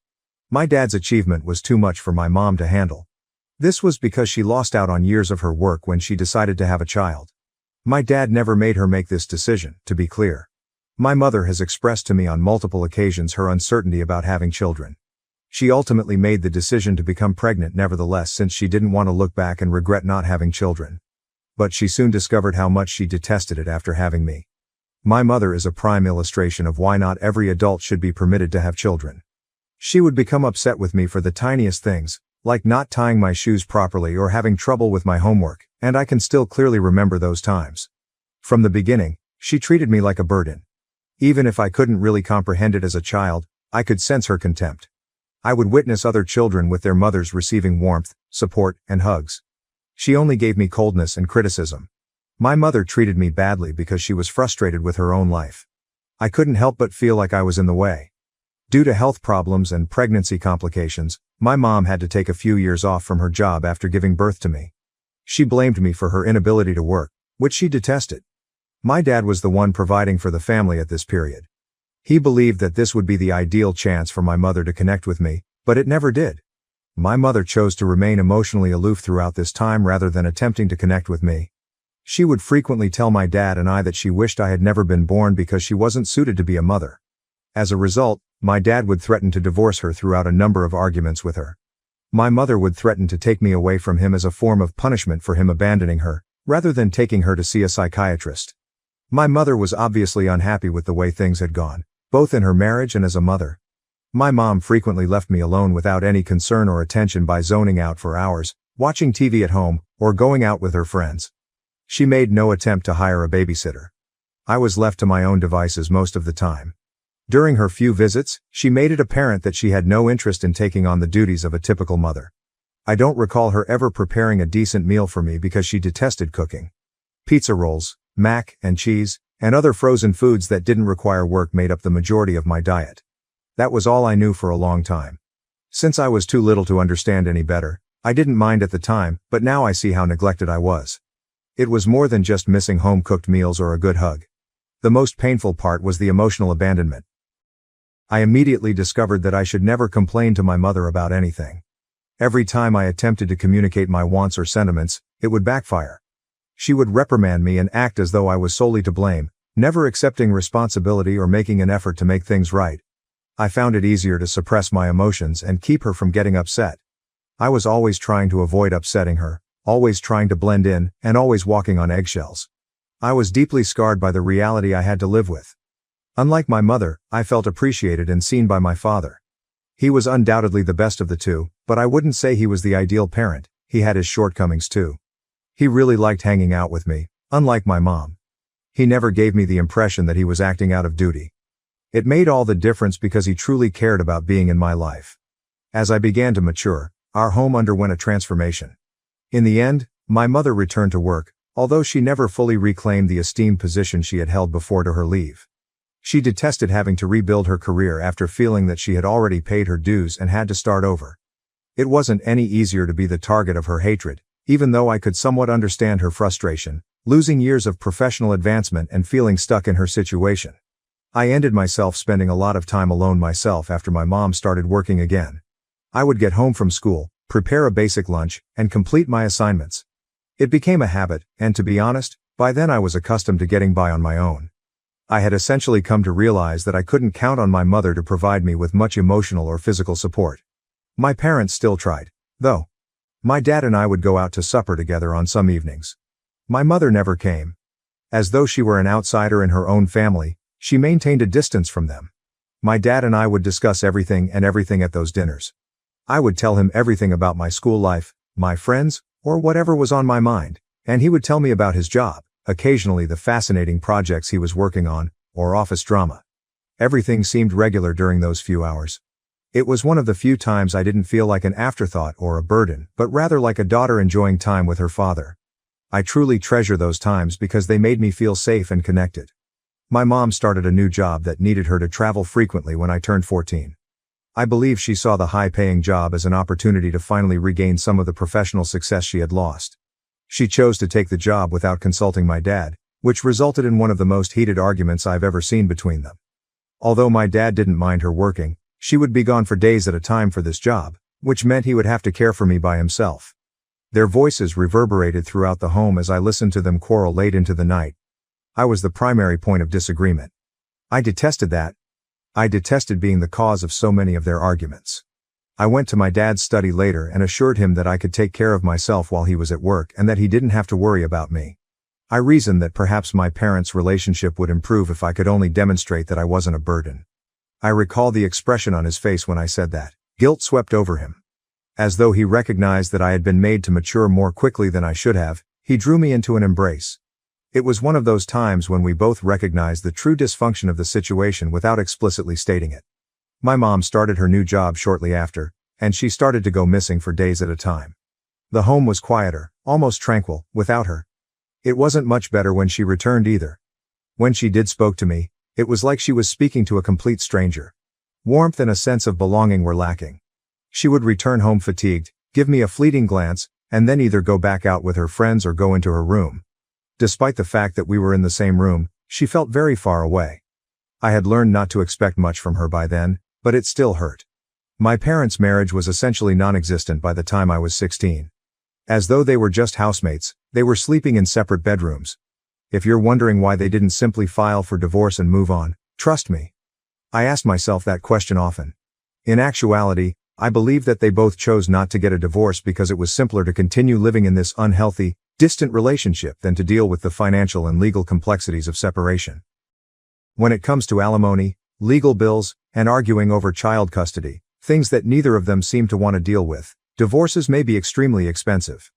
My dad's achievement was too much for my mom to handle. This was because she lost out on years of her work when she decided to have a child. My dad never made her make this decision, to be clear. My mother has expressed to me on multiple occasions her uncertainty about having children. She ultimately made the decision to become pregnant nevertheless since she didn't want to look back and regret not having children. But she soon discovered how much she detested it after having me. My mother is a prime illustration of why not every adult should be permitted to have children. She would become upset with me for the tiniest things, like not tying my shoes properly or having trouble with my homework, and I can still clearly remember those times. From the beginning, she treated me like a burden. Even if I couldn't really comprehend it as a child, I could sense her contempt. I would witness other children with their mothers receiving warmth, support, and hugs. She only gave me coldness and criticism. My mother treated me badly because she was frustrated with her own life. I couldn't help but feel like I was in the way. Due to health problems and pregnancy complications, my mom had to take a few years off from her job after giving birth to me. She blamed me for her inability to work, which she detested. My dad was the one providing for the family at this period. He believed that this would be the ideal chance for my mother to connect with me, but it never did. My mother chose to remain emotionally aloof throughout this time rather than attempting to connect with me. She would frequently tell my dad and I that she wished I had never been born because she wasn't suited to be a mother. As a result, my dad would threaten to divorce her throughout a number of arguments with her. My mother would threaten to take me away from him as a form of punishment for him abandoning her, rather than taking her to see a psychiatrist. My mother was obviously unhappy with the way things had gone, both in her marriage and as a mother. My mom frequently left me alone without any concern or attention by zoning out for hours, watching TV at home, or going out with her friends. She made no attempt to hire a babysitter. I was left to my own devices most of the time. During her few visits, she made it apparent that she had no interest in taking on the duties of a typical mother. I don't recall her ever preparing a decent meal for me because she detested cooking. Pizza rolls, mac and cheese, and other frozen foods that didn't require work made up the majority of my diet. That was all I knew for a long time. Since I was too little to understand any better, I didn't mind at the time, but now I see how neglected I was. It was more than just missing home-cooked meals or a good hug. The most painful part was the emotional abandonment. I immediately discovered that I should never complain to my mother about anything. Every time I attempted to communicate my wants or sentiments, it would backfire. She would reprimand me and act as though I was solely to blame, never accepting responsibility or making an effort to make things right. I found it easier to suppress my emotions and keep her from getting upset. I was always trying to avoid upsetting her, always trying to blend in, and always walking on eggshells. I was deeply scarred by the reality I had to live with. Unlike my mother, I felt appreciated and seen by my father. He was undoubtedly the best of the two, but I wouldn't say he was the ideal parent. He had his shortcomings too. He really liked hanging out with me, unlike my mom. He never gave me the impression that he was acting out of duty. It made all the difference because he truly cared about being in my life. As I began to mature, our home underwent a transformation. In the end, my mother returned to work, although she never fully reclaimed the esteemed position she had held before to her leave. She detested having to rebuild her career after feeling that she had already paid her dues and had to start over. It wasn't any easier to be the target of her hatred, even though I could somewhat understand her frustration, losing years of professional advancement and feeling stuck in her situation. I ended myself spending a lot of time alone myself after my mom started working again. I would get home from school, prepare a basic lunch, and complete my assignments. It became a habit, and to be honest, by then I was accustomed to getting by on my own. I had essentially come to realize that I couldn't count on my mother to provide me with much emotional or physical support. My parents still tried, though. My dad and I would go out to supper together on some evenings. My mother never came. As though she were an outsider in her own family, she maintained a distance from them. My dad and I would discuss everything at those dinners. I would tell him everything about my school life, my friends, or whatever was on my mind, and he would tell me about his job, occasionally the fascinating projects he was working on, or office drama. Everything seemed regular during those few hours. It was one of the few times I didn't feel like an afterthought or a burden, but rather like a daughter enjoying time with her father. I truly treasure those times because they made me feel safe and connected. My mom started a new job that needed her to travel frequently when I turned 14. I believe she saw the high-paying job as an opportunity to finally regain some of the professional success she had lost. She chose to take the job without consulting my dad, which resulted in one of the most heated arguments I've ever seen between them. Although my dad didn't mind her working, she would be gone for days at a time for this job, which meant he would have to care for me by himself. Their voices reverberated throughout the home as I listened to them quarrel late into the night. I was the primary point of disagreement. I detested that. I detested being the cause of so many of their arguments. I went to my dad's study later and assured him that I could take care of myself while he was at work and that he didn't have to worry about me. I reasoned that perhaps my parents' relationship would improve if I could only demonstrate that I wasn't a burden. I recall the expression on his face when I said that. Guilt swept over him. As though he recognized that I had been made to mature more quickly than I should have, he drew me into an embrace. It was one of those times when we both recognized the true dysfunction of the situation without explicitly stating it. My mom started her new job shortly after, and she started to go missing for days at a time. The home was quieter, almost tranquil, without her. It wasn't much better when she returned either. When she did spoke to me, it was like she was speaking to a complete stranger. Warmth and a sense of belonging were lacking. She would return home fatigued, give me a fleeting glance, and then either go back out with her friends or go into her room. Despite the fact that we were in the same room, she felt very far away. I had learned not to expect much from her by then, but it still hurt. My parents' marriage was essentially non-existent by the time I was 16. As though they were just housemates, they were sleeping in separate bedrooms. If you're wondering why they didn't simply file for divorce and move on, trust me. I asked myself that question often. In actuality, I believe that they both chose not to get a divorce because it was simpler to continue living in this unhealthy, distant relationship than to deal with the financial and legal complexities of separation. When it comes to alimony, legal bills, and arguing over child custody, things that neither of them seem to want to deal with, divorces may be extremely expensive.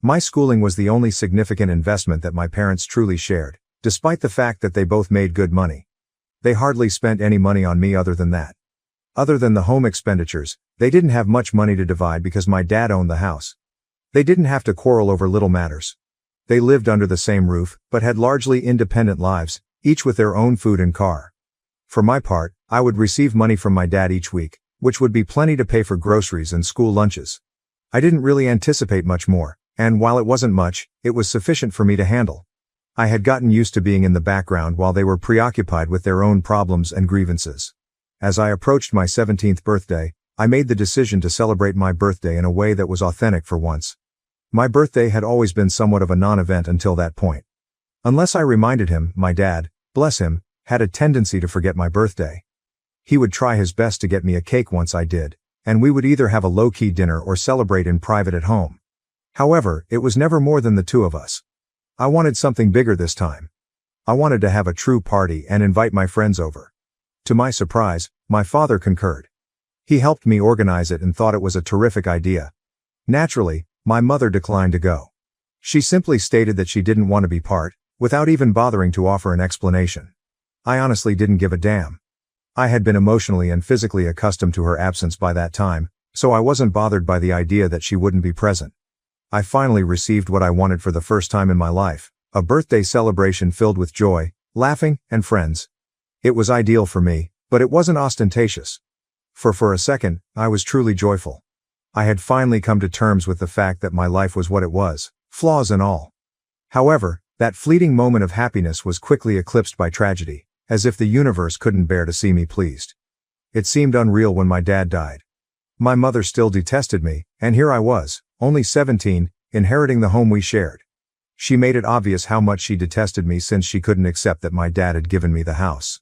My schooling was the only significant investment that my parents truly shared, despite the fact that they both made good money. They hardly spent any money on me other than that. Other than the home expenditures, they didn't have much money to divide because my dad owned the house. They didn't have to quarrel over little matters. They lived under the same roof, but had largely independent lives, each with their own food and car. For my part, I would receive money from my dad each week, which would be plenty to pay for groceries and school lunches. I didn't really anticipate much more, and while it wasn't much, it was sufficient for me to handle. I had gotten used to being in the background while they were preoccupied with their own problems and grievances. As I approached my 17th birthday, I made the decision to celebrate my birthday in a way that was authentic for once. My birthday had always been somewhat of a non-event until that point. Unless I reminded him, my dad, bless him, had a tendency to forget my birthday. He would try his best to get me a cake once I did, and we would either have a low-key dinner or celebrate in private at home. However, it was never more than the two of us. I wanted something bigger this time. I wanted to have a true party and invite my friends over. To my surprise, my father concurred. He helped me organize it and thought it was a terrific idea. Naturally, my mother declined to go. She simply stated that she didn't want to be part, without even bothering to offer an explanation. I honestly didn't give a damn. I had been emotionally and physically accustomed to her absence by that time, so I wasn't bothered by the idea that she wouldn't be present. I finally received what I wanted for the first time in my life, a birthday celebration filled with joy, laughing, and friends. It was ideal for me, but it wasn't ostentatious. For a second, I was truly joyful. I had finally come to terms with the fact that my life was what it was, flaws and all. However, that fleeting moment of happiness was quickly eclipsed by tragedy, as if the universe couldn't bear to see me pleased. It seemed unreal when my dad died. My mother still detested me, and here I was, only 17, inheriting the home we shared. She made it obvious how much she detested me since she couldn't accept that my dad had given me the house.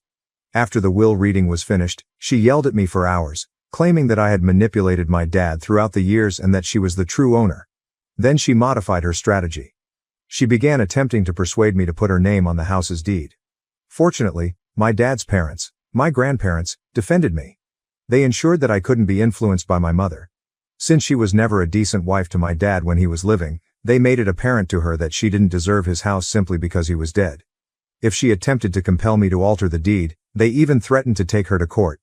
After the will reading was finished, she yelled at me for hours, claiming that I had manipulated my dad throughout the years and that she was the true owner. Then she modified her strategy. She began attempting to persuade me to put her name on the house's deed. Fortunately, my dad's parents, my grandparents, defended me. They ensured that I couldn't be influenced by my mother. Since she was never a decent wife to my dad when he was living, they made it apparent to her that she didn't deserve his house simply because he was dead. If she attempted to compel me to alter the deed, they even threatened to take her to court.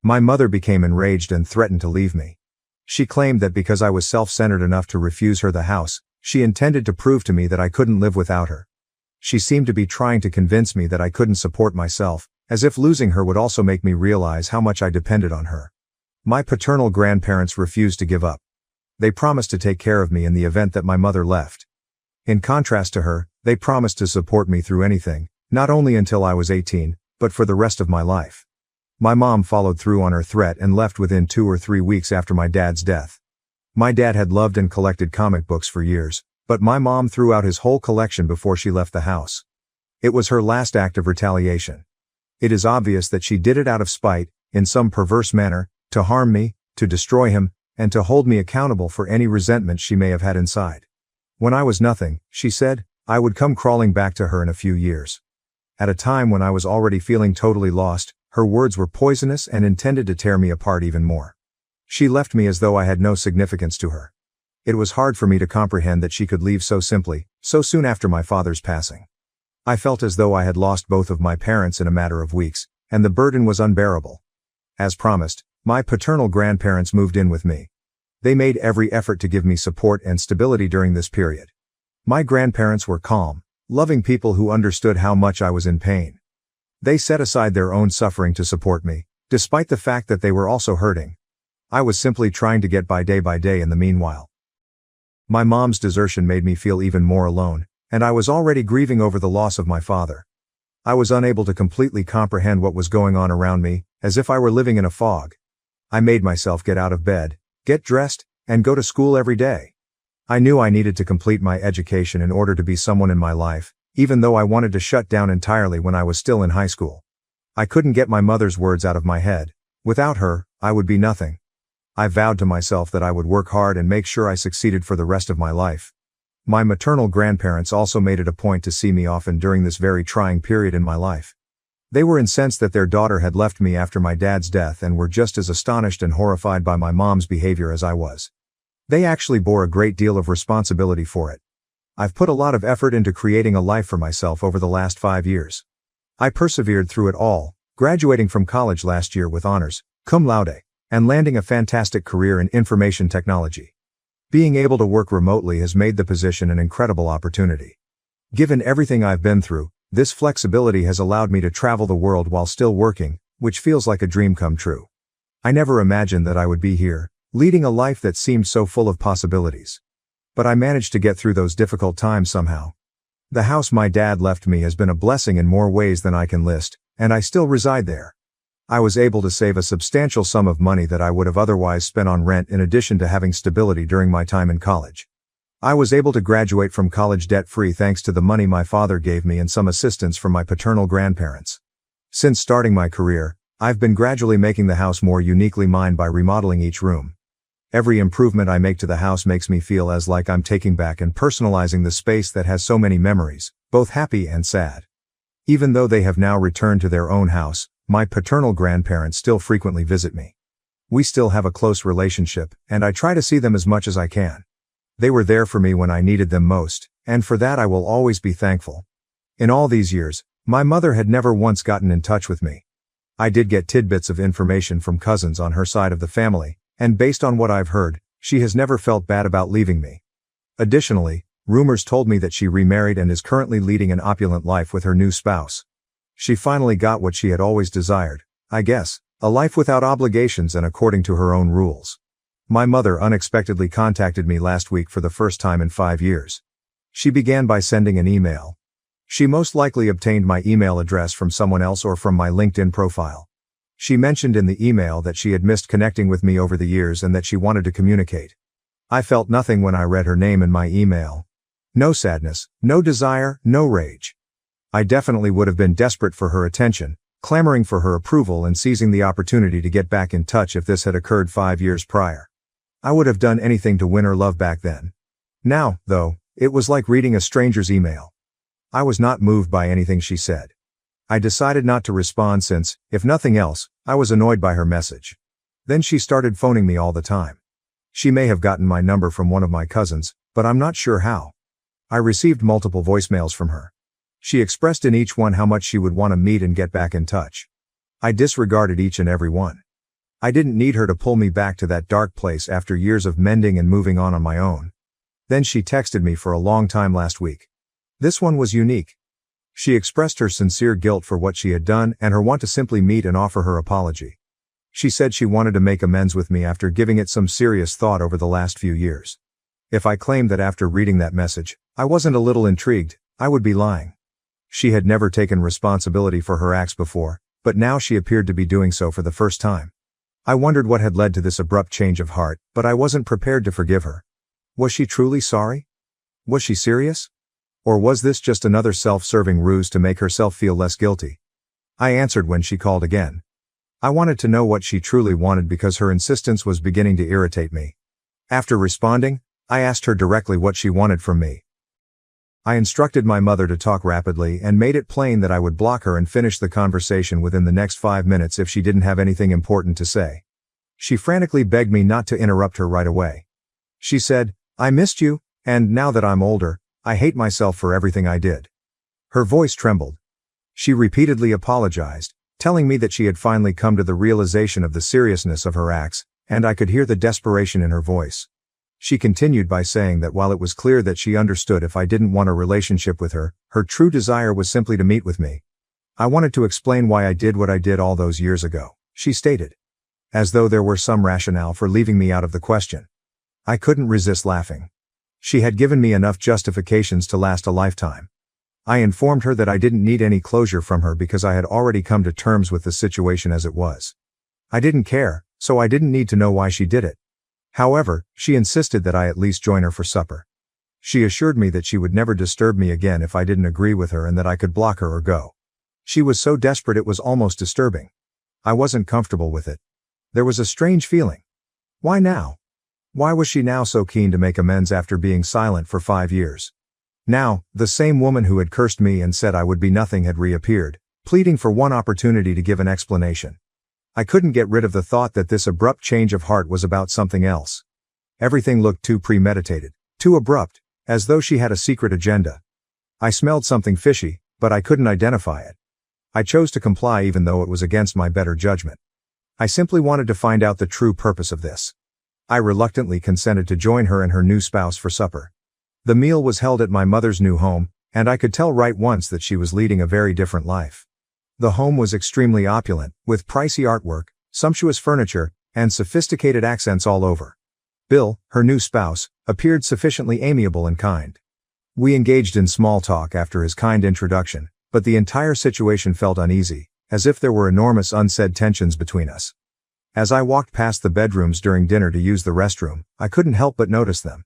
My mother became enraged and threatened to leave me. She claimed that because I was self-centered enough to refuse her the house, she intended to prove to me that I couldn't live without her. She seemed to be trying to convince me that I couldn't support myself, as if losing her would also make me realize how much I depended on her. My paternal grandparents refused to give up. They promised to take care of me in the event that my mother left. In contrast to her, they promised to support me through anything, not only until I was 18, but for the rest of my life. My mom followed through on her threat and left within 2 or 3 weeks after my dad's death. My dad had loved and collected comic books for years, but my mom threw out his whole collection before she left the house. It was her last act of retaliation. It is obvious that she did it out of spite, in some perverse manner, to harm me, to destroy him, and to hold me accountable for any resentment she may have had inside. When I was nothing, she said, I would come crawling back to her in a few years. At a time when I was already feeling totally lost, her words were poisonous and intended to tear me apart even more. She left me as though I had no significance to her. It was hard for me to comprehend that she could leave so simply, so soon after my father's passing. I felt as though I had lost both of my parents in a matter of weeks, and the burden was unbearable. As promised, my paternal grandparents moved in with me. They made every effort to give me support and stability during this period. My grandparents were calm, loving people who understood how much I was in pain. They set aside their own suffering to support me, despite the fact that they were also hurting. I was simply trying to get by day in the meanwhile. My mom's desertion made me feel even more alone, and I was already grieving over the loss of my father. I was unable to completely comprehend what was going on around me, as if I were living in a fog. I made myself get out of bed, get dressed, and go to school every day. I knew I needed to complete my education in order to be someone in my life, even though I wanted to shut down entirely when I was still in high school. I couldn't get my mother's words out of my head. Without her, I would be nothing. I vowed to myself that I would work hard and make sure I succeeded for the rest of my life. My maternal grandparents also made it a point to see me often during this very trying period in my life. They were incensed that their daughter had left me after my dad's death and were just as astonished and horrified by my mom's behavior as I was. They actually bore a great deal of responsibility for it. I've put a lot of effort into creating a life for myself over the last 5 years. I persevered through it all, graduating from college last year with honors, cum laude, and landing a fantastic career in information technology. Being able to work remotely has made the position an incredible opportunity. Given everything I've been through, this flexibility has allowed me to travel the world while still working, which feels like a dream come true. I never imagined that I would be here, leading a life that seemed so full of possibilities. But I managed to get through those difficult times somehow. The house my dad left me has been a blessing in more ways than I can list, and I still reside there. I was able to save a substantial sum of money that I would have otherwise spent on rent in addition to having stability during my time in college. I was able to graduate from college debt-free thanks to the money my father gave me and some assistance from my paternal grandparents. Since starting my career, I've been gradually making the house more uniquely mine by remodeling each room. Every improvement I make to the house makes me feel as like I'm taking back and personalizing the space that has so many memories, both happy and sad. Even though they have now returned to their own house, my paternal grandparents still frequently visit me. We still have a close relationship, and I try to see them as much as I can. They were there for me when I needed them most, and for that I will always be thankful. In all these years, my mother had never once gotten in touch with me. I did get tidbits of information from cousins on her side of the family, and based on what I've heard, she has never felt bad about leaving me. Additionally, rumors told me that she remarried and is currently leading an opulent life with her new spouse. She finally got what she had always desired, I guess, a life without obligations and according to her own rules. My mother unexpectedly contacted me last week for the first time in 5 years. She began by sending an email. She most likely obtained my email address from someone else or from my LinkedIn profile. She mentioned in the email that she had missed connecting with me over the years and that she wanted to communicate. I felt nothing when I read her name in my email. No sadness, no desire, no rage. I definitely would have been desperate for her attention, clamoring for her approval and seizing the opportunity to get back in touch if this had occurred 5 years prior. I would have done anything to win her love back then. Now, though, it was like reading a stranger's email. I was not moved by anything she said. I decided not to respond since, if nothing else, I was annoyed by her message. Then she started phoning me all the time. She may have gotten my number from one of my cousins, but I'm not sure how. I received multiple voicemails from her. She expressed in each one how much she would want to meet and get back in touch. I disregarded each and every one. I didn't need her to pull me back to that dark place after years of mending and moving on my own. Then she texted me for a long time last week. This one was unique. She expressed her sincere guilt for what she had done and her want to simply meet and offer her apology. She said she wanted to make amends with me after giving it some serious thought over the last few years. If I claimed that after reading that message, I wasn't a little intrigued, I would be lying. She had never taken responsibility for her acts before, but now she appeared to be doing so for the first time. I wondered what had led to this abrupt change of heart, but I wasn't prepared to forgive her. Was she truly sorry? Was she serious? Or was this just another self-serving ruse to make herself feel less guilty? I answered when she called again. I wanted to know what she truly wanted because her insistence was beginning to irritate me. After responding, I asked her directly what she wanted from me. I instructed my mother to talk rapidly and made it plain that I would block her and finish the conversation within the next 5 minutes if she didn't have anything important to say. She frantically begged me not to interrupt her right away. She said, "I missed you, and now that I'm older, I hate myself for everything I did." Her voice trembled. She repeatedly apologized, telling me that she had finally come to the realization of the seriousness of her acts, and I could hear the desperation in her voice. She continued by saying that while it was clear that she understood if I didn't want a relationship with her, her true desire was simply to meet with me. I wanted to explain why I did what I did all those years ago, she stated. As though there were some rationale for leaving me out of the question. I couldn't resist laughing. She had given me enough justifications to last a lifetime. I informed her that I didn't need any closure from her because I had already come to terms with the situation as it was. I didn't care, so I didn't need to know why she did it. However, she insisted that I at least join her for supper. She assured me that she would never disturb me again if I didn't agree with her and that I could block her or go. She was so desperate it was almost disturbing. I wasn't comfortable with it. There was a strange feeling. Why now? Why was she now so keen to make amends after being silent for 5 years? Now, the same woman who had cursed me and said I would be nothing had reappeared, pleading for one opportunity to give an explanation. I couldn't get rid of the thought that this abrupt change of heart was about something else. Everything looked too premeditated, too abrupt, as though she had a secret agenda. I smelled something fishy, but I couldn't identify it. I chose to comply even though it was against my better judgment. I simply wanted to find out the true purpose of this. I reluctantly consented to join her and her new spouse for supper. The meal was held at my mother's new home, and I could tell right once that she was leading a very different life. The home was extremely opulent, with pricey artwork, sumptuous furniture, and sophisticated accents all over. Bill, her new spouse, appeared sufficiently amiable and kind. We engaged in small talk after his kind introduction, but the entire situation felt uneasy, as if there were enormous unsaid tensions between us. As I walked past the bedrooms during dinner to use the restroom, I couldn't help but notice them.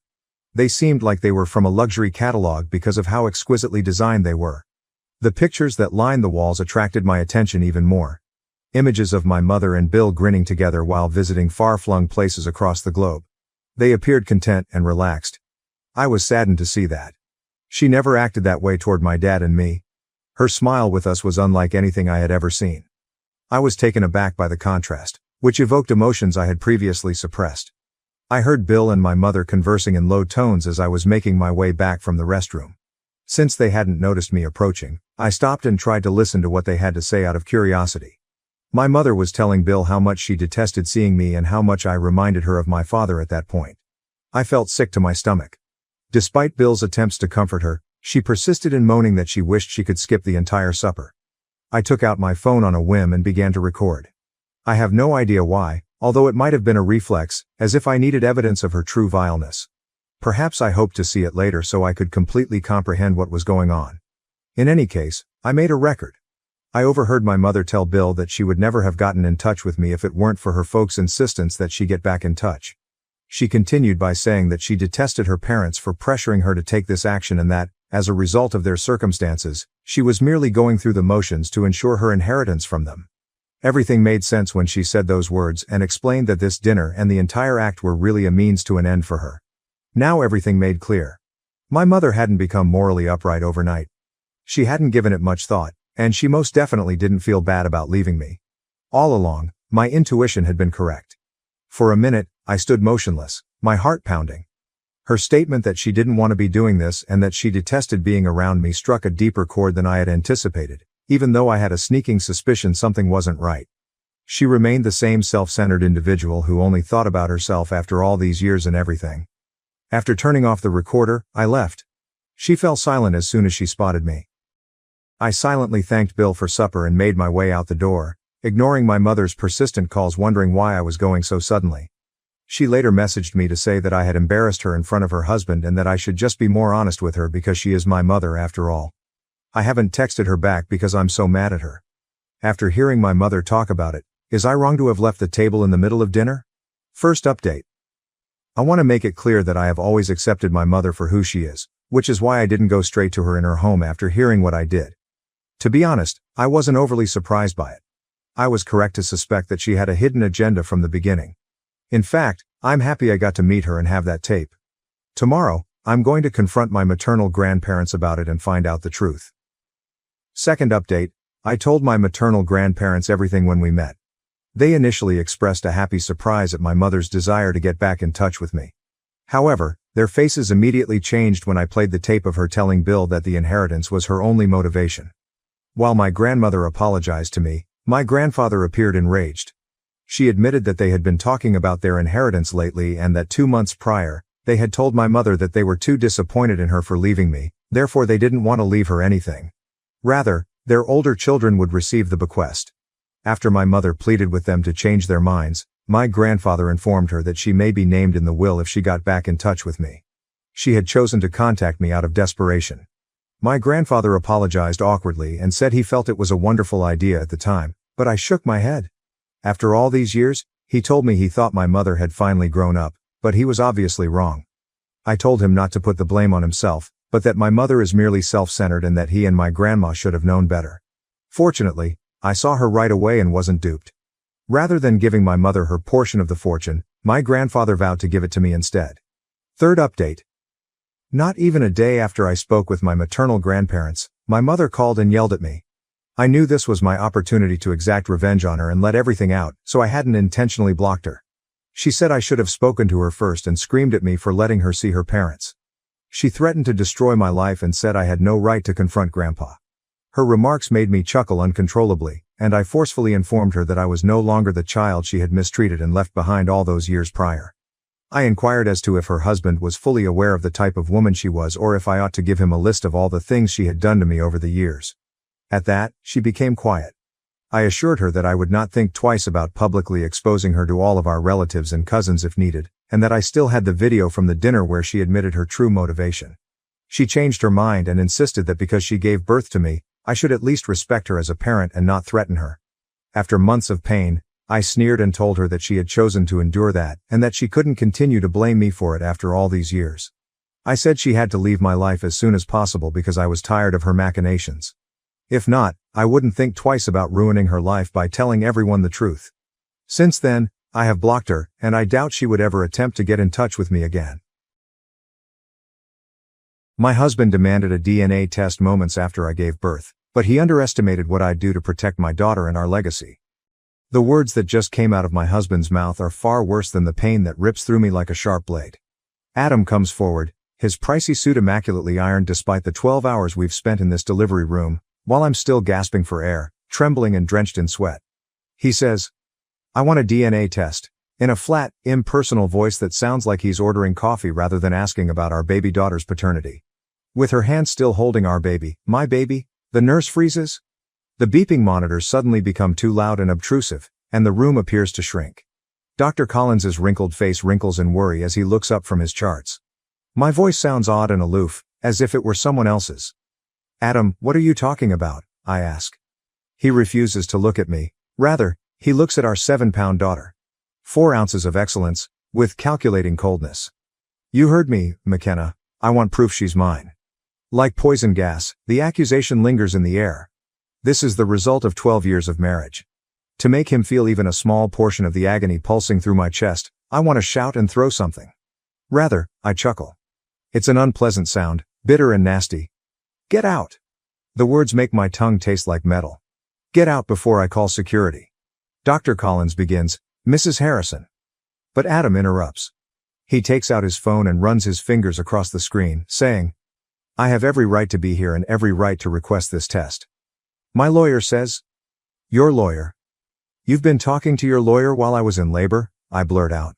They seemed like they were from a luxury catalog because of how exquisitely designed they were. The pictures that lined the walls attracted my attention even more. Images of my mother and Bill grinning together while visiting far-flung places across the globe. They appeared content and relaxed. I was saddened to see that. She never acted that way toward my dad and me. Her smile with us was unlike anything I had ever seen. I was taken aback by the contrast, which evoked emotions I had previously suppressed. I heard Bill and my mother conversing in low tones as I was making my way back from the restroom. Since they hadn't noticed me approaching, I stopped and tried to listen to what they had to say out of curiosity. My mother was telling Bill how much she detested seeing me and how much I reminded her of my father at that point. I felt sick to my stomach. Despite Bill's attempts to comfort her, she persisted in moaning that she wished she could skip the entire supper. I took out my phone on a whim and began to record. I have no idea why, although it might have been a reflex, as if I needed evidence of her true vileness. Perhaps I hoped to see it later so I could completely comprehend what was going on. In any case, I made a record. I overheard my mother tell Bill that she would never have gotten in touch with me if it weren't for her folks' insistence that she get back in touch. She continued by saying that she detested her parents for pressuring her to take this action and that, as a result of their circumstances, she was merely going through the motions to ensure her inheritance from them. Everything made sense when she said those words and explained that this dinner and the entire act were really a means to an end for her. Now everything made clear. My mother hadn't become morally upright overnight. She hadn't given it much thought, and she most definitely didn't feel bad about leaving me. All along, my intuition had been correct. For a minute, I stood motionless, my heart pounding. Her statement that she didn't want to be doing this and that she detested being around me struck a deeper chord than I had anticipated, even though I had a sneaking suspicion something wasn't right. She remained the same self-centered individual who only thought about herself after all these years and everything. After turning off the recorder, I left. She fell silent as soon as she spotted me. I silently thanked Bill for supper and made my way out the door, ignoring my mother's persistent calls wondering why I was going so suddenly. She later messaged me to say that I had embarrassed her in front of her husband and that I should just be more honest with her because she is my mother after all. I haven't texted her back because I'm so mad at her. After hearing my mother talk about it, is I wrong to have left the table in the middle of dinner? First update. I want to make it clear that I have always accepted my mother for who she is, which is why I didn't go straight to her in her home after hearing what I did. To be honest, I wasn't overly surprised by it. I was correct to suspect that she had a hidden agenda from the beginning. In fact, I'm happy I got to meet her and have that tape. Tomorrow, I'm going to confront my maternal grandparents about it and find out the truth. Second update, I told my maternal grandparents everything when we met. They initially expressed a happy surprise at my mother's desire to get back in touch with me. However, their faces immediately changed when I played the tape of her telling Bill that the inheritance was her only motivation. While my grandmother apologized to me, my grandfather appeared enraged. She admitted that they had been talking about their inheritance lately and that 2 months prior, they had told my mother that they were too disappointed in her for leaving me, therefore they didn't want to leave her anything. Rather, their older children would receive the bequest. After my mother pleaded with them to change their minds, my grandfather informed her that she may be named in the will if she got back in touch with me. She had chosen to contact me out of desperation. My grandfather apologized awkwardly and said he felt it was a wonderful idea at the time, but I shook my head. After all these years, he told me he thought my mother had finally grown up, but he was obviously wrong. I told him not to put the blame on himself, but that my mother is merely self-centered and that he and my grandma should have known better. Fortunately, I saw her right away and wasn't duped. Rather than giving my mother her portion of the fortune, my grandfather vowed to give it to me instead. Third update. Not even a day after I spoke with my maternal grandparents, my mother called and yelled at me. I knew this was my opportunity to exact revenge on her and let everything out, so I hadn't intentionally blocked her. She said I should have spoken to her first and screamed at me for letting her see her parents. She threatened to destroy my life and said I had no right to confront Grandpa. Her remarks made me chuckle uncontrollably, and I forcefully informed her that I was no longer the child she had mistreated and left behind all those years prior. I inquired as to if her husband was fully aware of the type of woman she was or if I ought to give him a list of all the things she had done to me over the years. At that, she became quiet. I assured her that I would not think twice about publicly exposing her to all of our relatives and cousins if needed, and that I still had the video from the dinner where she admitted her true motivation. She changed her mind and insisted that because she gave birth to me, I should at least respect her as a parent and not threaten her. After months of pain, I sneered and told her that she had chosen to endure that, and that she couldn't continue to blame me for it after all these years. I said she had to leave my life as soon as possible because I was tired of her machinations. If not, I wouldn't think twice about ruining her life by telling everyone the truth. Since then, I have blocked her, and I doubt she would ever attempt to get in touch with me again. My husband demanded a DNA test moments after I gave birth, but he underestimated what I'd do to protect my daughter and our legacy. The words that just came out of my husband's mouth are far worse than the pain that rips through me like a sharp blade. Adam comes forward, his pricey suit immaculately ironed despite the 12 hours we've spent in this delivery room, while I'm still gasping for air, trembling and drenched in sweat. He says, "I want a DNA test," in a flat, impersonal voice that sounds like he's ordering coffee rather than asking about our baby daughter's paternity. With her hand still holding our baby, my baby, the nurse freezes. The beeping monitors suddenly become too loud and obtrusive, and the room appears to shrink. Dr. Collins's wrinkled face wrinkles in worry as he looks up from his charts. My voice sounds odd and aloof, as if it were someone else's. "Adam, what are you talking about?" I ask. He refuses to look at me. Rather, he looks at our 7-pound daughter. 4 ounces of excellence, with calculating coldness. "You heard me, McKenna. I want proof she's mine." Like poison gas, the accusation lingers in the air. This is the result of 12 years of marriage. To make him feel even a small portion of the agony pulsing through my chest, I want to shout and throw something. Rather, I chuckle. It's an unpleasant sound, bitter and nasty. "Get out." The words make my tongue taste like metal. "Get out before I call security." Dr. Collins begins, "Mrs. Harrison." But Adam interrupts. He takes out his phone and runs his fingers across the screen, saying, "I have every right to be here and every right to request this test." My lawyer says. "Your lawyer? You've been talking to your lawyer while I was in labor?" I blurt out.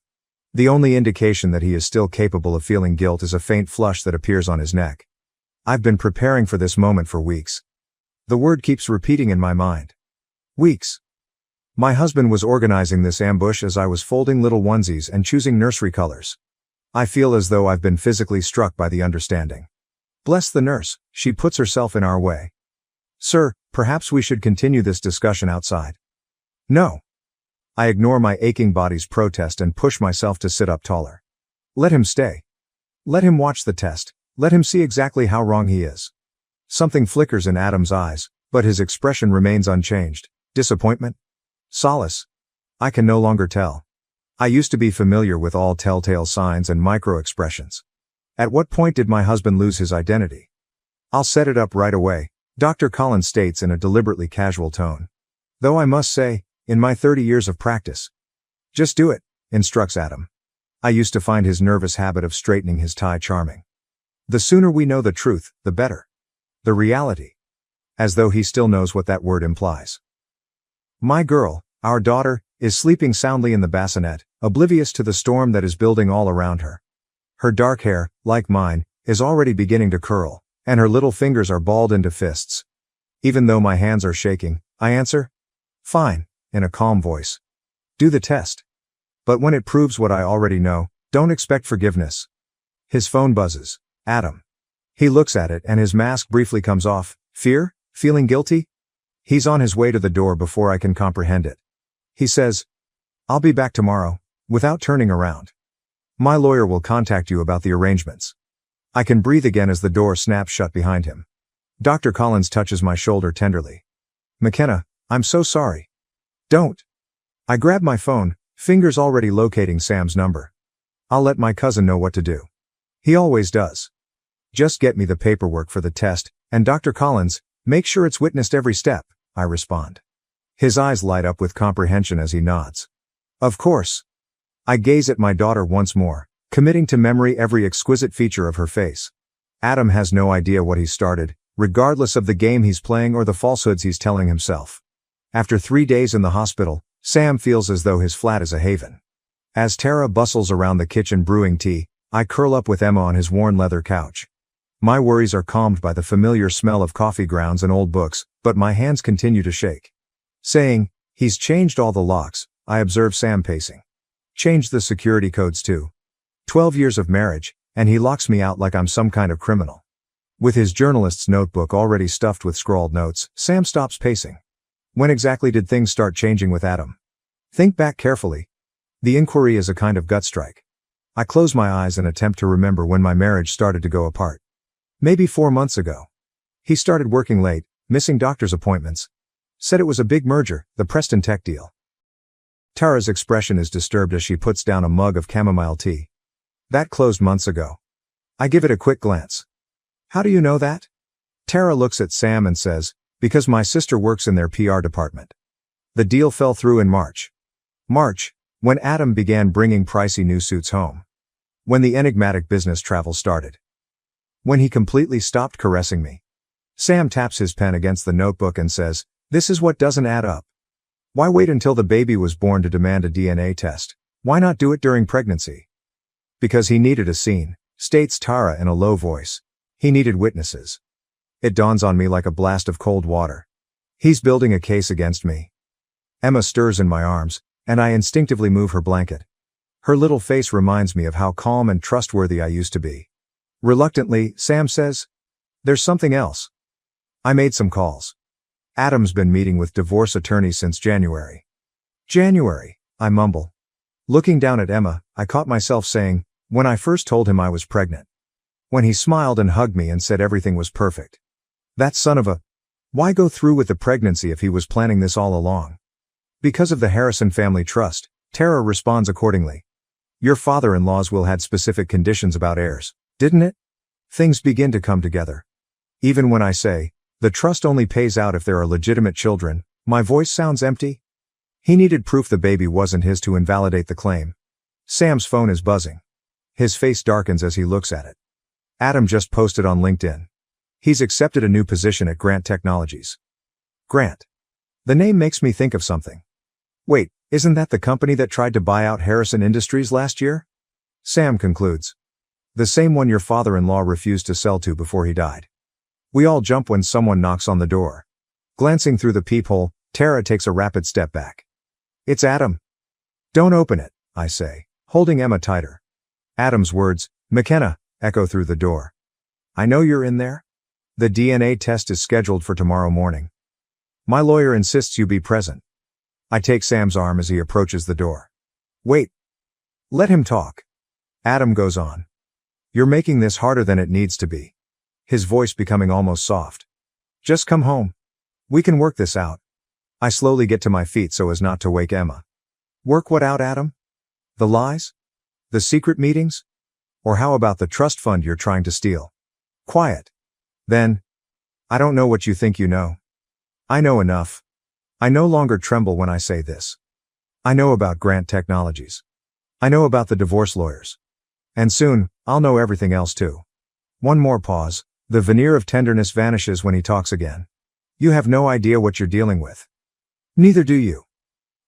The only indication that he is still capable of feeling guilt is a faint flush that appears on his neck. I've been preparing for this moment for weeks. The word keeps repeating in my mind. Weeks. My husband was organizing this ambush as I was folding little onesies and choosing nursery colors. I feel as though I've been physically struck by the understanding. Bless the nurse, she puts herself in our way. "Sir, perhaps we should continue this discussion outside." "No." I ignore my aching body's protest and push myself to sit up taller. Let him stay. Let him watch the test. Let him see exactly how wrong he is. Something flickers in Adam's eyes, but his expression remains unchanged. Disappointment? Solace? I can no longer tell. I used to be familiar with all telltale signs and micro-expressions. At what point did my husband lose his identity? "I'll set it up right away," Dr. Collins states in a deliberately casual tone. Though I must say, in my 30 years of practice. "Just do it," instructs Adam. I used to find his nervous habit of straightening his tie charming. The sooner we know the truth, the better. The reality. As though he still knows what that word implies. My girl, our daughter, is sleeping soundly in the bassinet, oblivious to the storm that is building all around her. Her dark hair, like mine, is already beginning to curl, and her little fingers are balled into fists. Even though my hands are shaking, I answer, "Fine," in a calm voice. "Do the test. But when it proves what I already know, don't expect forgiveness." His phone buzzes. Adam. He looks at it and his mask briefly comes off. Fear? Feeling guilty? He's on his way to the door before I can comprehend it. He says, "I'll be back tomorrow," without turning around. "My lawyer will contact you about the arrangements." I can breathe again as the door snaps shut behind him. Dr. Collins touches my shoulder tenderly. "McKenna, I'm so sorry." "Don't." I grab my phone, fingers already locating Sam's number. "I'll let my cousin know what to do. He always does. Just get me the paperwork for the test, and Dr. Collins, make sure it's witnessed every step," I respond. His eyes light up with comprehension as he nods. "Of course." I gaze at my daughter once more, committing to memory every exquisite feature of her face. Adam has no idea what he's started, regardless of the game he's playing or the falsehoods he's telling himself. After 3 days in the hospital, Sam feels as though his flat is a haven. As Tara bustles around the kitchen brewing tea, I curl up with Emma on his worn leather couch. My worries are calmed by the familiar smell of coffee grounds and old books, but my hands continue to shake. Saying, "He's changed all the locks," I observe Sam pacing. "Changed the security codes too. 12 years of marriage, and he locks me out like I'm some kind of criminal." With his journalist's notebook already stuffed with scrawled notes, Sam stops pacing. When exactly did things start changing with Adam? Think back carefully. The inquiry is a kind of gut strike. I close my eyes and attempt to remember when my marriage started to go apart. Maybe 4 months ago. He started working late, missing doctor's appointments. Said it was a big merger, the Preston Tech deal. Tara's expression is disturbed as she puts down a mug of chamomile tea. That closed months ago. I give it a quick glance. How do you know that? Tara looks at Sam and says, "Because my sister works in their PR department." The deal fell through in March. March, when Adam began bringing pricey new suits home. When the enigmatic business travel started. When he completely stopped caressing me. Sam taps his pen against the notebook and says, "This is what doesn't add up. Why wait until the baby was born to demand a DNA test? Why not do it during pregnancy?" Because he needed a scene, states Tara in a low voice. He needed witnesses. It dawns on me like a blast of cold water. He's building a case against me. Emma stirs in my arms, and I instinctively move her blanket. Her little face reminds me of how calm and trustworthy I used to be. Reluctantly, Sam says, "There's something else." I made some calls. Adam's been meeting with divorce attorneys since January. January, I mumble. Looking down at Emma, I caught myself saying, "When I first told him I was pregnant." When he smiled and hugged me and said everything was perfect. That son of a... Why go through with the pregnancy if he was planning this all along? Because of the Harrison family trust, Tara responds accordingly. Your father-in-law's will had specific conditions about heirs, didn't it? Things begin to come together. Even when I say, the trust only pays out if there are legitimate children, my voice sounds empty. He needed proof the baby wasn't his to invalidate the claim. Sam's phone is buzzing. His face darkens as he looks at it. Adam just posted on LinkedIn. He's accepted a new position at Grant Technologies. Grant. The name makes me think of something. Wait, isn't that the company that tried to buy out Harrison Industries last year? Sam concludes. The same one your father-in-law refused to sell to before he died. We all jump when someone knocks on the door. Glancing through the peephole, Tara takes a rapid step back. It's Adam. Don't open it, I say, holding Emma tighter. Adam's words, "McKenna," echo through the door. I know you're in there. The DNA test is scheduled for tomorrow morning. My lawyer insists you be present. I take Sam's arm as he approaches the door. Wait. Let him talk. Adam goes on. You're making this harder than it needs to be. His voice becoming almost soft. Just come home. We can work this out. I slowly get to my feet so as not to wake Emma. Work what out, Adam? The lies? The secret meetings? Or how about the trust fund you're trying to steal? Quiet. Then, I don't know what you think you know. I know enough. I no longer tremble when I say this. I know about Grant Technologies. I know about the divorce lawyers. And soon, I'll know everything else too. One more pause. The veneer of tenderness vanishes when he talks again. You have no idea what you're dealing with. Neither do you.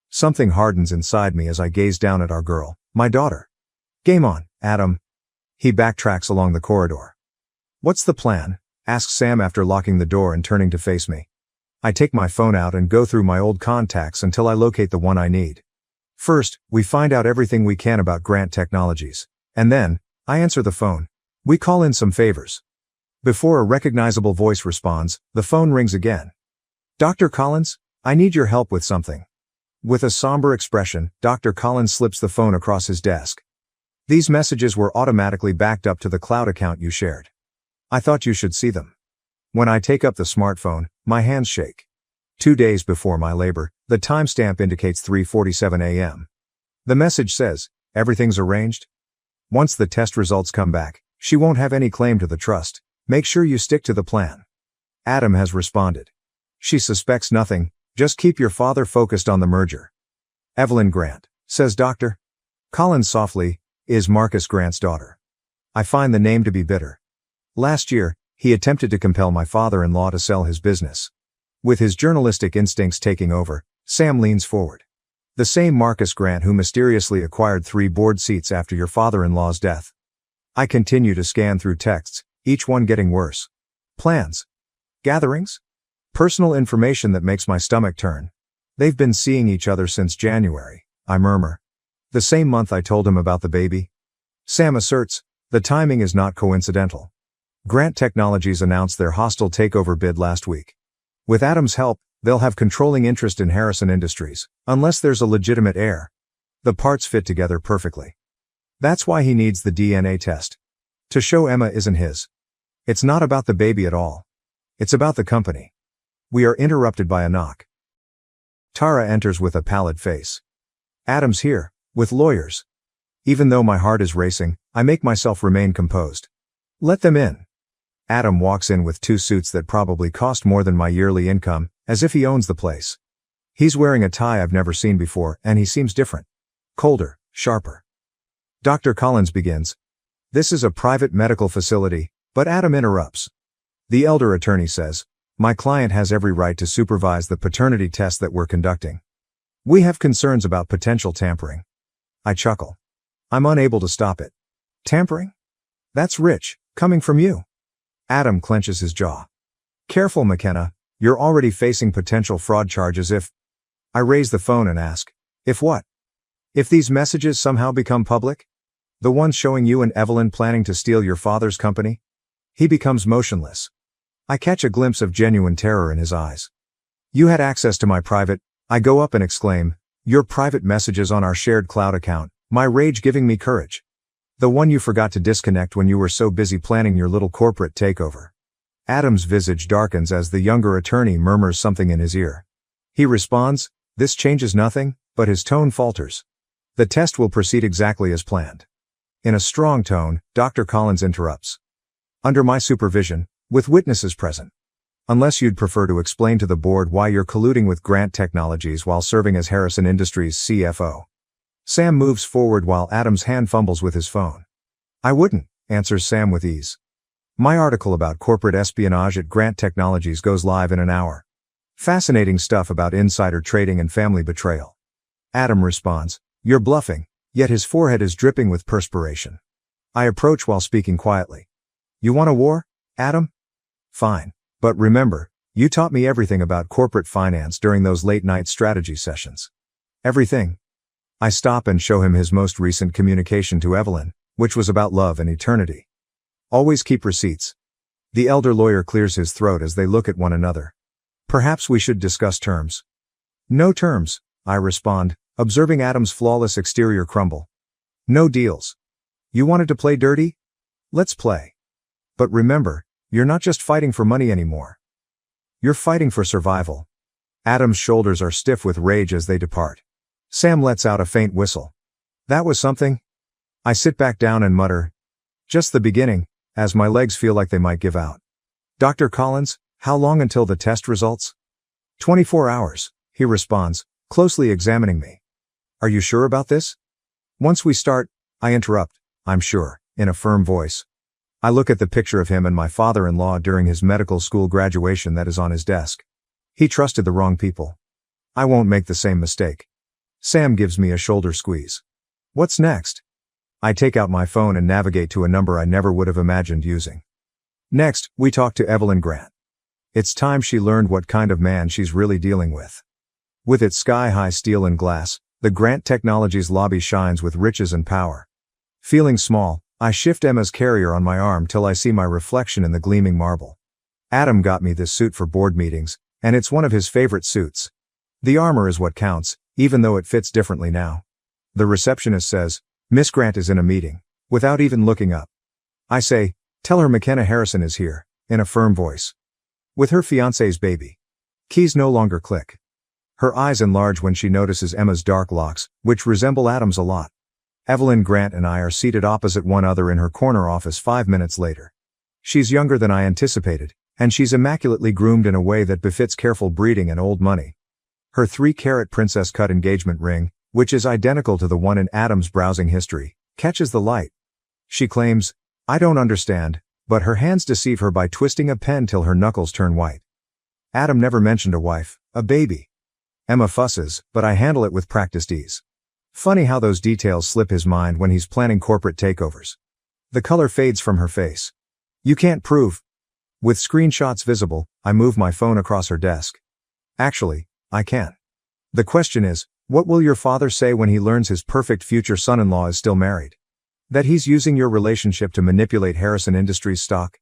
Something hardens inside me as I gaze down at our girl, my daughter. Game on, Adam. He backtracks along the corridor. What's the plan? Asks Sam after locking the door and turning to face me. I take my phone out and go through my old contacts until I locate the one I need. First, we find out everything we can about Grant Technologies. And then, I answer the phone. We call in some favors. Before a recognizable voice responds, the phone rings again. Dr. Collins, I need your help with something. With a somber expression, Dr. Collins slips the phone across his desk. These messages were automatically backed up to the cloud account you shared. I thought you should see them. When I take up the smartphone, my hands shake. 2 days before my labor, the timestamp indicates 3:47 a.m. The message says, everything's arranged. Once the test results come back, she won't have any claim to the trust. Make sure you stick to the plan. Adam has responded. She suspects nothing, just keep your father focused on the merger. Evelyn Grant, says Dr. Collins softly, is Marcus Grant's daughter. I find the name to be bitter. Last year, he attempted to compel my father-in-law to sell his business. With his journalistic instincts taking over, Sam leans forward. The same Marcus Grant who mysteriously acquired 3 board seats after your father-in-law's death. I continue to scan through texts, each one getting worse. Plans. Gatherings. Personal information that makes my stomach turn. They've been seeing each other since January, I murmur. The same month I told him about the baby. Sam asserts, the timing is not coincidental. Grant Technologies announced their hostile takeover bid last week. With Adam's help, they'll have controlling interest in Harrison Industries, unless there's a legitimate heir. The parts fit together perfectly. That's why he needs the DNA test. To show Emma isn't his. It's not about the baby at all. It's about the company. We are interrupted by a knock. Tara enters with a pallid face. Adam's here, with lawyers. Even though my heart is racing, I make myself remain composed. Let them in. Adam walks in with 2 suits that probably cost more than my yearly income, as if he owns the place. He's wearing a tie I've never seen before, and he seems different. Colder, sharper. Dr. Collins begins. This is a private medical facility, but Adam interrupts. The elder attorney says, my client has every right to supervise the paternity test that we're conducting. We have concerns about potential tampering. I chuckle. I'm unable to stop it. Tampering? That's rich, coming from you. Adam clenches his jaw. Careful, McKenna, you're already facing potential fraud charges if... I raise the phone and ask, if what? If these messages somehow become public? The ones showing you and Evelyn planning to steal your father's company? He becomes motionless. I catch a glimpse of genuine terror in his eyes. You had access to my private... I go up and exclaim, your private messages on our shared cloud account, my rage giving me courage. The one you forgot to disconnect when you were so busy planning your little corporate takeover. Adam's visage darkens as the younger attorney murmurs something in his ear. He responds, this changes nothing, but his tone falters. The test will proceed exactly as planned. In a strong tone, Dr. Collins interrupts. Under my supervision, with witnesses present. Unless you'd prefer to explain to the board why you're colluding with Grant Technologies while serving as Harrison Industries CFO. Sam moves forward while Adam's hand fumbles with his phone. I wouldn't, answers Sam with ease. My article about corporate espionage at Grant Technologies goes live in an hour. Fascinating stuff about insider trading and family betrayal. Adam responds, you're bluffing, yet his forehead is dripping with perspiration. I approach while speaking quietly. You want a war, Adam? Fine. But remember, you taught me everything about corporate finance during those late-night strategy sessions. Everything. I stop and show him his most recent communication to Evelyn, which was about love and eternity. Always keep receipts. The elder lawyer clears his throat as they look at one another. Perhaps we should discuss terms. No terms, I respond, observing Adam's flawless exterior crumble. No deals. You wanted to play dirty? Let's play. But remember, you're not just fighting for money anymore. You're fighting for survival. Adam's shoulders are stiff with rage as they depart. Sam lets out a faint whistle. That was something. I sit back down and mutter. Just the beginning, as my legs feel like they might give out. Dr. Collins, how long until the test results? 24 hours, he responds, closely examining me. Are you sure about this? Once we start, I interrupt, I'm sure, in a firm voice. I look at the picture of him and my father-in-law during his medical school graduation that is on his desk. He trusted the wrong people. I won't make the same mistake. Sam gives me a shoulder squeeze. What's next? I take out my phone and navigate to a number I never would have imagined using. Next, we talk to Evelyn Grant. It's time she learned what kind of man she's really dealing with. With its sky-high steel and glass, the Grant Technologies lobby shines with riches and power. Feeling small, I shift Emma's carrier on my arm till I see my reflection in the gleaming marble. Adam got me this suit for board meetings, and it's one of his favorite suits. The armor is what counts, even though it fits differently now. The receptionist says, Miss Grant is in a meeting, without even looking up. I say, tell her McKenna Harrison is here, in a firm voice. With her fiancé's baby. Keys no longer click. Her eyes enlarge when she notices Emma's dark locks, which resemble Adam's a lot. Evelyn Grant and I are seated opposite one another in her corner office 5 minutes later. She's younger than I anticipated, and she's immaculately groomed in a way that befits careful breeding and old money. Her 3-carat princess-cut engagement ring, which is identical to the one in Adam's browsing history, catches the light. She claims, I don't understand, but her hands deceive her by twisting a pen till her knuckles turn white. Adam never mentioned a wife, a baby. Emma fusses, but I handle it with practiced ease. Funny how those details slip his mind when he's planning corporate takeovers. The color fades from her face. You can't prove. With screenshots visible, I move my phone across her desk. Actually, I can. The question is, what will your father say when he learns his perfect future son-in-law is still married? That he's using your relationship to manipulate Harrison Industries stock?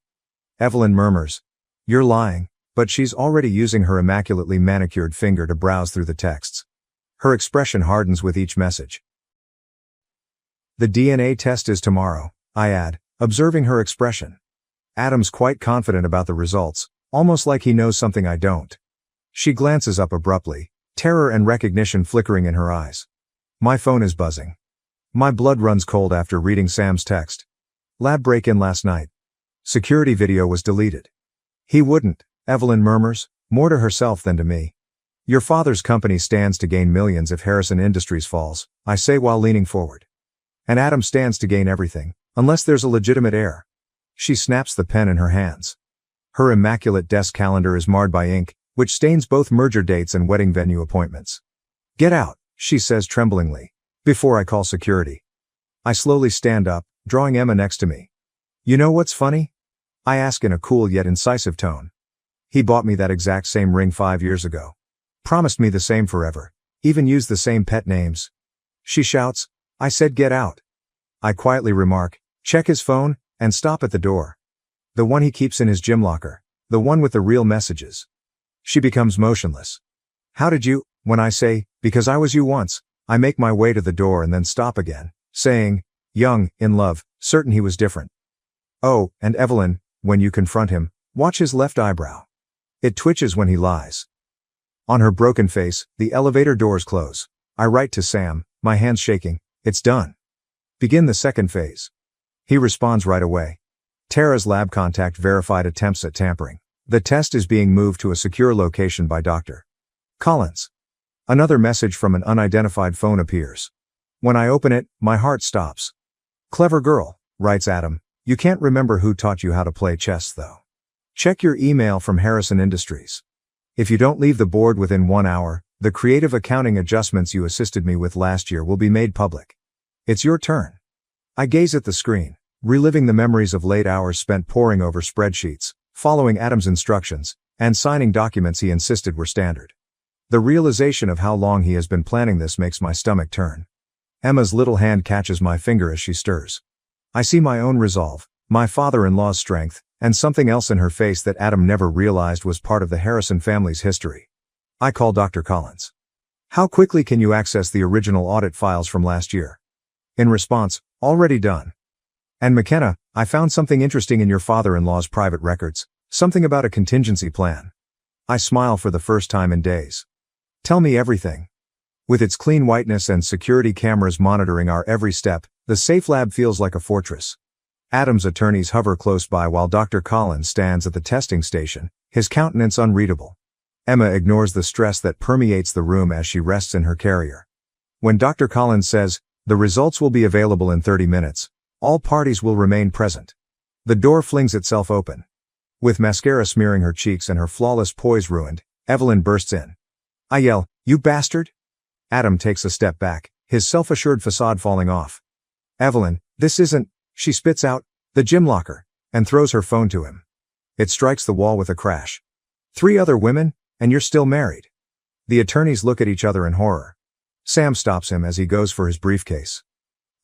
Evelyn murmurs. You're lying, but she's already using her immaculately manicured finger to browse through the texts. Her expression hardens with each message. The DNA test is tomorrow, I add, observing her expression. Adam's quite confident about the results, almost like he knows something I don't. She glances up abruptly, terror and recognition flickering in her eyes. My phone is buzzing. My blood runs cold after reading Sam's text. Lab break-in last night. Security video was deleted. He wouldn't, Evelyn murmurs, more to herself than to me. Your father's company stands to gain millions if Harrison Industries falls, I say while leaning forward. And Adam stands to gain everything, unless there's a legitimate heir. She snaps the pen in her hands. Her immaculate desk calendar is marred by ink, which stains both merger dates and wedding venue appointments. Get out, she says tremblingly, before I call security. I slowly stand up, drawing Emma next to me. You know what's funny? I ask in a cool yet incisive tone. He bought me that exact same ring 5 years ago. Promised me the same forever. Even used the same pet names. She shouts, I said get out. I quietly remark, check his phone, and stop at the door. The one he keeps in his gym locker. The one with the real messages. She becomes motionless. How did you, when I say, because I was you once, I make my way to the door and then stop again, saying, young, in love, certain he was different. Oh, and Evelyn, when you confront him, watch his left eyebrow. It twitches when he lies. On her broken face, the elevator doors close. I write to Sam, my hands shaking, it's done. Begin the second phase. He responds right away. Tara's lab contact verified attempts at tampering. The test is being moved to a secure location by Dr. Collins. Another message from an unidentified phone appears. When I open it, my heart stops. Clever girl, writes Adam. You can't remember who taught you how to play chess though. Check your email from Harrison Industries. If you don't leave the board within 1 hour, the creative accounting adjustments you assisted me with last year will be made public. It's your turn. I gaze at the screen, reliving the memories of late hours spent poring over spreadsheets, following Adam's instructions, and signing documents he insisted were standard. The realization of how long he has been planning this makes my stomach turn. Emma's little hand catches my finger as she stirs. I see my own resolve, my father-in-law's strength, and something else in her face that Adam never realized was part of the Harrison family's history. I call Dr. Collins. How quickly can you access the original audit files from last year? In response, already done. And McKenna, I found something interesting in your father-in-law's private records, something about a contingency plan. I smile for the first time in days. Tell me everything. With its clean whiteness and security cameras monitoring our every step, the safe lab feels like a fortress. Adam's attorneys hover close by while Dr. Collins stands at the testing station, his countenance unreadable. Emma ignores the stress that permeates the room as she rests in her carrier. When Dr. Collins says, the results will be available in 30 minutes, all parties will remain present. The door flings itself open. With mascara smearing her cheeks and her flawless poise ruined, Evelyn bursts in. I yell, you bastard! Adam takes a step back, his self-assured facade falling off. Evelyn, this isn't, she spits out, the gym locker, and throws her phone to him. It strikes the wall with a crash. 3 other women, and you're still married. The attorneys look at each other in horror. Sam stops him as he goes for his briefcase.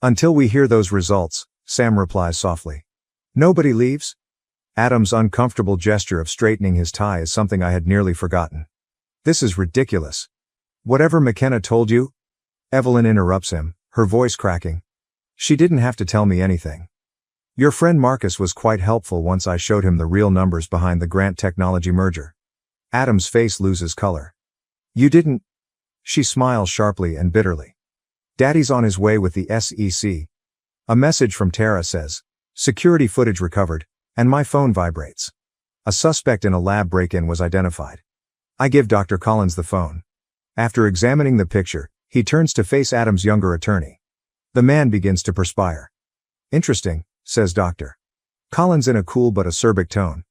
Until we hear those results, Sam replies softly. Nobody leaves? Adam's uncomfortable gesture of straightening his tie is something I had nearly forgotten. This is ridiculous. Whatever McKenna told you? Evelyn interrupts him, her voice cracking. She didn't have to tell me anything. Your friend Marcus was quite helpful once I showed him the real numbers behind the Grant Technology merger. Adam's face loses color. You didn't? She smiles sharply and bitterly. Daddy's on his way with the SEC. A message from Tara says, security footage recovered, and my phone vibrates. A suspect in a lab break-in was identified. I give Dr. Collins the phone. After examining the picture, he turns to face Adam's younger attorney. The man begins to perspire. Interesting, says Dr. Collins in a cool but acerbic tone.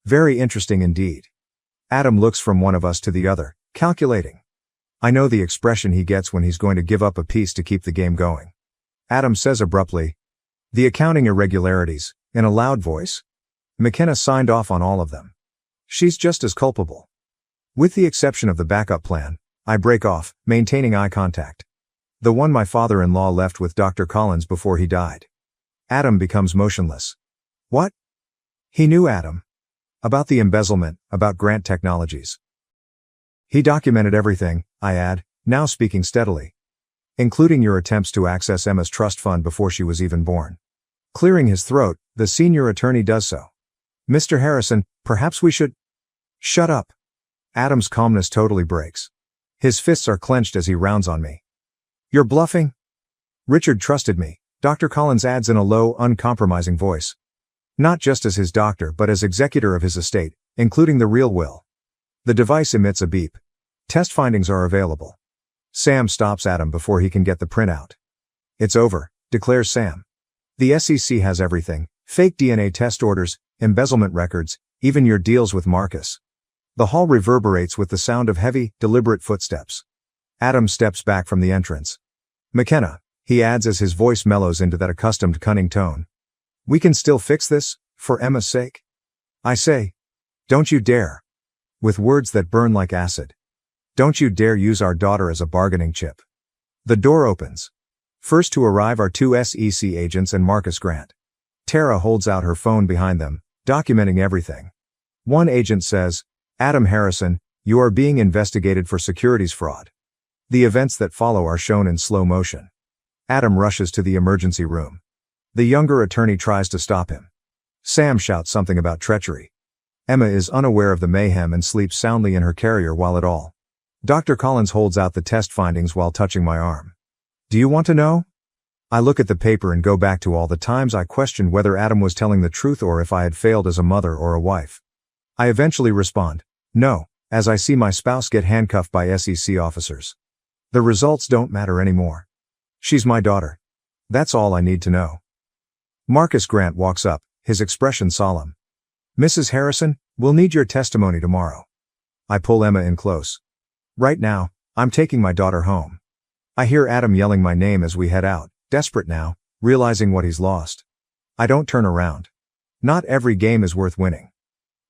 Very interesting indeed. Adam looks from one of us to the other, calculating. I know the expression he gets when he's going to give up a piece to keep the game going. Adam says abruptly, the accounting irregularities, in a loud voice. McKenna signed off on all of them. She's just as culpable. With the exception of the backup plan, I break off, maintaining eye contact. The one my father-in-law left with Dr. Collins before he died. Adam becomes motionless. What? He knew Adam. About the embezzlement, about Grant Technologies. He documented everything, I add, now speaking steadily. Including your attempts to access Emma's trust fund before she was even born. Clearing his throat, the senior attorney does so. Mr. Harrison, perhaps we should... Shut up. Adam's calmness totally breaks. His fists are clenched as he rounds on me. You're bluffing? Richard trusted me, Dr. Collins adds in a low, uncompromising voice. Not just as his doctor but as executor of his estate, including the real will. The device emits a beep. Test findings are available. Sam stops Adam before he can get the printout. It's over, declares Sam. The SEC has everything, fake DNA test orders, embezzlement records, even your deals with Marcus. The hall reverberates with the sound of heavy, deliberate footsteps. Adam steps back from the entrance. McKenna, he adds as his voice mellows into that accustomed cunning tone. We can still fix this, for Emma's sake? I say. Don't you dare. With words that burn like acid. Don't you dare use our daughter as a bargaining chip. The door opens. First to arrive are two SEC agents and Marcus Grant. Tara holds out her phone behind them, documenting everything. One agent says, Adam Harrison, you are being investigated for securities fraud. The events that follow are shown in slow motion. Adam rushes to the emergency room. The younger attorney tries to stop him. Sam shouts something about treachery. Emma is unaware of the mayhem and sleeps soundly in her carrier while it all. Dr. Collins holds out the test findings while touching my arm. Do you want to know? I look at the paper and go back to all the times I questioned whether Adam was telling the truth or if I had failed as a mother or a wife. I eventually respond, no, as I see my spouse get handcuffed by SEC officers. The results don't matter anymore. She's my daughter. That's all I need to know. Marcus Grant walks up, his expression solemn. Mrs. Harrison, we'll need your testimony tomorrow. I pull Emma in close. Right now, I'm taking my daughter home. I hear Adam yelling my name as we head out, desperate now, realizing what he's lost. I don't turn around. Not every game is worth winning.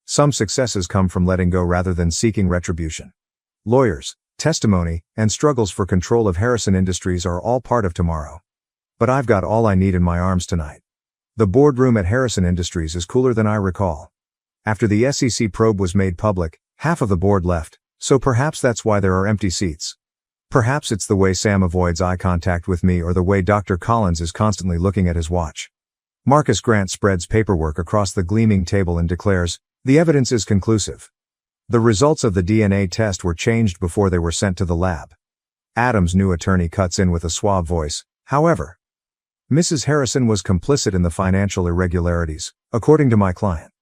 Some successes come from letting go rather than seeking retribution. Lawyers, testimony, and struggles for control of Harrison Industries are all part of tomorrow. But I've got all I need in my arms tonight. The boardroom at Harrison Industries is cooler than I recall. After the SEC probe was made public, half of the board left, so perhaps that's why there are empty seats. Perhaps it's the way Sam avoids eye contact with me or the way Dr. Collins is constantly looking at his watch. Marcus Grant spreads paperwork across the gleaming table and declares, the evidence is conclusive. The results of the DNA test were changed before they were sent to the lab. Adam's new attorney cuts in with a suave voice, however. Mrs. Harrison was complicit in the financial irregularities, according to my client.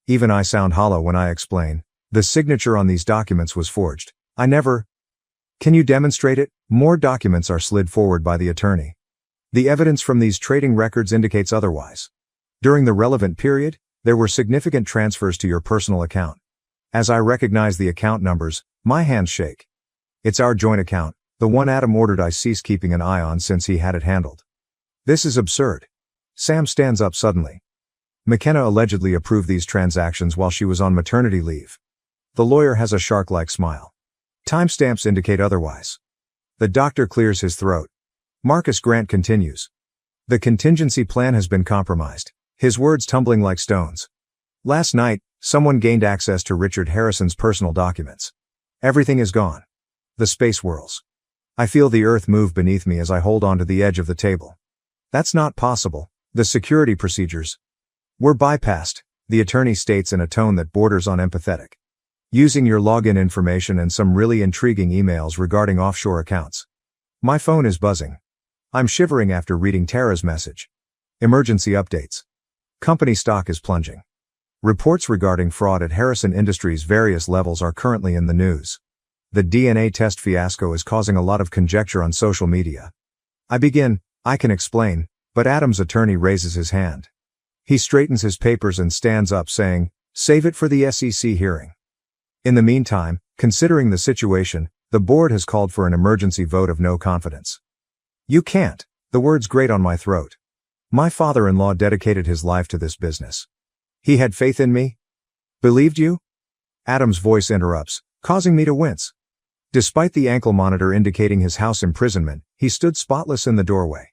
Even I sound hollow when I explain, the signature on these documents was forged. I never... Can you demonstrate it? More documents are slid forward by the attorney. The evidence from these trading records indicates otherwise. During the relevant period, there were significant transfers to your personal account. As I recognize the account numbers, my hands shake. It's our joint account, the one Adam ordered I cease keeping an eye on since he had it handled. This is absurd. Sam stands up suddenly. McKenna allegedly approved these transactions while she was on maternity leave. The lawyer has a shark-like smile. Timestamps indicate otherwise. The doctor clears his throat. Marcus Grant continues. The contingency plan has been compromised, his words tumbling like stones. Last night, someone gained access to Richard Harrison's personal documents. Everything is gone. The space whirls. I feel the earth move beneath me as I hold onto the edge of the table. That's not possible. The security procedures were bypassed, the attorney states in a tone that borders on empathetic. Using your login information and some really intriguing emails regarding offshore accounts. My phone is buzzing. I'm shivering after reading Tara's message. Emergency updates. Company stock is plunging. Reports regarding fraud at Harrison Industries' various levels are currently in the news. The DNA test fiasco is causing a lot of conjecture on social media. I can explain, but Adam's attorney raises his hand. He straightens his papers and stands up saying, save it for the SEC hearing. In the meantime, considering the situation, the board has called for an emergency vote of no confidence. You can't. The words grate on my throat. My father-in-law dedicated his life to this business. He had faith in me? Believed you? Adam's voice interrupts, causing me to wince. Despite the ankle monitor indicating his house imprisonment, he stood spotless in the doorway.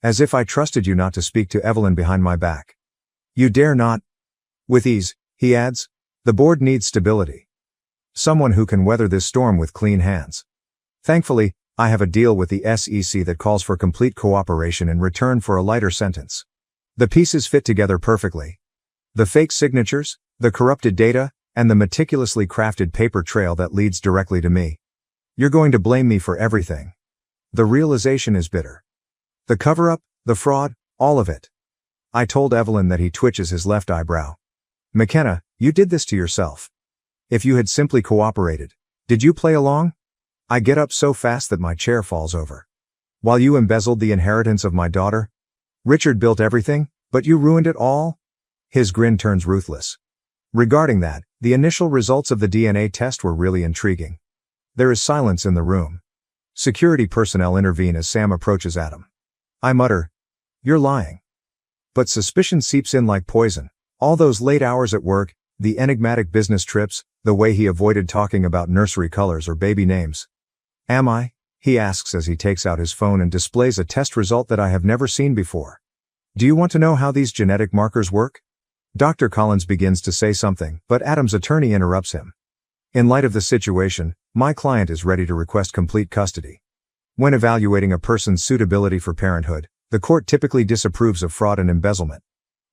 As if I trusted you not to speak to Evelyn behind my back. You dare not? With ease, he adds. The board needs stability. Someone who can weather this storm with clean hands. Thankfully, I have a deal with the SEC that calls for complete cooperation in return for a lighter sentence. The pieces fit together perfectly. The fake signatures, the corrupted data, and the meticulously crafted paper trail that leads directly to me. You're going to blame me for everything. The realization is bitter. The cover-up, the fraud, all of it. I told Evelyn that. He twitches his left eyebrow. McKenna, you did this to yourself. If you had simply cooperated. Did you play along? I get up so fast that my chair falls over. While you embezzled the inheritance of my daughter? Richard built everything, but you ruined it all? His grin turns ruthless. Regarding that, the initial results of the DNA test were really intriguing. There is silence in the room. Security personnel intervene as Sam approaches Adam. I mutter, "You're lying." But suspicion seeps in like poison. All those late hours at work, the enigmatic business trips, the way he avoided talking about nursery colors or baby names. Am I? He asks as he takes out his phone and displays a test result that I have never seen before. Do you want to know how these genetic markers work? Dr. Collins begins to say something, but Adam's attorney interrupts him. In light of the situation, my client is ready to request complete custody. When evaluating a person's suitability for parenthood, the court typically disapproves of fraud and embezzlement.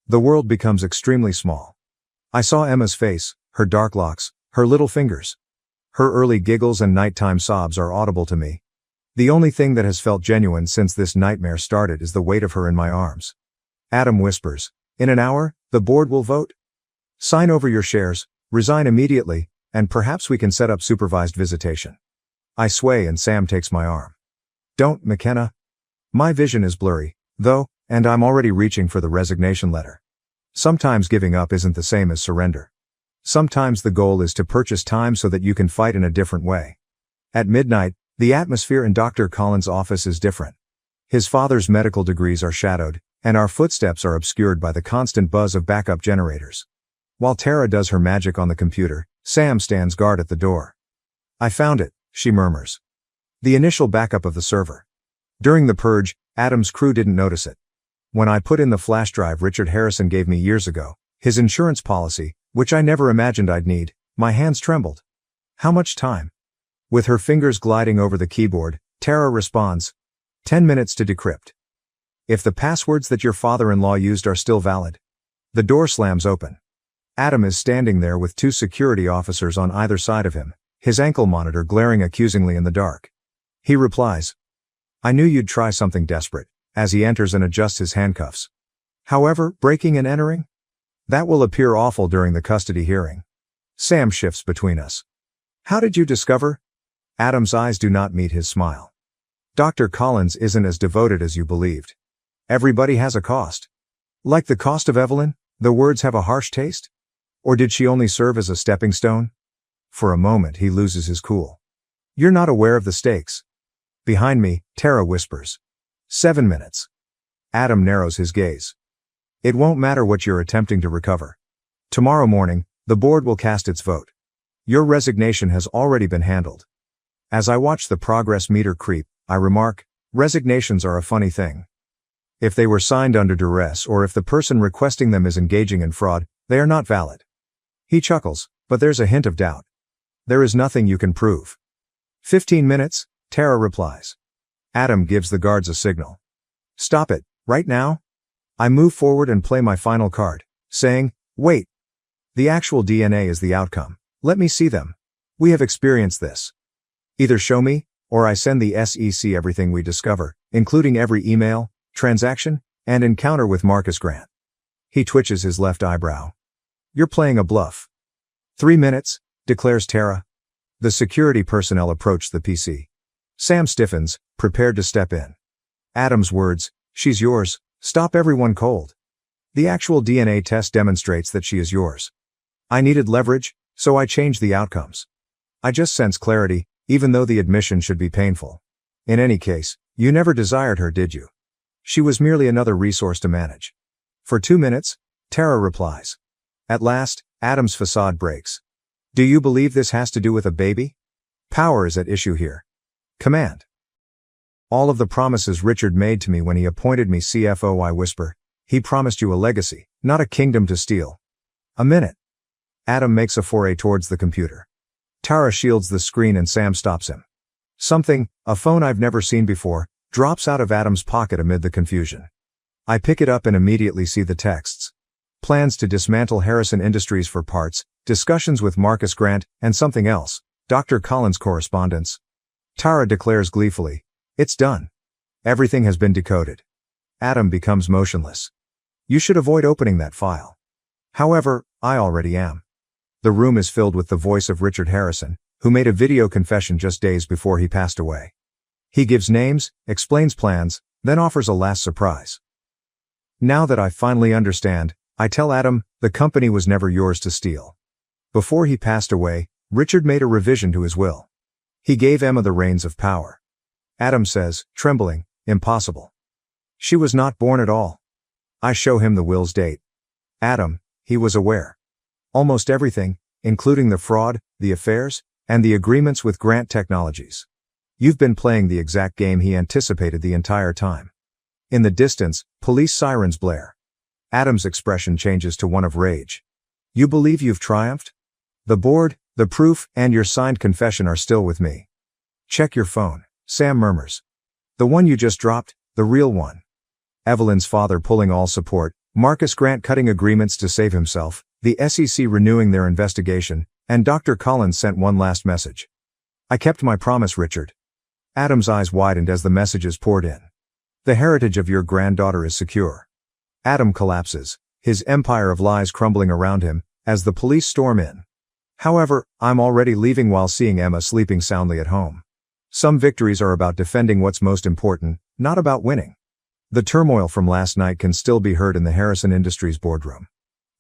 The world becomes extremely small. I saw Emma's face, her dark locks, her little fingers. Her early giggles and nighttime sobs are audible to me. The only thing that has felt genuine since this nightmare started is the weight of her in my arms. Adam whispers, "In an hour, the board will vote. Sign over your shares, resign immediately, and perhaps we can set up supervised visitation." I sway and Sam takes my arm. Don't, McKenna. My vision is blurry, though, and I'm already reaching for the resignation letter. Sometimes giving up isn't the same as surrender. Sometimes the goal is to purchase time so that you can fight in a different way. At midnight, the atmosphere in Dr. Collins' office is different. His father's medical degrees are shadowed, and our footsteps are obscured by the constant buzz of backup generators. While Tara does her magic on the computer, Sam stands guard at the door. I found it, she murmurs. The initial backup of the server. During the purge, Adam's crew didn't notice it. When I put in the flash drive Richard Harrison gave me years ago, his insurance policy, which I never imagined I'd need, my hands trembled. How much time? With her fingers gliding over the keyboard, Tara responds, 10 minutes to decrypt. If the passwords that your father-in-law used are still valid. The door slams open. Adam is standing there with 2 security officers on either side of him, his ankle monitor glaring accusingly in the dark. He replies, "I knew you'd try something desperate," as he enters and adjusts his handcuffs. However, breaking and entering? That will appear awful during the custody hearing. Sam shifts between us. How did you discover? Adam's eyes do not meet his smile. Dr. Collins isn't as devoted as you believed. Everybody has a cost. Like the cost of Evelyn, the words have a harsh taste? Or did she only serve as a stepping stone? For a moment he loses his cool. You're not aware of the stakes. Behind me, Tara whispers. 7 minutes. Adam narrows his gaze. It won't matter what you're attempting to recover. Tomorrow morning, the board will cast its vote. Your resignation has already been handled. As I watch the progress meter creep, I remark, resignations are a funny thing. If they were signed under duress or if the person requesting them is engaging in fraud, they are not valid. He chuckles, but there's a hint of doubt. There is nothing you can prove. 15 minutes, Tara replies. Adam gives the guards a signal. Stop it, right now? I move forward and play my final card, saying, wait. The actual DNA is the outcome. Let me see them. We have experienced this. Either show me, or I send the SEC everything we discover, including every email, transaction, and encounter with Marcus Grant. He twitches his left eyebrow. You're playing a bluff. 3 minutes, declares Tara. The security personnel approach the PC. Sam stiffens, prepared to step in. Adam's words, she's yours, stop everyone cold. The actual DNA test demonstrates that she is yours. I needed leverage, so I changed the outcomes. I just sense clarity, even though the admission should be painful. In any case, you never desired her, did you? She was merely another resource to manage. For 2 minutes, Tara replies. At last, Adam's facade breaks. Do you believe this has to do with a baby? Power is at issue here. Command. All of the promises Richard made to me when he appointed me CFO, I whisper. He promised you a legacy, not a kingdom to steal. A minute. Adam makes a foray towards the computer. Tara shields the screen and Sam stops him. Something, a phone I've never seen before, drops out of Adam's pocket amid the confusion. I pick it up and immediately see the texts. Plans to dismantle Harrison Industries for parts, discussions with Marcus Grant, and something else, Dr. Collins' correspondence. Tara declares gleefully, "It's done. Everything has been decoded." Adam becomes motionless. You should avoid opening that file. However, I already am. The room is filled with the voice of Richard Harrison, who made a video confession just days before he passed away. He gives names, explains plans, then offers a last surprise. Now that I finally understand, I tell Adam, the company was never yours to steal. Before he passed away, Richard made a revision to his will. He gave Emma the reins of power. Adam says, trembling, impossible. She was not born at all. I show him the will's date. Adam, he was aware. Almost everything, including the fraud, the affairs, and the agreements with Grant Technologies. You've been playing the exact game he anticipated the entire time. In the distance, police sirens blare. Adam's expression changes to one of rage. You believe you've triumphed? The board, the proof, and your signed confession are still with me. Check your phone, Sam murmurs. The one you just dropped, the real one. Evelyn's father pulling all support, Marcus Grant cutting agreements to save himself, the SEC renewing their investigation, and Dr. Collins sent one last message. I kept my promise, Richard. Adam's eyes widened as the messages poured in. The heritage of your granddaughter is secure. Adam collapses, his empire of lies crumbling around him, as the police storm in. However, I'm already leaving while seeing Emma sleeping soundly at home. Some victories are about defending what's most important, not about winning. The turmoil from last night can still be heard in the Harrison Industries boardroom.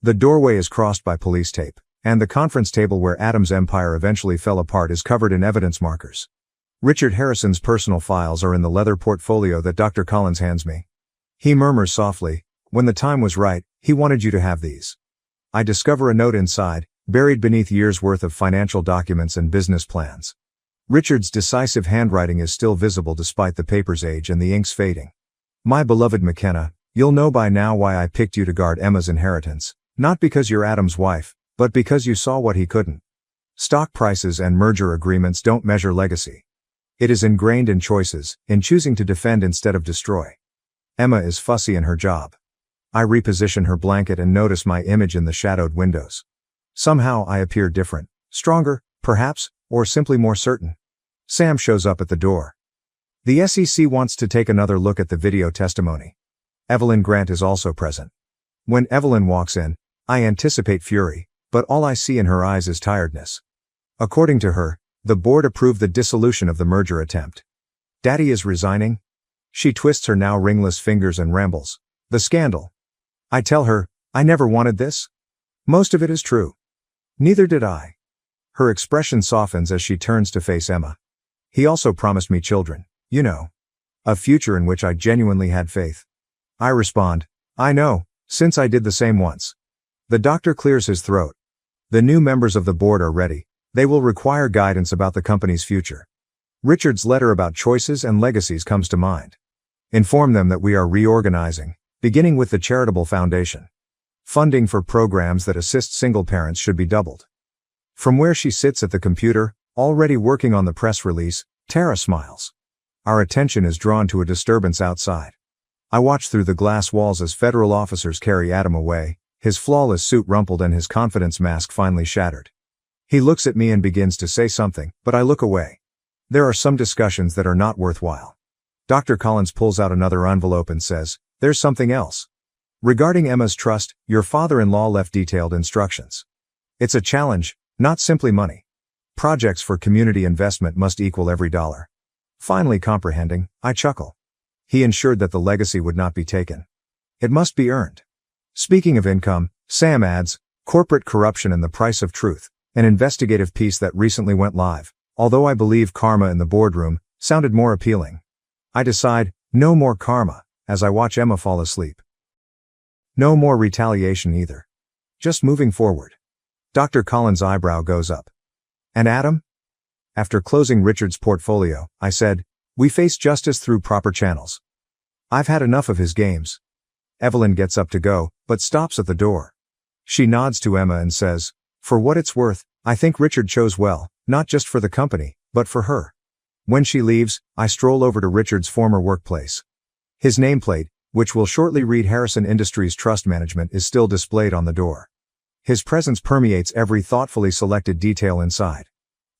The doorway is crossed by police tape, and the conference table where Adam's empire eventually fell apart is covered in evidence markers. Richard Harrison's personal files are in the leather portfolio that Dr. Collins hands me. He murmurs softly, when the time was right, he wanted you to have these. I discover a note inside, buried beneath years' worth of financial documents and business plans. Richard's decisive handwriting is still visible despite the paper's age and the ink's fading. My beloved McKenna, you'll know by now why I picked you to guard Emma's inheritance, not because you're Adam's wife, but because you saw what he couldn't. Stock prices and merger agreements don't measure legacy. It is ingrained in choices, in choosing to defend instead of destroy. Emma is fussy in her job. I reposition her blanket and notice my image in the shadowed windows. Somehow I appear different, stronger, perhaps, or simply more certain. Sam shows up at the door. The SEC wants to take another look at the video testimony. Evelyn Grant is also present. When Evelyn walks in, I anticipate fury, but all I see in her eyes is tiredness. According to her, the board approved the dissolution of the merger attempt. Daddy is resigning? She twists her now ringless fingers and rambles. The scandal. I tell her, I never wanted this. Most of it is true. Neither did I. Her expression softens as she turns to face Emma. He also promised me children, you know. A future in which I genuinely had faith. I respond, I know, since I did the same once. The doctor clears his throat. The new members of the board are ready. They will require guidance about the company's future. Richard's letter about choices and legacies comes to mind. Inform them that we are reorganizing, beginning with the charitable foundation. Funding for programs that assist single parents should be doubled. From where she sits at the computer, already working on the press release, Tara smiles. Our attention is drawn to a disturbance outside. I watch through the glass walls as federal officers carry Adam away, his flawless suit rumpled and his confidence mask finally shattered. He looks at me and begins to say something, but I look away. There are some discussions that are not worthwhile. Dr. Collins pulls out another envelope and says, there's something else. Regarding Emma's trust, your father-in-law left detailed instructions. It's a challenge, not simply money. Projects for community investment must equal every dollar. Finally comprehending, I chuckle. He ensured that the legacy would not be taken. It must be earned. Speaking of income, Sam adds, corporate corruption and the price of truth, an investigative piece that recently went live, although I believe karma in the boardroom, sounded more appealing. I decide, no more karma, as I watch Emma fall asleep. No more retaliation either. Just moving forward. Dr. Collins' eyebrow goes up. And Adam? After closing Richard's portfolio, I said, "We face justice through proper channels. I've had enough of his games." Evelyn gets up to go, but stops at the door. She nods to Emma and says, "For what it's worth, I think Richard chose well, not just for the company, but for her." When she leaves, I stroll over to Richard's former workplace. His nameplate, which will shortly read Harrison Industries Trust Management, is still displayed on the door. His presence permeates every thoughtfully selected detail inside.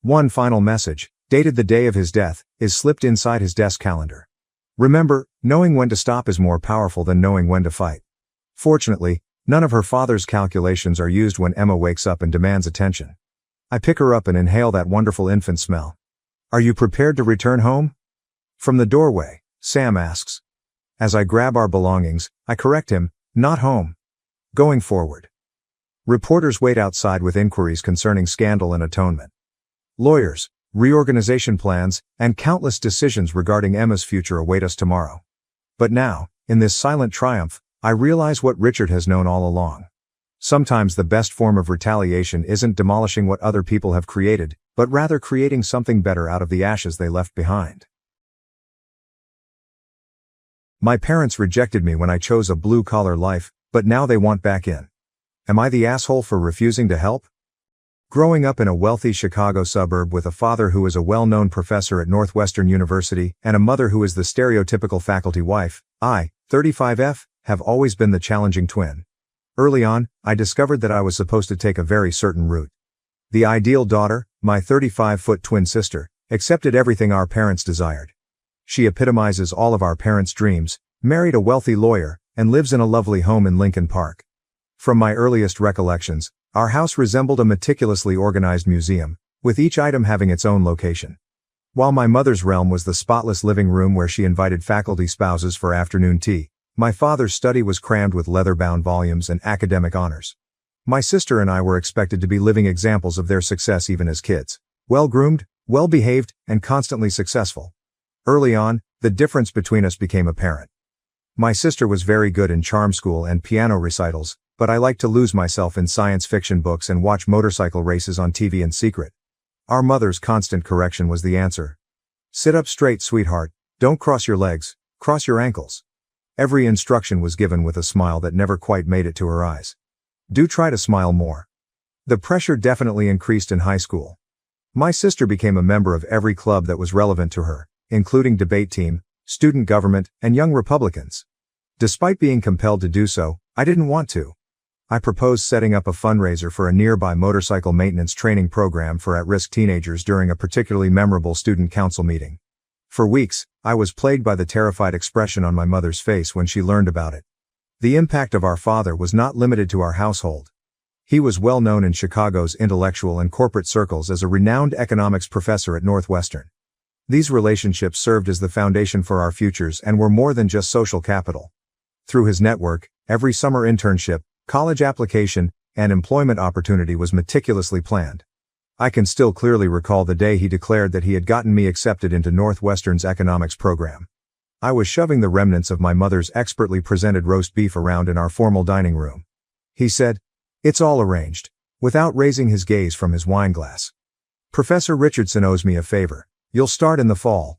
One final message, dated the day of his death, is slipped inside his desk calendar. "Remember, knowing when to stop is more powerful than knowing when to fight." Fortunately, none of her father's calculations are used when Emma wakes up and demands attention. I pick her up and inhale that wonderful infant smell. "Are you prepared to return home?" From the doorway, Sam asks. As I grab our belongings, I correct him, "Not home. Going forward." Reporters wait outside with inquiries concerning scandal and atonement. Lawyers, reorganization plans, and countless decisions regarding Emma's future await us tomorrow. But now, in this silent triumph, I realize what Richard has known all along. Sometimes the best form of retaliation isn't demolishing what other people have created, but rather creating something better out of the ashes they left behind. My parents rejected me when I chose a blue-collar life, but now they want back in. Am I the asshole for refusing to help? Growing up in a wealthy Chicago suburb with a father who is a well-known professor at Northwestern University and a mother who is the stereotypical faculty wife, I, 35F, have always been the challenging twin. Early on, I discovered that I was supposed to take a very certain route. The ideal daughter, my 35-foot twin sister, accepted everything our parents desired. She epitomizes all of our parents' dreams, married a wealthy lawyer, and lives in a lovely home in Lincoln Park. From my earliest recollections, our house resembled a meticulously organized museum, with each item having its own location. While my mother's realm was the spotless living room where she invited faculty spouses for afternoon tea, my father's study was crammed with leather-bound volumes and academic honors. My sister and I were expected to be living examples of their success even as kids. Well-groomed, well-behaved, and constantly successful. Early on, the difference between us became apparent. My sister was very good in charm school and piano recitals, but I liked to lose myself in science fiction books and watch motorcycle races on TV in secret. Our mother's constant correction was the answer. "Sit up straight, sweetheart. Don't cross your legs, cross your ankles." Every instruction was given with a smile that never quite made it to her eyes. Do try to smile more. The pressure definitely increased in high school. My sister became a member of every club that was relevant to her, including debate team, student government, and Young Republicans. Despite being compelled to do so, I didn't want to. I proposed setting up a fundraiser for a nearby motorcycle maintenance training program for at-risk teenagers during a particularly memorable student council meeting. For weeks, I was plagued by the terrified expression on my mother's face when she learned about it. The impact of our father was not limited to our household. He was well known in Chicago's intellectual and corporate circles as a renowned economics professor at Northwestern. These relationships served as the foundation for our futures and were more than just social capital. Through his network, every summer internship, college application, and employment opportunity was meticulously planned. I can still clearly recall the day he declared that he had gotten me accepted into Northwestern's economics program. I was shoving the remnants of my mother's expertly presented roast beef around in our formal dining room. He said, "It's all arranged," without raising his gaze from his wine glass. "Professor Richardson owes me a favor. You'll start in the fall."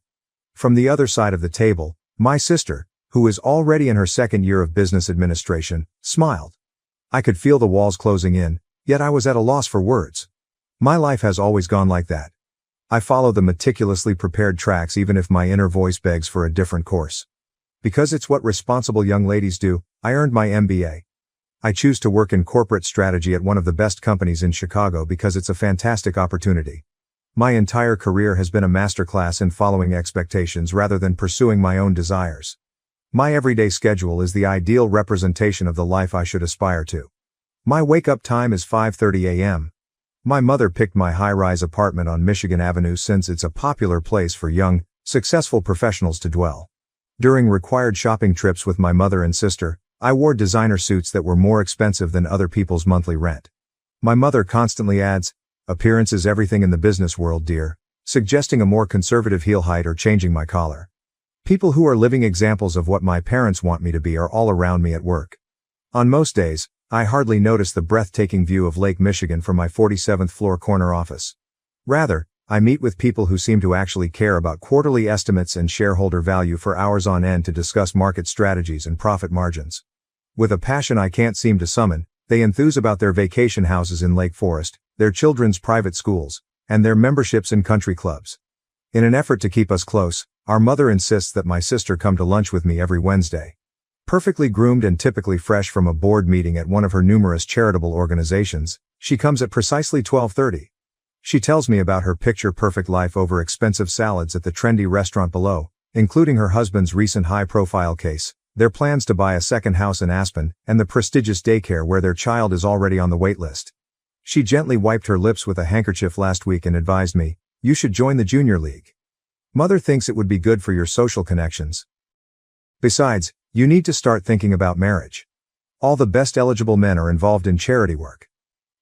From the other side of the table, my sister, who is already in her second year of business administration, smiled. I could feel the walls closing in, yet I was at a loss for words. My life has always gone like that. I follow the meticulously prepared tracks even if my inner voice begs for a different course. Because it's what responsible young ladies do, I earned my MBA. I choose to work in corporate strategy at one of the best companies in Chicago because it's a fantastic opportunity. My entire career has been a masterclass in following expectations rather than pursuing my own desires. My everyday schedule is the ideal representation of the life I should aspire to. My wake-up time is 5:30 a.m. My mother picked my high-rise apartment on Michigan Avenue since it's a popular place for young, successful professionals to dwell. During required shopping trips with my mother and sister, I wore designer suits that were more expensive than other people's monthly rent. My mother constantly adds, "Appearance is everything in the business world, dear," suggesting a more conservative heel height or changing my collar. People who are living examples of what my parents want me to be are all around me at work. On most days, I hardly notice the breathtaking view of Lake Michigan from my 47th floor corner office. Rather, I meet with people who seem to actually care about quarterly estimates and shareholder value for hours on end to discuss market strategies and profit margins. With a passion I can't seem to summon, they enthuse about their vacation houses in Lake Forest, their children's private schools, and their memberships in country clubs. In an effort to keep us close, our mother insists that my sister come to lunch with me every Wednesday. Perfectly groomed and typically fresh from a board meeting at one of her numerous charitable organizations, she comes at precisely 12:30. She tells me about her picture-perfect life over expensive salads at the trendy restaurant below, including her husband's recent high-profile case, their plans to buy a second house in Aspen, and the prestigious daycare where their child is already on the wait list. She gently wiped her lips with a handkerchief last week and advised me, "You should join the junior league. Mother thinks it would be good for your social connections. Besides, you need to start thinking about marriage. All the best eligible men are involved in charity work."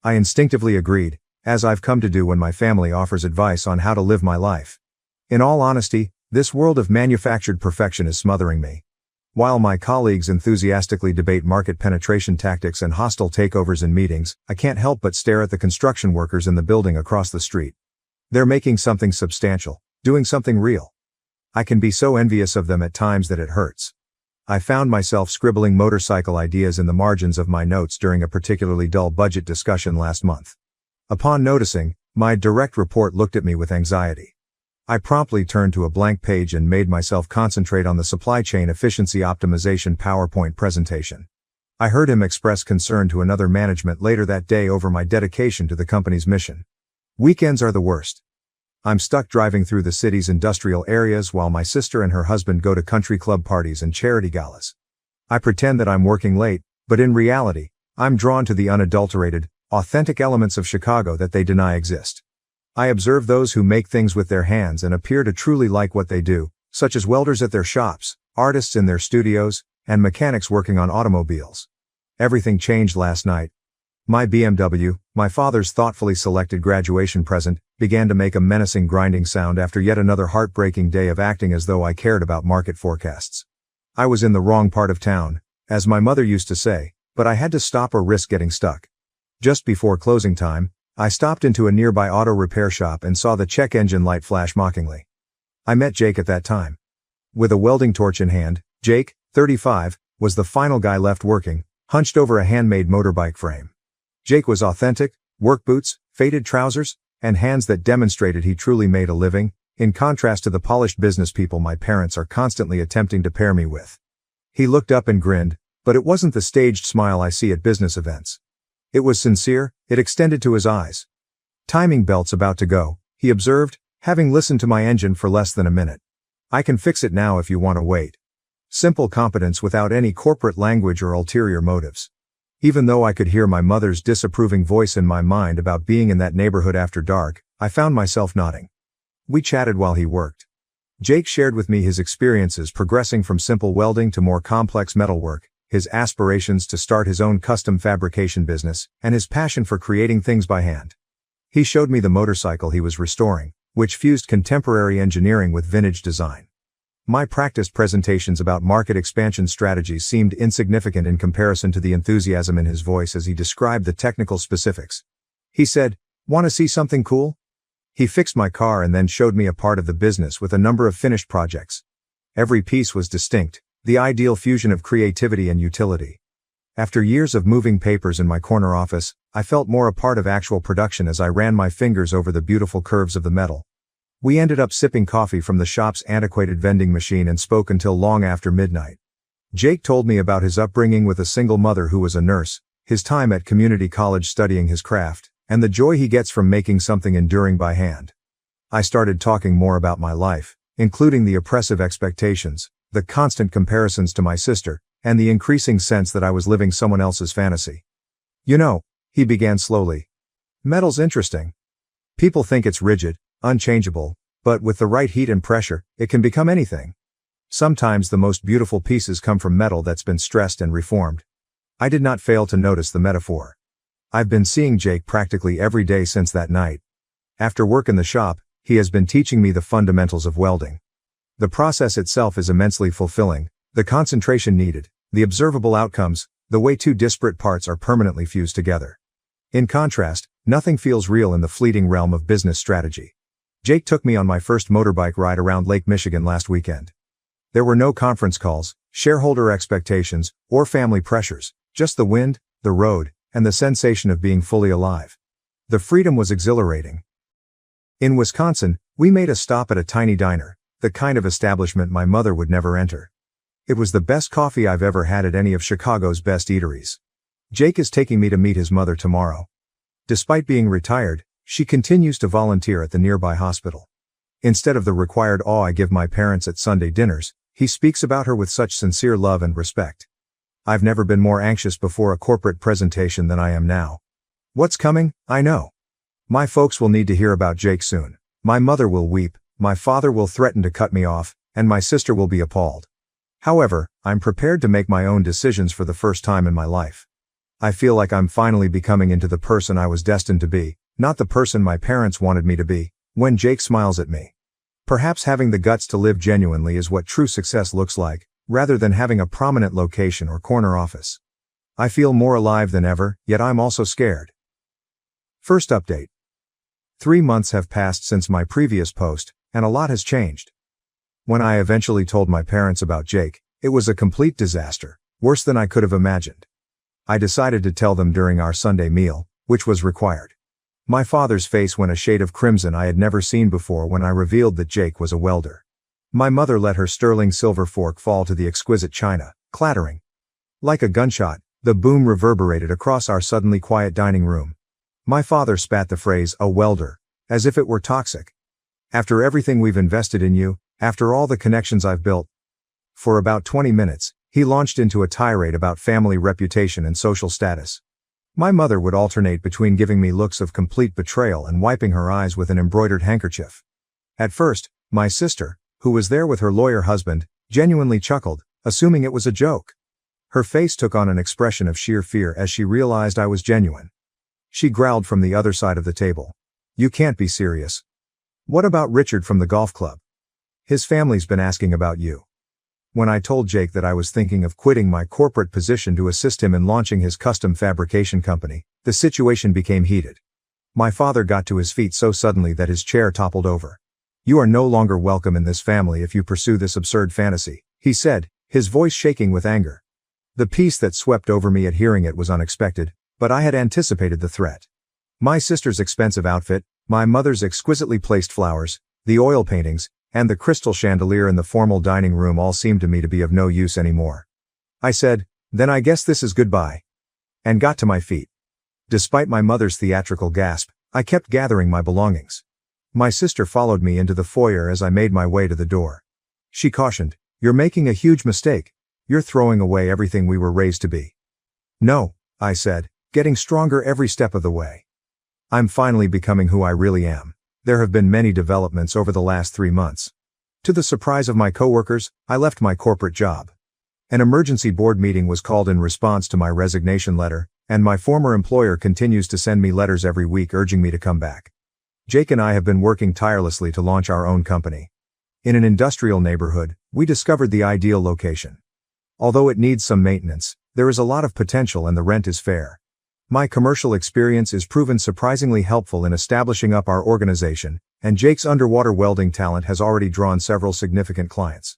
I instinctively agreed, as I've come to do when my family offers advice on how to live my life. In all honesty, this world of manufactured perfection is smothering me. While my colleagues enthusiastically debate market penetration tactics and hostile takeovers in meetings, I can't help but stare at the construction workers in the building across the street. They're making something substantial, doing something real. I can be so envious of them at times that it hurts. I found myself scribbling motorcycle ideas in the margins of my notes during a particularly dull budget discussion last month. Upon noticing, my direct report looked at me with anxiety. I promptly turned to a blank page and made myself concentrate on the supply chain efficiency optimization PowerPoint presentation. I heard him express concern to another management later that day over my dedication to the company's mission. Weekends are the worst. I'm stuck driving through the city's industrial areas while my sister and her husband go to country club parties and charity galas. I pretend that I'm working late, but in reality, I'm drawn to the unadulterated, authentic elements of Chicago that they deny exist. I observe those who make things with their hands and appear to truly like what they do, such as welders at their shops, artists in their studios, and mechanics working on automobiles. Everything changed last night. My BMW, my father's thoughtfully selected graduation present, began to make a menacing grinding sound after yet another heartbreaking day of acting as though I cared about market forecasts. I was in the wrong part of town, as my mother used to say, but I had to stop or risk getting stuck. Just before closing time, I stopped into a nearby auto repair shop and saw the check engine light flash mockingly. I met Jake at that time. With a welding torch in hand, Jake, 35, was the final guy left working, hunched over a handmade motorbike frame. Jake was authentic, work boots, faded trousers, and hands that demonstrated he truly made a living, in contrast to the polished business people my parents are constantly attempting to pair me with. He looked up and grinned, but it wasn't the staged smile I see at business events. It was sincere, it extended to his eyes. "Timing belt's about to go," he observed, having listened to my engine for less than a minute. "I can fix it now if you want to wait." Simple competence without any corporate language or ulterior motives. Even though I could hear my mother's disapproving voice in my mind about being in that neighborhood after dark, I found myself nodding. We chatted while he worked. Jake shared with me his experiences progressing from simple welding to more complex metalwork, his aspirations to start his own custom fabrication business, and his passion for creating things by hand. He showed me the motorcycle he was restoring, which fused contemporary engineering with vintage design. My practiced presentations about market expansion strategies seemed insignificant in comparison to the enthusiasm in his voice as he described the technical specifics. He said, "Want to see something cool?" He fixed my car and then showed me a part of the business with a number of finished projects. Every piece was distinct, the ideal fusion of creativity and utility. After years of moving papers in my corner office, I felt more a part of actual production as I ran my fingers over the beautiful curves of the metal. We ended up sipping coffee from the shop's antiquated vending machine and spoke until long after midnight. Jake told me about his upbringing with a single mother who was a nurse, his time at community college studying his craft, and the joy he gets from making something enduring by hand. I started talking more about my life, including the oppressive expectations, the constant comparisons to my sister, and the increasing sense that I was living someone else's fantasy. "You know," he began slowly, "metal's interesting. People think it's rigid, unchangeable, but with the right heat and pressure, it can become anything. Sometimes the most beautiful pieces come from metal that's been stressed and reformed." I did not fail to notice the metaphor. I've been seeing Jake practically every day since that night. After work in the shop, he has been teaching me the fundamentals of welding. The process itself is immensely fulfilling, the concentration needed, the observable outcomes, the way two disparate parts are permanently fused together. In contrast, nothing feels real in the fleeting realm of business strategy. Jake took me on my first motorbike ride around Lake Michigan last weekend. There were no conference calls, shareholder expectations, or family pressures, just the wind, the road, and the sensation of being fully alive. The freedom was exhilarating. In Wisconsin, we made a stop at a tiny diner, the kind of establishment my mother would never enter. It was the best coffee I've ever had at any of Chicago's best eateries. Jake is taking me to meet his mother tomorrow. Despite being retired, she continues to volunteer at the nearby hospital. Instead of the required awe I give my parents at Sunday dinners, he speaks about her with such sincere love and respect. I've never been more anxious before a corporate presentation than I am now. What's coming, I know. My folks will need to hear about Jake soon. My mother will weep, my father will threaten to cut me off, and my sister will be appalled. However, I'm prepared to make my own decisions for the first time in my life. I feel like I'm finally becoming into the person I was destined to be, not the person my parents wanted me to be, when Jake smiles at me. Perhaps having the guts to live genuinely is what true success looks like, rather than having a prominent location or corner office. I feel more alive than ever, yet I'm also scared. First update. 3 months have passed since my previous post, and a lot has changed. When I eventually told my parents about Jake, it was a complete disaster, worse than I could have imagined. I decided to tell them during our Sunday meal, which was required. My father's face went a shade of crimson I had never seen before when I revealed that Jake was a welder. My mother let her sterling silver fork fall to the exquisite china, clattering. Like a gunshot, the boom reverberated across our suddenly quiet dining room. My father spat the phrase, "a welder," as if it were toxic. "After everything we've invested in you, after all the connections I've built." For about 20 minutes, he launched into a tirade about family reputation and social status. My mother would alternate between giving me looks of complete betrayal and wiping her eyes with an embroidered handkerchief. At first, my sister, who was there with her lawyer husband, genuinely chuckled, assuming it was a joke. Her face took on an expression of sheer fear as she realized I was genuine. She growled from the other side of the table. "You can't be serious. What about Richard from the golf club? His family's been asking about you." When I told Jake that I was thinking of quitting my corporate position to assist him in launching his custom fabrication company, the situation became heated. My father got to his feet so suddenly that his chair toppled over. "You are no longer welcome in this family if you pursue this absurd fantasy," he said, his voice shaking with anger. The peace that swept over me at hearing it was unexpected, but I had anticipated the threat. My sister's expensive outfit, my mother's exquisitely placed flowers, the oil paintings, and the crystal chandelier in the formal dining room all seemed to me to be of no use anymore. I said, "Then I guess this is goodbye," and got to my feet. Despite my mother's theatrical gasp, I kept gathering my belongings. My sister followed me into the foyer as I made my way to the door. She cautioned, "You're making a huge mistake. You're throwing away everything we were raised to be." "No," I said, getting stronger every step of the way. "I'm finally becoming who I really am. There have been many developments over the last 3 months. To the surprise of my coworkers, I left my corporate job. An emergency board meeting was called in response to my resignation letter, and my former employer continues to send me letters every week urging me to come back. Jake and I have been working tirelessly to launch our own company. In an industrial neighborhood, we discovered the ideal location. Although it needs some maintenance, there is a lot of potential and the rent is fair. My commercial experience is proven surprisingly helpful in establishing up our organization, and Jake's underwater welding talent has already drawn several significant clients.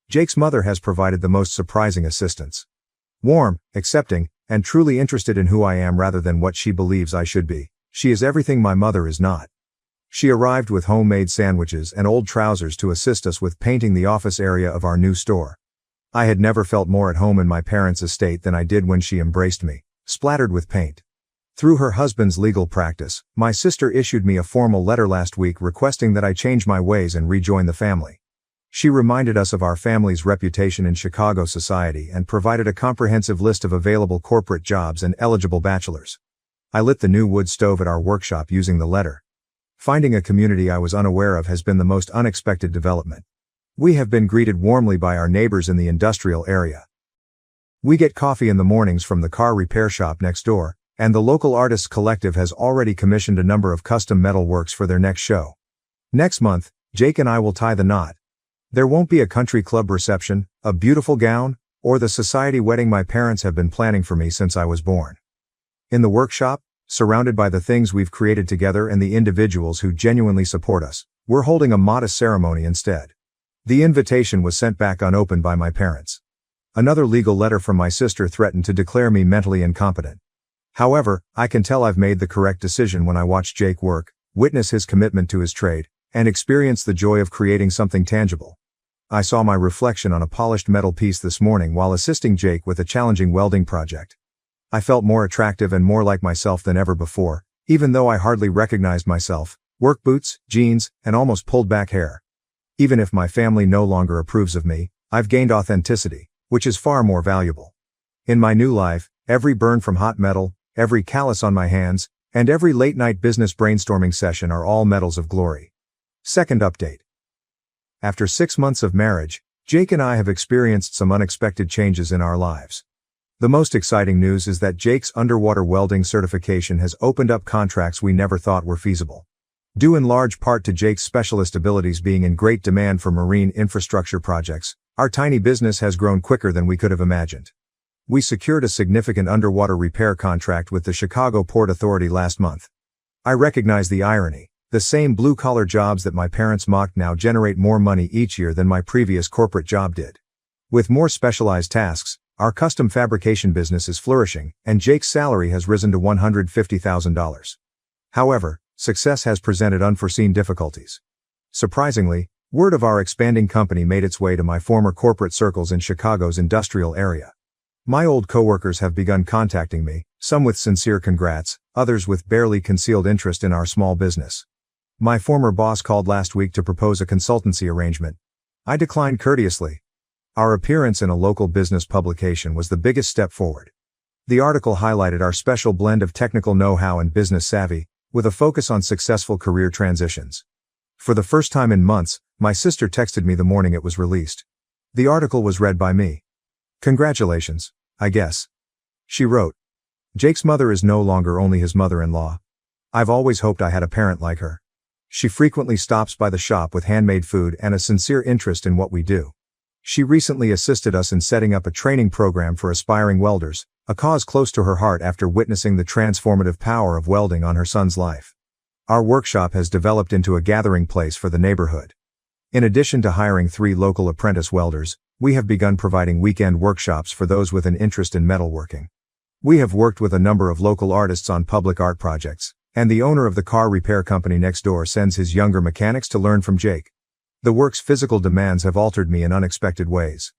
Jake's mother has provided the most surprising assistance. Warm, accepting, and truly interested in who I am rather than what she believes I should be, she is everything my mother is not. She arrived with homemade sandwiches and old trousers to assist us with painting the office area of our new store. I had never felt more at home in my parents' estate than I did when she embraced me, splattered with paint. Through her husband's legal practice, my sister issued me a formal letter last week requesting that I change my ways and rejoin the family. She reminded us of our family's reputation in Chicago society and provided a comprehensive list of available corporate jobs and eligible bachelors. I lit the new wood stove at our workshop using the letter. Finding a community I was unaware of has been the most unexpected development. We have been greeted warmly by our neighbors in the industrial area. We get coffee in the mornings from the car repair shop next door, and the local artists collective has already commissioned a number of custom metal works for their next show. Next month, Jake and I will tie the knot. There won't be a country club reception, a beautiful gown, or the society wedding my parents have been planning for me since I was born. In the workshop, surrounded by the things we've created together and the individuals who genuinely support us, We're holding a modest ceremony instead. The invitation was sent back unopened by my parents. Another legal letter from my sister threatened to declare me mentally incompetent. However, I can tell I've made the correct decision when I watch Jake work, witness his commitment to his trade, and experience the joy of creating something tangible. I saw my reflection on a polished metal piece this morning while assisting Jake with a challenging welding project. I felt more attractive and more like myself than ever before, even though I hardly recognized myself, work boots, jeans, and almost pulled back hair. Even if my family no longer approves of me, I've gained authenticity, which is far more valuable. In my new life, every burn from hot metal, every callus on my hands, and every late-night business brainstorming session are all medals of glory. Second update. After 6 months of marriage, Jake and I have experienced some unexpected changes in our lives. The most exciting news is that Jake's underwater welding certification has opened up contracts we never thought were feasible. Due in large part to Jake's specialist abilities being in great demand for marine infrastructure projects, our tiny business has grown quicker than we could have imagined. We secured a significant underwater repair contract with the Chicago Port Authority last month. I recognize the irony. The same blue-collar jobs that my parents mocked now generate more money each year than my previous corporate job did. With more specialized tasks, our custom fabrication business is flourishing, and Jake's salary has risen to $150,000. However, success has presented unforeseen difficulties. Surprisingly, word of our expanding company made its way to my former corporate circles in Chicago's industrial area. My old coworkers have begun contacting me, some with sincere congrats, others with barely concealed interest in our small business. My former boss called last week to propose a consultancy arrangement. I declined courteously. Our appearance in a local business publication was the biggest step forward. The article highlighted our special blend of technical know-how and business savvy, with a focus on successful career transitions. For the first time in months, my sister texted me the morning it was released. The article was read by me. "Congratulations, I guess," she wrote. "Jake's mother is no longer only his mother-in-law. I've always hoped I had a parent like her. She frequently stops by the shop with handmade food and a sincere interest in what we do. She recently assisted us in setting up a training program for aspiring welders, a cause close to her heart after witnessing the transformative power of welding on her son's life. Our workshop has developed into a gathering place for the neighborhood. In addition to hiring 3 local apprentice welders, we have begun providing weekend workshops for those with an interest in metalworking. We have worked with a number of local artists on public art projects, and the owner of the car repair company next door sends his younger mechanics to learn from Jake. The work's physical demands have altered me in unexpected ways.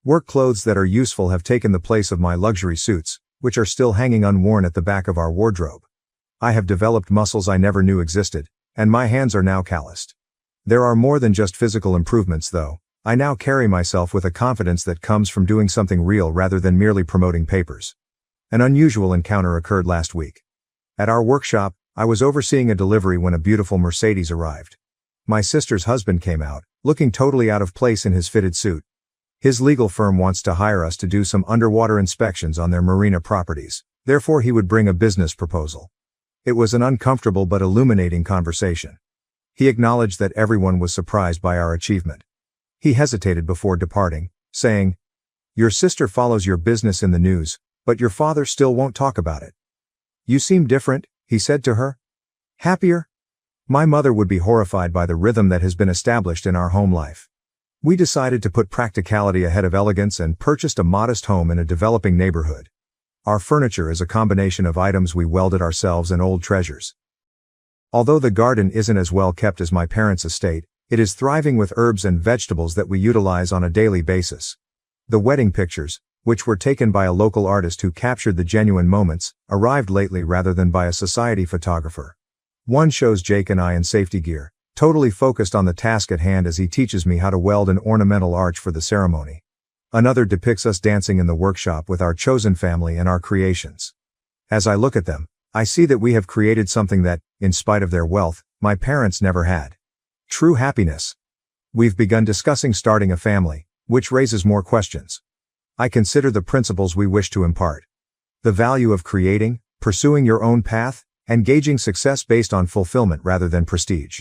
Work clothes that are useful have taken the place of my luxury suits, which are still hanging unworn at the back of our wardrobe. I have developed muscles I never knew existed, and my hands are now calloused. There are more than just physical improvements though. I now carry myself with a confidence that comes from doing something real rather than merely promoting papers. An unusual encounter occurred last week. At our workshop, I was overseeing a delivery when a beautiful Mercedes arrived. My sister's husband came out, looking totally out of place in his fitted suit. His legal firm wants to hire us to do some underwater inspections on their marina properties, therefore he would bring a business proposal. It was an uncomfortable but illuminating conversation. He acknowledged that everyone was surprised by our achievement. He hesitated before departing, saying, "Your sister follows your business in the news, but your father still won't talk about it. You seem different," he said to her. "Happier?" My mother would be horrified by the rhythm that has been established in our home life. We decided to put practicality ahead of elegance and purchased a modest home in a developing neighborhood. Our furniture is a combination of items we welded ourselves and old treasures. Although the garden isn't as well kept as my parents' estate, it is thriving with herbs and vegetables that we utilize on a daily basis. The wedding pictures, which were taken by a local artist who captured the genuine moments, arrived lately rather than by a society photographer. One shows Jake and I in safety gear, totally focused on the task at hand as he teaches me how to weld an ornamental arch for the ceremony. Another depicts us dancing in the workshop with our chosen family and our creations. As I look at them, I see that we have created something that, in spite of their wealth, my parents never had. True happiness. We've begun discussing starting a family, which raises more questions. I consider the principles we wish to impart. The value of creating, pursuing your own path, and gauging success based on fulfillment rather than prestige.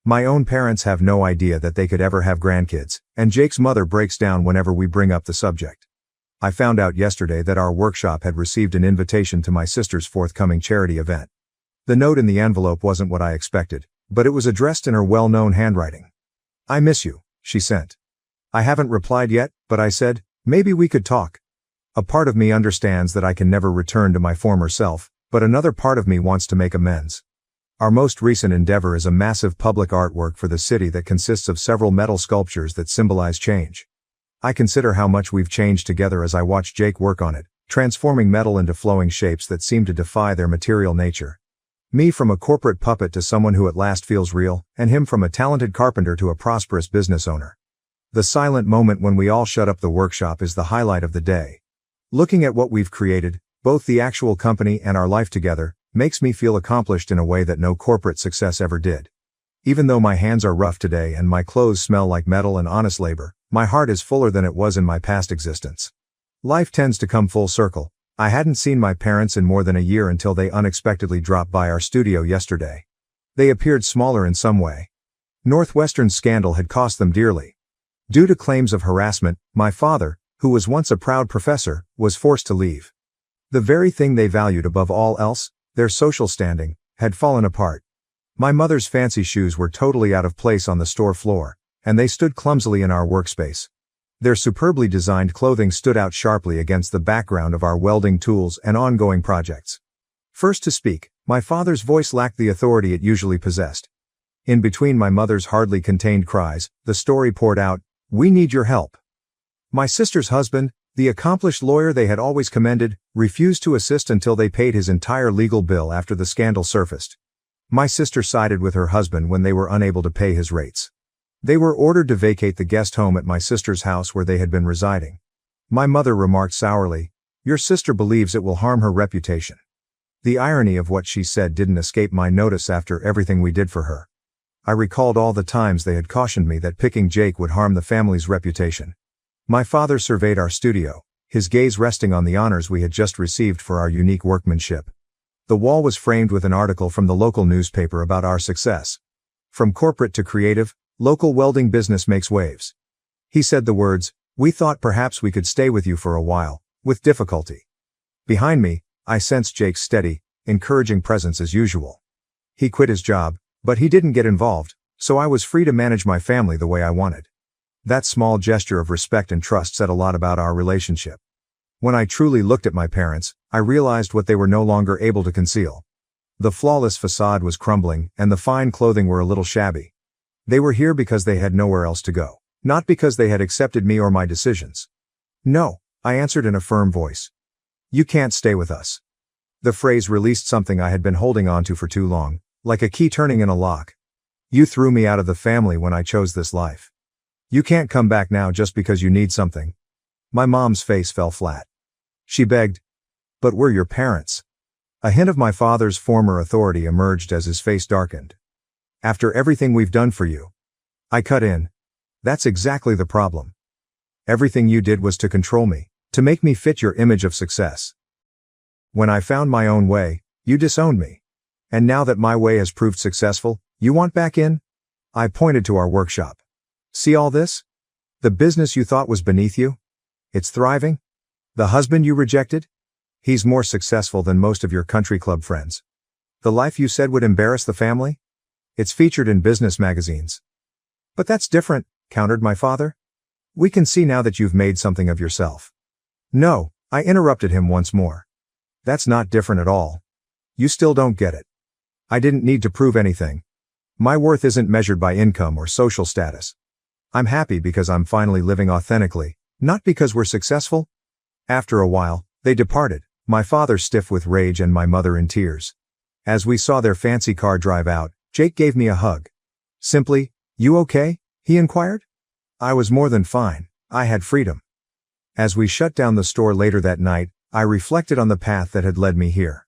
My own parents have no idea that they could ever have grandkids, and Jake's mother breaks down whenever we bring up the subject. I found out yesterday that our workshop had received an invitation to my sister's forthcoming charity event. The note in the envelope wasn't what I expected, but it was addressed in her well-known handwriting. "I miss you," she sent. I haven't replied yet, but I said, "Maybe we could talk." A part of me understands that I can never return to my former self, but another part of me wants to make amends. Our most recent endeavor is a massive public artwork for the city that consists of several metal sculptures that symbolize change. I consider how much we've changed together as I watch Jake work on it, transforming metal into flowing shapes that seem to defy their material nature. Me from a corporate puppet to someone who at last feels real, and him from a talented carpenter to a prosperous business owner. The silent moment when we all shut up the workshop is the highlight of the day. Looking at what we've created, both the actual company and our life together, makes me feel accomplished in a way that no corporate success ever did. Even though my hands are rough today and my clothes smell like metal and honest labor, my heart is fuller than it was in my past existence. Life tends to come full circle. I hadn't seen my parents in more than a year until they unexpectedly dropped by our studio yesterday. They appeared smaller in some way. Northwestern's scandal had cost them dearly. Due to claims of harassment, my father, who was once a proud professor, was forced to leave. The very thing they valued above all else, their social standing, had fallen apart. My mother's fancy shoes were totally out of place on the store floor, and they stood clumsily in our workspace. Their superbly designed clothing stood out sharply against the background of our welding tools and ongoing projects. First to speak, my father's voice lacked the authority it usually possessed. In between my mother's hardly contained cries, the story poured out, "We need your help." My sister's husband, the accomplished lawyer they had always commended, refused to assist until they paid his entire legal bill after the scandal surfaced. My sister sided with her husband when they were unable to pay his rates. They were ordered to vacate the guest home at my sister's house where they had been residing. My mother remarked sourly, "Your sister believes it will harm her reputation." The irony of what she said didn't escape my notice after everything we did for her. I recalled all the times they had cautioned me that picking Jake would harm the family's reputation. My father surveyed our studio, his gaze resting on the honors we had just received for our unique workmanship. The wall was framed with an article from the local newspaper about our success. From corporate to creative, local welding business makes waves. He said the words, "We thought perhaps we could stay with you for a while, with difficulty." Behind me, I sensed Jake's steady, encouraging presence as usual. He quit his job, but he didn't get involved, so I was free to manage my family the way I wanted. That small gesture of respect and trust said a lot about our relationship. When I truly looked at my parents, I realized what they were no longer able to conceal. The flawless facade was crumbling, and the fine clothing were a little shabby. They were here because they had nowhere else to go, not because they had accepted me or my decisions. "No," I answered in a firm voice. "You can't stay with us." The phrase released something I had been holding on to for too long, like a key turning in a lock. "You threw me out of the family when I chose this life. You can't come back now just because you need something." My mom's face fell flat. She begged, "But we're your parents." A hint of my father's former authority emerged as his face darkened. "After everything we've done for you." I cut in. "That's exactly the problem. Everything you did was to control me, to make me fit your image of success. When I found my own way, you disowned me. And now that my way has proved successful, you want back in?" I pointed to our workshop. "See all this? The business you thought was beneath you? It's thriving? The husband you rejected? He's more successful than most of your country club friends. The life you said would embarrass the family? It's featured in business magazines." "But that's different," countered my father. "We can see now that you've made something of yourself." "No," I interrupted him once more. "That's not different at all. You still don't get it. I didn't need to prove anything. My worth isn't measured by income or social status. I'm happy because I'm finally living authentically, not because we're successful." After a while, they departed, my father stiff with rage and my mother in tears. As we saw their fancy car drive out, Jake gave me a hug. Simply, "You okay?" he inquired. I was more than fine. I had freedom. As we shut down the store later that night, I reflected on the path that had led me here.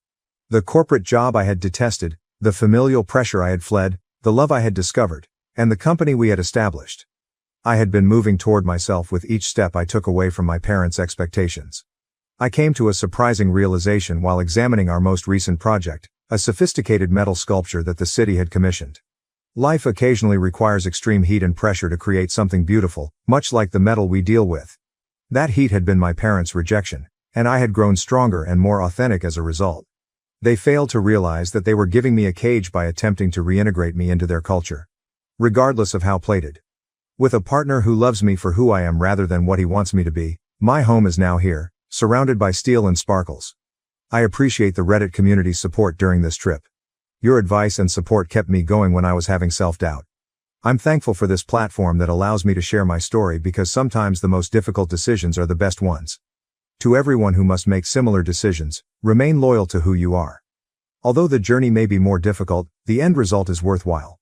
The corporate job I had detested, the familial pressure I had fled, the love I had discovered, and the company we had established. I had been moving toward myself with each step I took away from my parents' expectations. I came to a surprising realization while examining our most recent project, a sophisticated metal sculpture that the city had commissioned. Life occasionally requires extreme heat and pressure to create something beautiful, much like the metal we deal with. That heat had been my parents' rejection, and I had grown stronger and more authentic as a result. They failed to realize that they were giving me a cage by attempting to reintegrate me into their culture. Regardless of how plated. With a partner who loves me for who I am rather than what he wants me to be, my home is now here, surrounded by steel and sparkles. I appreciate the Reddit community's support during this trip. Your advice and support kept me going when I was having self-doubt. I'm thankful for this platform that allows me to share my story because sometimes the most difficult decisions are the best ones. To everyone who must make similar decisions, remain loyal to who you are. Although the journey may be more difficult, the end result is worthwhile.